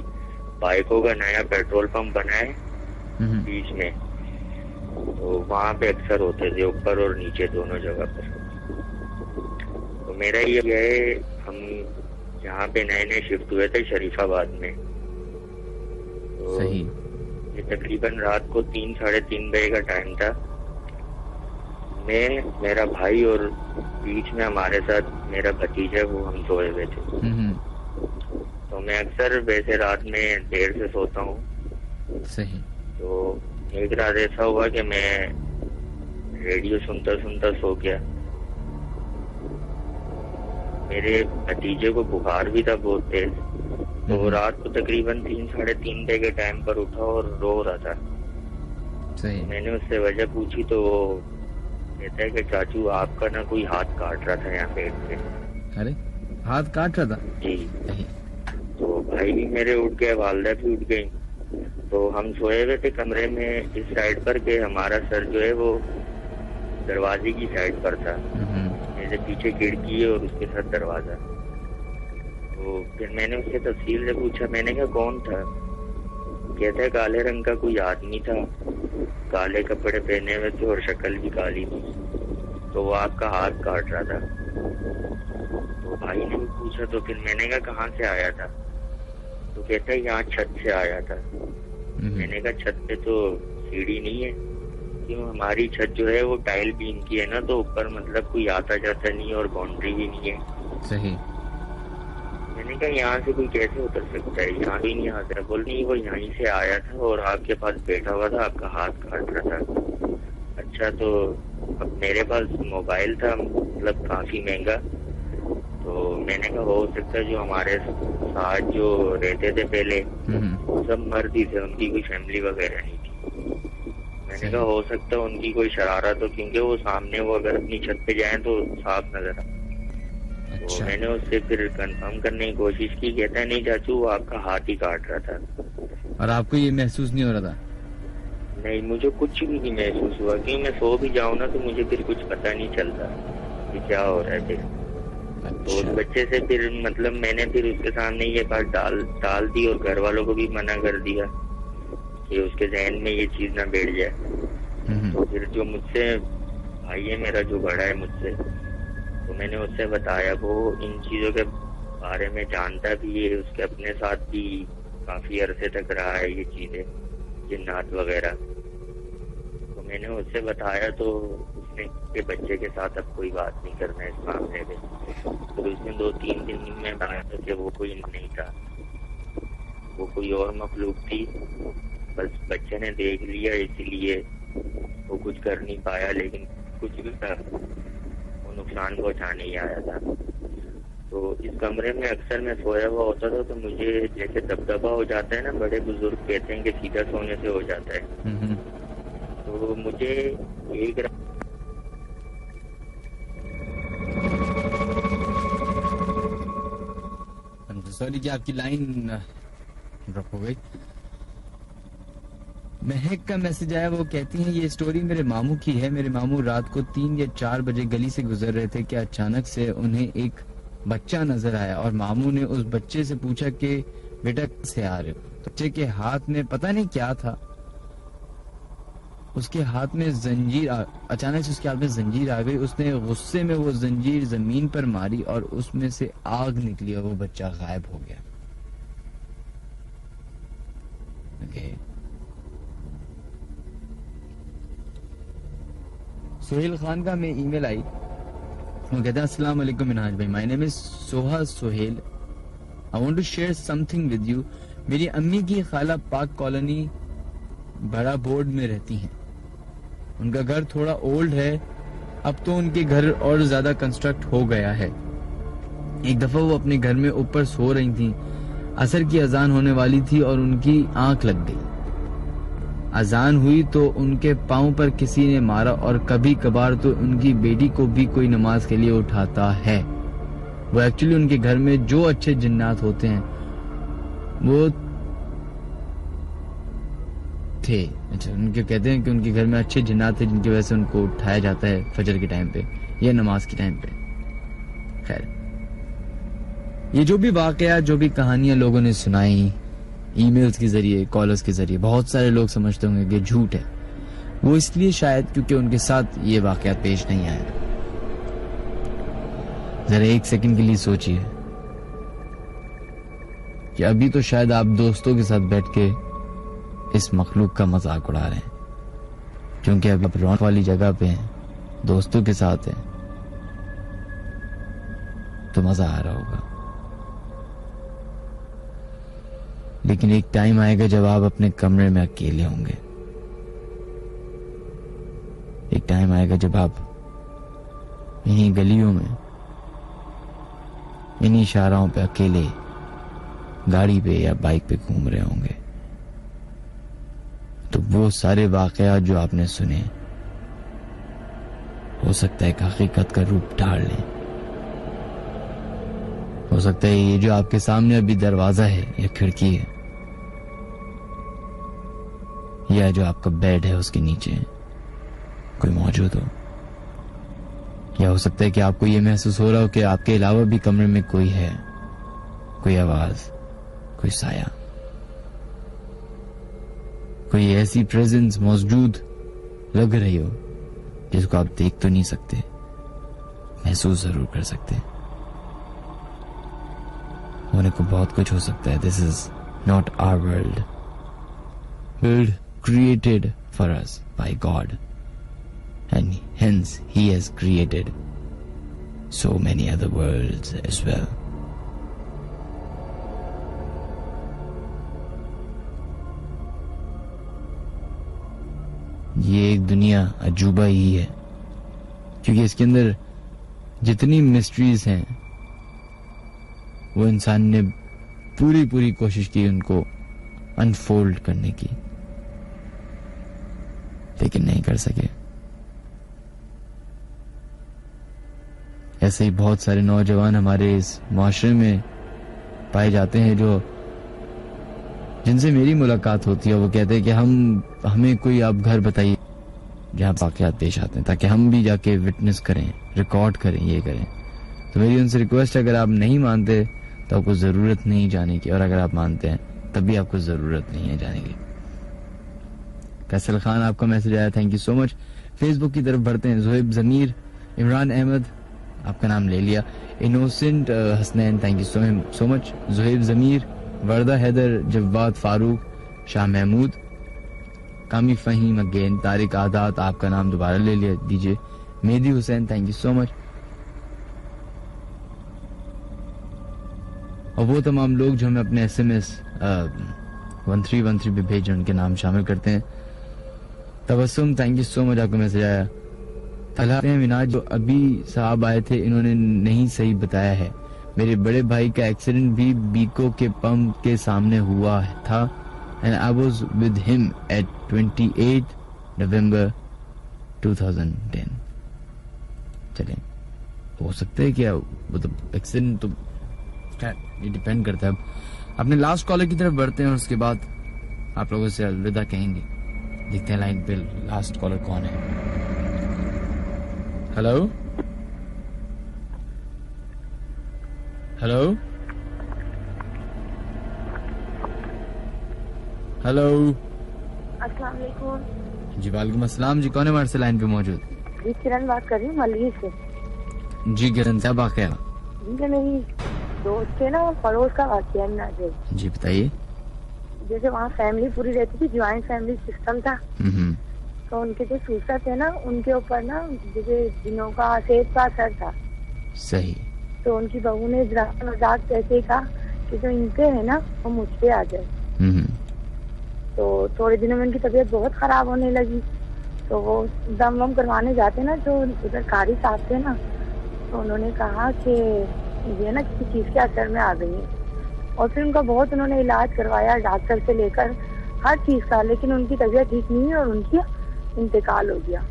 बाइकों का नया पेट्रोल पंप बना है बीच में, तो वहाँ पे अक्सर होते थे ऊपर और नीचे दोनों जगह पर। तो मेरा ये है, हम यहाँ पे नए नए शिफ्ट हुए थे शरीफाबाद में, तो सही। ये तकरीबन रात को 3 साढ़े 3 बजे का टाइम था। मैं, मेरा भाई और बीच में हमारे साथ मेरा भतीजा, वो हम सोए हुए थे। तो मैं अक्सर वैसे रात में देर से सोता हूँ। सही। तो एक रात ऐसा हुआ कि मैं रेडियो सुनता सुनता सो गया। मेरे भतीजे को बुखार भी था बहुत तेज, तो रात को तकरीबन 3 साढ़े 3 बजे के टाइम पर उठा और रो रहा था। सही। मैंने उससे वजह पूछी तो वो कहता है कि चाचू आपका ना कोई हाथ काट रहा था यहाँ पेट पे। अरे हाथ काट रहा था? जी। तो भाई भी मेरे उठ गए, वालदा भी उठ गई। तो हम सोए हुए थे कमरे में इस साइड पर के हमारा सर जो है वो दरवाजे की साइड पर था, मेरे पीछे खिड़की है और उसके साथ दरवाजा। तो फिर मैंने उससे तफसील से पूछा, मैंने कहा कौन था? कहता है काले रंग का कोई आदमी था, काले कपड़े पहने हुए थे और शक्ल भी काली थी, तो वो आपका हाथ काट रहा था। तो भाई ने भी पूछा, तो फिर मैंने कहा कहाँ से आया था? तो कहता है यहाँ छत से आया था। मैंने कहा छत पे तो सीढ़ी नहीं है, क्यों? हमारी छत जो है वो टाइल बीम की है ना, तो ऊपर मतलब कोई आता जाता नहीं और बाउंड्री भी नहीं है। सही। मैंने कहा यहाँ से कोई कैसे उतर सकता है, यहाँ भी नहीं आता। बोल नहीं, वो यहीं से आया था और आपके पास बैठा हुआ था, आपका हाथ काट रहा था। अच्छा, तो अब मेरे पास मोबाइल था, मतलब काफी महंगा, तो मैंने कहा हो सकता है जो हमारे साथ जो रहते थे पहले सब मर्द ही थे, उनकी कोई फैमिली वगैरह नहीं थी। मैंने कहा हो सकता है उनकी कोई शरारत हो, क्योंकि वो सामने वो अगर अपनी छत पे जाए तो साफ नजर आ। तो मैंने उससे फिर कंफर्म करने की कोशिश की। कहता है नहीं चाचू, वो आपका हाथ ही काट रहा था। और आपको ये महसूस नहीं हो रहा था? नहीं, मुझे कुछ भी नहीं महसूस हुआ, क्योंकि मैं सो भी जाऊँ ना तो मुझे फिर कुछ पता नहीं चलता कि क्या हो रहा है फिर। तो उस बच्चे से फिर मतलब मैंने फिर उसके सामने ये बात डाल दी और घर वालों को भी मना कर दिया कि उसके जहन में ये चीज ना बैठ जाए। तो फिर जो मुझसे भाई है मेरा, जो बड़ा है मुझसे, तो मैंने उससे बताया, वो इन चीजों के बारे में जानता भी है, उसके अपने साथ भी काफी अरसे तक रहा है ये चीजें, जिन्नात वगैरह। तो मैंने उससे बताया तो उसने के बच्चे के साथ अब कोई बात नहीं करना इस मामले में। तो उसने 2-3 दिन में बताया कि वो कोई नहीं था, वो कोई और मखलूक थी, बस बच्चे ने देख लिया इसलिए वो कुछ कर नहीं पाया, लेकिन कुछ भी था वो नुकसान पहुंचा नहीं आया था। तो इस कमरे में अक्सर मैं सोया हुआ होता था, तो मुझे जैसे दबदबा हो जाता है ना, बड़े बुजुर्ग कहते हैं कि सीधा सोने से हो जाता है, तो मुझे एक सॉरी कि आपकी लाइन ड्रॉप हो गई। महक का मैसेज आया, वो कहती हैं ये स्टोरी मेरे मामू की है। मेरे मामू रात को 3 या 4 बजे गली से गुजर रहे थे कि अचानक से उन्हें एक बच्चा नजर आया और मामू ने उस बच्चे से पूछा कि बेटा कैसे आ रहे हो? बच्चे के हाथ में पता नहीं क्या था, उसके हाथ में जंजीर अचानक से उसके हाथ में जंजीर आ गई। उसने गुस्से में वो जंजीर जमीन पर मारी और उसमें से आग निकली और वो बच्चा गायब हो गया। ओके। सोहेल खान का में ईमेल आई, वो कहते हैं अस्सलाम वालेकुम मिनहाज भाई, my name is Soha Sohail, I want to share something with you. मेरी अम्मी की खाला पाक कॉलोनी बड़ा बोर्ड में रहती हैं। उनका घर थोड़ा ओल्ड है, अब तो उनके घर और ज्यादा कंस्ट्रक्ट हो गया है। एक दफा वो अपने घर में ऊपर सो रही थी, असर की अजान होने वाली थी और उनकी आंख लग गई। अजान हुई तो उनके पाँव पर किसी ने मारा और कभी कभार तो उनकी बेटी को भी कोई नमाज के लिए उठाता है। वो एक्चुअली उनके घर में जो अच्छे जिन्नात होते हैं वो थे। अच्छा, उनके कहते हैं कि उनके घर में अच्छे जिन्नात थे जिनकी वजह से उनको उठाया जाता है फजर के टाइम पे या नमाज के टाइम पे। खैर, ये जो भी वाकया, जो भी कहानियां लोगों ने सुनाई ईमेल्स के जरिए, कॉलर्स के जरिए, बहुत सारे लोग समझते होंगे कि झूठ है। वो इसलिए शायद क्योंकि उनके साथ ये वाकया पेश नहीं आया। जरा एक सेकंड के लिए सोचिए कि अभी तो शायद आप दोस्तों के साथ बैठ के इस मखलूक का मजाक उड़ा रहे हैं, क्योंकि अब आप रौनक वाली जगह पे हैं, दोस्तों के साथ हैं, तो मजा आ रहा होगा। लेकिन एक टाइम आएगा जब आप अपने कमरे में अकेले होंगे। एक टाइम आएगा जब आप इन्हीं गलियों में, इन्हीं शाहराहों पे अकेले गाड़ी पे या बाइक पे घूम रहे होंगे। तो वो सारे वाकयात जो आपने सुने हो सकता है हकीकत का रूप ढाल लें। हो सकता है ये जो आपके सामने अभी दरवाजा है या खिड़की है या जो आपका बेड है उसके नीचे कोई मौजूद हो। या हो सकता है कि आपको ये महसूस हो रहा हो कि आपके अलावा भी कमरे में कोई है, कोई आवाज, कोई साया, कोई ऐसी प्रेजेंस मौजूद लग रही हो जिसको आप देख तो नहीं सकते, महसूस जरूर कर सकते। होने को बहुत कुछ हो सकता है। This is not our world, world created for us by God, and hence He has created so many other worlds as well. ये एक दुनिया अजूबा ही है, क्योंकि इसके अंदर जितनी मिस्ट्रीज हैं वो इंसान ने पूरी कोशिश की उनको अनफोल्ड करने की, लेकिन नहीं कर सके। ऐसे ही बहुत सारे नौजवान हमारे इस माशरे में पाए जाते हैं जो जिनसे मेरी मुलाकात होती है। वो कहते हैं कि हमें कोई आप घर बताइए जहां वाकयात पेश आते हैं, ताकि हम भी जाके विटनेस करें, रिकॉर्ड करें, ये करें। तो मेरी उनसे रिक्वेस्ट है, अगर आप नहीं मानते तो आपको जरूरत नहीं जाने की, और अगर आप मानते हैं तब भी आपको जरूरत नहीं है जाने की। फैसल खान, आपका मैसेज आया, thank you so much. Facebook की तरफ बढ़ते हैं। जोहेब जमीर, इमरान अहमद, आपका नाम ले लिया। Innocent Hasnain, thank you so much. Johaib Zameer, Warda Haider, Jawad Farooq, Shah Mahmood, Kami Faheem again, Tariq आदात, आपका नाम दोबारा ले लिया दीजिए। Mehdi Hussain, thank you so much. और वो तमाम लोग जो हमें अपने SMS 1313 पे भेज, उनके नाम शामिल करते हैं। Tabassum, thank you so much, आपका मैसेज आया। तलहा मिनाज, जो अभी साहब आए थे, इन्होंने नहीं सही बताया है। मेरे बड़े भाई का एक्सीडेंट भी बीको के पंप के सामने हुआ था, and I was with him at 28 नवंबर 2010। चलें, हो सकता है क्या मतलब एक्सीडेंट, तो ये डिपेंड करता है। अब अपने लास्ट कॉलर की तरफ बढ़ते हैं और उसके बाद आप लोगों से अलविदा कहेंगे। देखते हैं लाइन पे लास्ट कॉलर कौन है। हेलो हेलो हेलो, अस्सलाम वालेकुम। जी वालेकुम अस्सलाम। जी कौन है हमारे से लाइन पे मौजूद? जी किरण बात कर रही हूँ मलिक से। जी किरण, क्या वाकया? जी मेरी दोस्त थे ना, पड़ोस का वाकया है। जी बताइए। जैसे वहाँ फैमिली पूरी रहती थी, ज्वाइंट फैमिली सिस्टम था। तो उनके जो सूसर थे ना, उनके ऊपर ना जैसे जिनों का सेब का असर था। सही। तो उनकी बहू ने मजाक ऐसे कहा कि जो इनके है ना वो मुझ पे आ जाए। तो थोड़े दिनों में उनकी तबीयत बहुत खराब होने लगी। तो वो दम वम करवाने जाते ना, जो उधर कारी साहब थे ना, तो उन्होंने कहा कि ये ना किसी चीज के असर में आ गई है। और फिर उनका बहुत उन्होंने इलाज करवाया डॉक्टर से लेकर, हर चीज का, लेकिन उनकी तबीयत ठीक नहीं है और उनकी इंतकाल हो गया।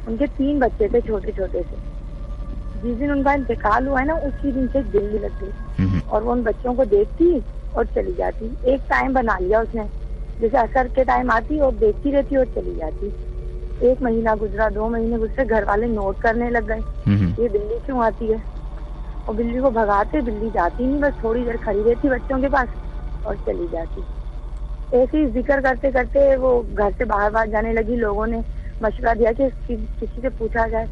उनके 3 बच्चे थे छोटे छोटे से। जिस दिन उनका इंतकाल हुआ है ना, उसी दिन से दिल्ली लग गई और वो उन बच्चों को देखती और चली जाती। एक टाइम बना लिया उसने, जैसे असर के टाइम आती और देखती रहती और चली जाती। 1 महीना गुजरा, 2 महीने गुजरे, घर वाले नोट करने लग गए ये बिल्ली क्यों आती है, और बिल्ली को भगाते, बिल्ली जाती नहीं, बस थोड़ी देर खड़ी रहती बच्चों के पास और चली जाती। ऐसे ही जिक्र करते करते वो घर से बाहर जाने लगी। लोगों ने मशवरा दिया कि किसी से पूछा जाए,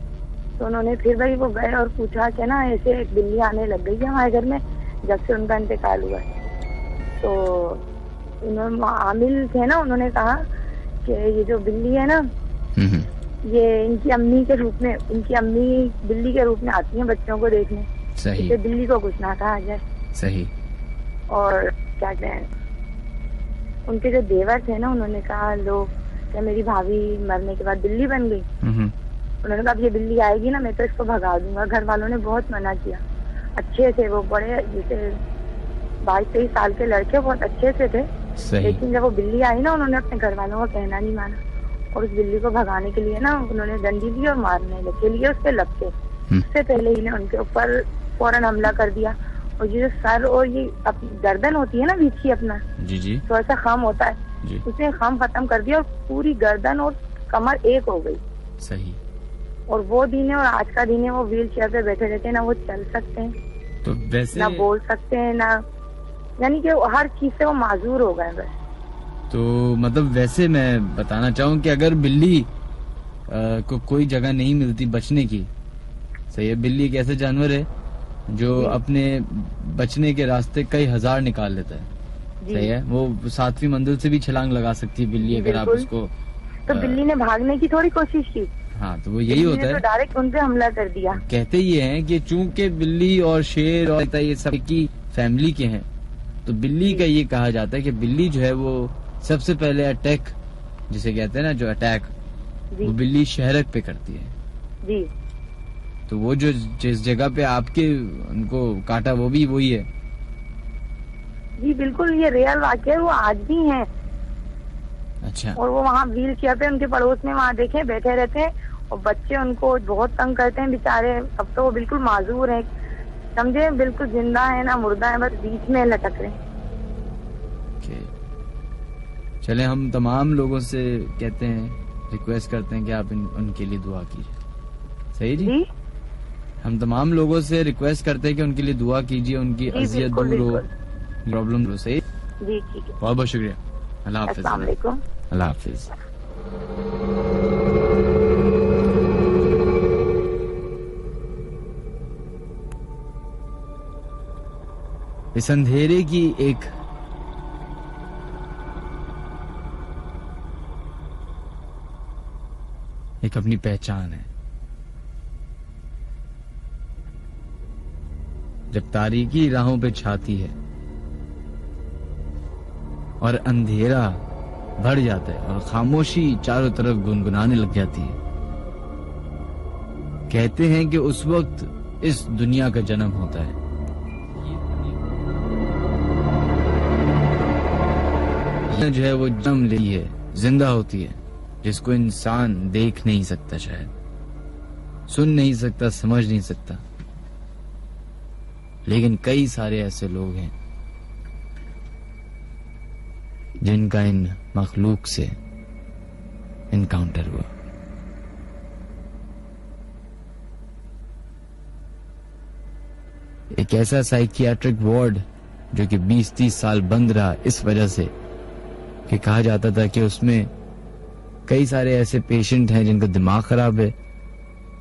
तो उन्होंने फिर भाई वो गए और पूछा कि ना ऐसे एक बिल्ली आने लग गई है हमारे घर में जब से उनका इंतकाल हुआ है। तो उन्होंने आमिल थे ना, उन्होंने कहा कि ये जो बिल्ली है ना, ये इनकी अम्मी के रूप में, इनकी अम्मी बिल्ली के रूप में आती है बच्चों को देखने। सही। इसे बिल्ली को कुछ ना कहा जाए। सही। और क्या कहते हैं, उनके जो देवर थे ना, उन्होंने कहा लोग क्या मेरी भाभी मरने के बाद बिल्ली बन गई। उन्होंने कहा अब ये बिल्ली आएगी ना, मैं तो इसको भगा दूंगा। घर वालों ने बहुत मना किया। अच्छे थे वो, बड़े जैसे 22-23 साल के लड़के, बहुत अच्छे से थे। लेकिन जब वो बिल्ली आई ना, उन्होंने अपने घर वालों का कहना नहीं माना और उस बिल्ली को भगाने के लिए ना उन्होंने डंडी ली और मारने के लिए उसके लपके। उससे पहले ही ने उनके ऊपर फौरन हमला कर दिया। और ये जो सर और ये अपनी गर्दन होती है ना बीच अपना, जी थोड़ा सा खम होता है, उसने खम खत्म कर दिया और पूरी गर्दन और कमर एक हो गई। सही। और वो दिन है और आज का दिन है, वो व्हील चेयर पे बैठे रहते हैं, ना वो चल सकते हैं, तो वैसे ना बोल सकते हैं, ना, यानी कि हर चीज से वो माजूर हो गए बस। तो मतलब वैसे मैं बताना चाहूँ कि अगर बिल्ली को कोई जगह नहीं मिलती बचने की, सही है, बिल्ली एक ऐसा जानवर है जो अपने बचने के रास्ते कई हजार निकाल लेता है। सही है, वो 7वीं मंजिल से भी छलांग लगा सकती है बिल्ली, अगर आप उसको। तो बिल्ली ने भागने की थोड़ी कोशिश की। हाँ, तो वो यही होता है, तो डायरेक्ट उन पे हमला कर दिया। कहते ये हैं कि चूंकि बिल्ली और शेर और ये सब की फैमिली के हैं, तो बिल्ली का ये कहा जाता है कि बिल्ली जो है वो सबसे पहले अटैक, जिसे कहते हैं ना, जो अटैक, वो बिल्ली शहरक पे करती है जी। तो वो जो जिस जगह पे आपके उनको काटा वो भी वही है जी। बिल्कुल, ये रियल वाकया है, वो आज भी हैं। अच्छा। और वो वहाँ व्हील चेयर पे उनके पड़ोस में वहाँ देखे बैठे रहते हैं और बच्चे उनको बहुत तंग करते हैं बेचारे। अब तो वो बिल्कुल माजूर है, समझे, बिल्कुल जिंदा है ना मुर्दा है, बस बीच में लटक रहे। चले, हम तमाम लोगों से कहते हैं, रिक्वेस्ट करते हैं कि आप उनके लिए दुआ कीजिए। सही जी? हम तमाम लोगों से रिक्वेस्ट करते हैं कि उनके लिए दुआ कीजिए, उनकी अजियत दूर हो, प्रॉब्लम हो। सही जी, ठीक है, बहुत बहुत शुक्रिया। अल्लाह हाफिज। अस्सलाम वालेकुम। अल्लाह हाफिज। इस अंधेरे की एक अपनी पहचान है। जब तारीकी राहों पे छाती है और अंधेरा बढ़ जाता है और खामोशी चारों तरफ गुनगुनाने लग जाती है, कहते हैं कि उस वक्त इस दुनिया का जन्म होता है। ये जो है वो जन्म लेती है, जिंदा होती है, जिसको इंसान देख नहीं सकता, शायद सुन नहीं सकता, समझ नहीं सकता, लेकिन कई सारे ऐसे लोग हैं जिनका इन मखलूक से इनकाउंटर हुआ। एक ऐसा साइकियाट्रिक वार्ड जो कि 20-30 साल बंद रहा इस वजह से कि कहा जाता था कि उसमें कई सारे ऐसे पेशेंट हैं जिनका दिमाग खराब है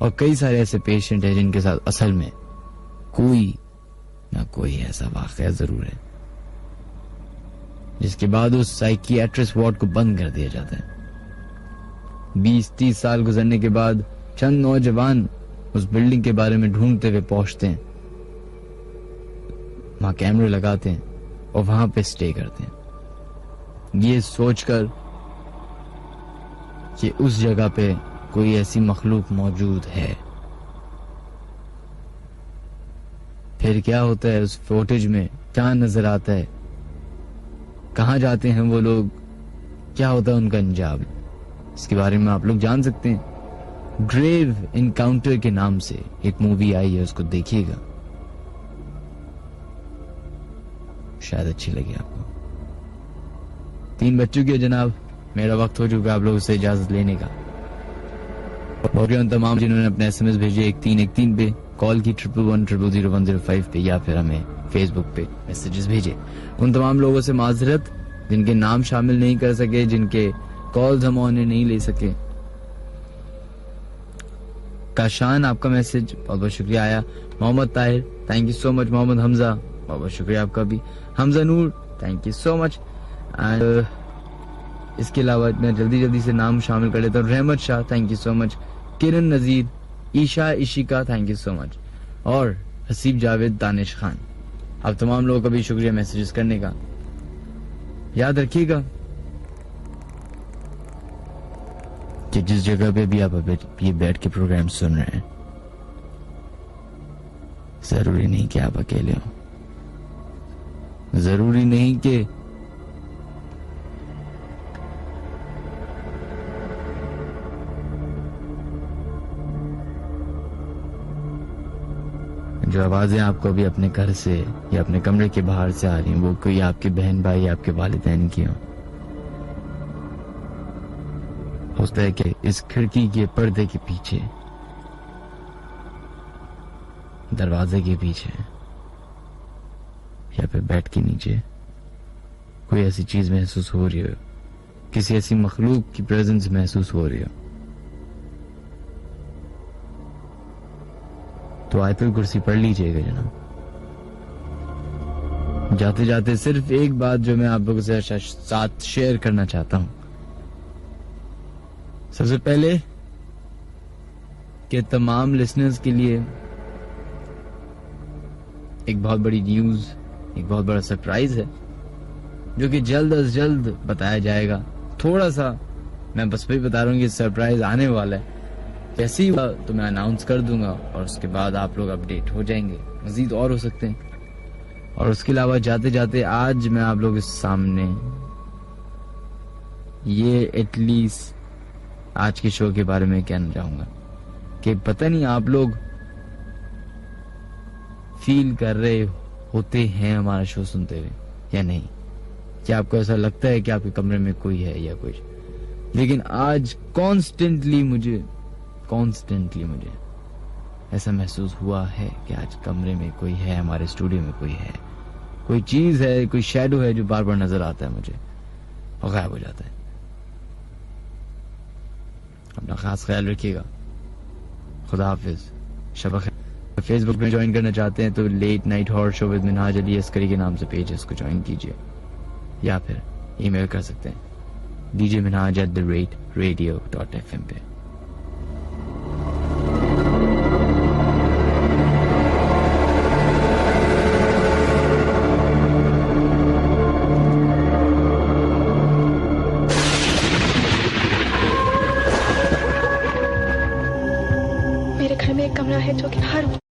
और कई सारे ऐसे पेशेंट हैं जिनके साथ असल में कोई ना कोई ऐसा वाकया जरूर है, जिसके बाद उस साइकियाट्रिस्ट वार्ड को बंद कर दिया जाता है। 20-30 साल गुजरने के बाद चंद नौजवान उस बिल्डिंग के बारे में ढूंढते हुए पहुंचते हैं, वहां कैमरे लगाते हैं और वहां पे स्टे करते हैं, ये सोचकर कि उस जगह पे कोई ऐसी मखलूक मौजूद है। फिर क्या होता है, उस फुटेज में क्या नजर आता है, कहाँ जाते हैं वो लोग, क्या होता है उनका अंजाम, इसके बारे में आप लोग जान सकते हैं। ग्रेव इनकाउंटर के नाम से एक मूवी आई है, उसको देखिएगा, शायद अच्छी लगी आपको। 3 बज चुकी है जनाब, मेरा वक्त हो चुका आप लोगों से इजाजत लेने का। और उन तमाम जिन्होंने अपने SMS भेजे 1313 पे, कॉल की 11100105 पे, या फिर हमें फेसबुक पे मैसेजेस भेजे, उन तमाम लोगों से माजरत जिनके नाम शामिल नहीं कर सके, जिनके कॉल्स हम उन्हें नहीं ले सके। काशान आपका मैसेज बहुत बहुत शुक्रिया आया। Mohammad Tahir thank you so much. Mohammad Hamza बहुत बहुत शुक्रिया आपका भी। Hamza Noor thank you so much. इसके अलावा मैं जल्दी से नाम शामिल कर लेता हूँ। Rahmat Shah thank you so much. Kiran Nazir, Isha Ishika thank you so much, और हसीब जावेद, दानिश खान, आप तमाम लोगों का भी शुक्रिया मैसेजेस करने का। याद रखिएगा कि जिस जगह पे भी आप ये बैठ के प्रोग्राम सुन रहे हैं, जरूरी नहीं कि आप अकेले हो, जरूरी नहीं कि जो आवाजें आपको अभी अपने घर से या अपने कमरे के बाहर से आ रही हैं वो कोई आपके बहन भाई या आपके वालिदैन की हो सकता है कि इस खिड़की के पर्दे के पीछे, दरवाजे के पीछे या फिर बेड के नीचे कोई ऐसी चीज महसूस हो रही हो, किसी ऐसी मखलूक की प्रेजेंस महसूस हो रही हो, तो आयतुल कुर्सी पढ़ लीजिएगा जनाब। जाते जाते सिर्फ एक बात जो मैं आप लोगों से साथ शेयर करना चाहता हूं। सबसे पहले कि तमाम लिसनर्स के लिए एक बहुत बड़ी न्यूज, एक बहुत बड़ा सरप्राइज है जो कि जल्द अज जल्द बताया जाएगा। थोड़ा सा मैं बस वही बता रहा हूँ कि सरप्राइज आने वाला है, जैसे ही तो मैं अनाउंस कर दूंगा और उसके बाद आप लोग अपडेट हो जाएंगे, मजीद और हो सकते हैं। और उसके अलावा जाते जाते आज मैं आप लोगों के सामने ये एटलीस्ट आज के शो के बारे में कहना चाहूंगा कि पता नहीं आप लोग फील कर रहे होते हैं हमारा शो सुनते हुए या नहीं, क्या आपको ऐसा लगता है कि आपके कमरे में कोई है या कुछ, लेकिन आज कॉन्स्टेंटली मुझे ऐसा महसूस हुआ है कि आज कमरे में कोई है, हमारे स्टूडियो में कोई है, कोई चीज है, कोई शैडो है जो बार बार नजर आता है मुझे और गायब हो जाता है। अपना खास ख्याल रखिएगा। खुदा हाफिज, शब खैर। फेसबुक में ज्वाइन करना चाहते हैं तो late night horror show with Minhaj Ali Askari के नाम से पेज है, इसको ज्वाइन कीजिए या फिर ईमेल कर सकते हैं djminhaj@radio.fm पे। मेरे घर में एक कमरा है जो कि हर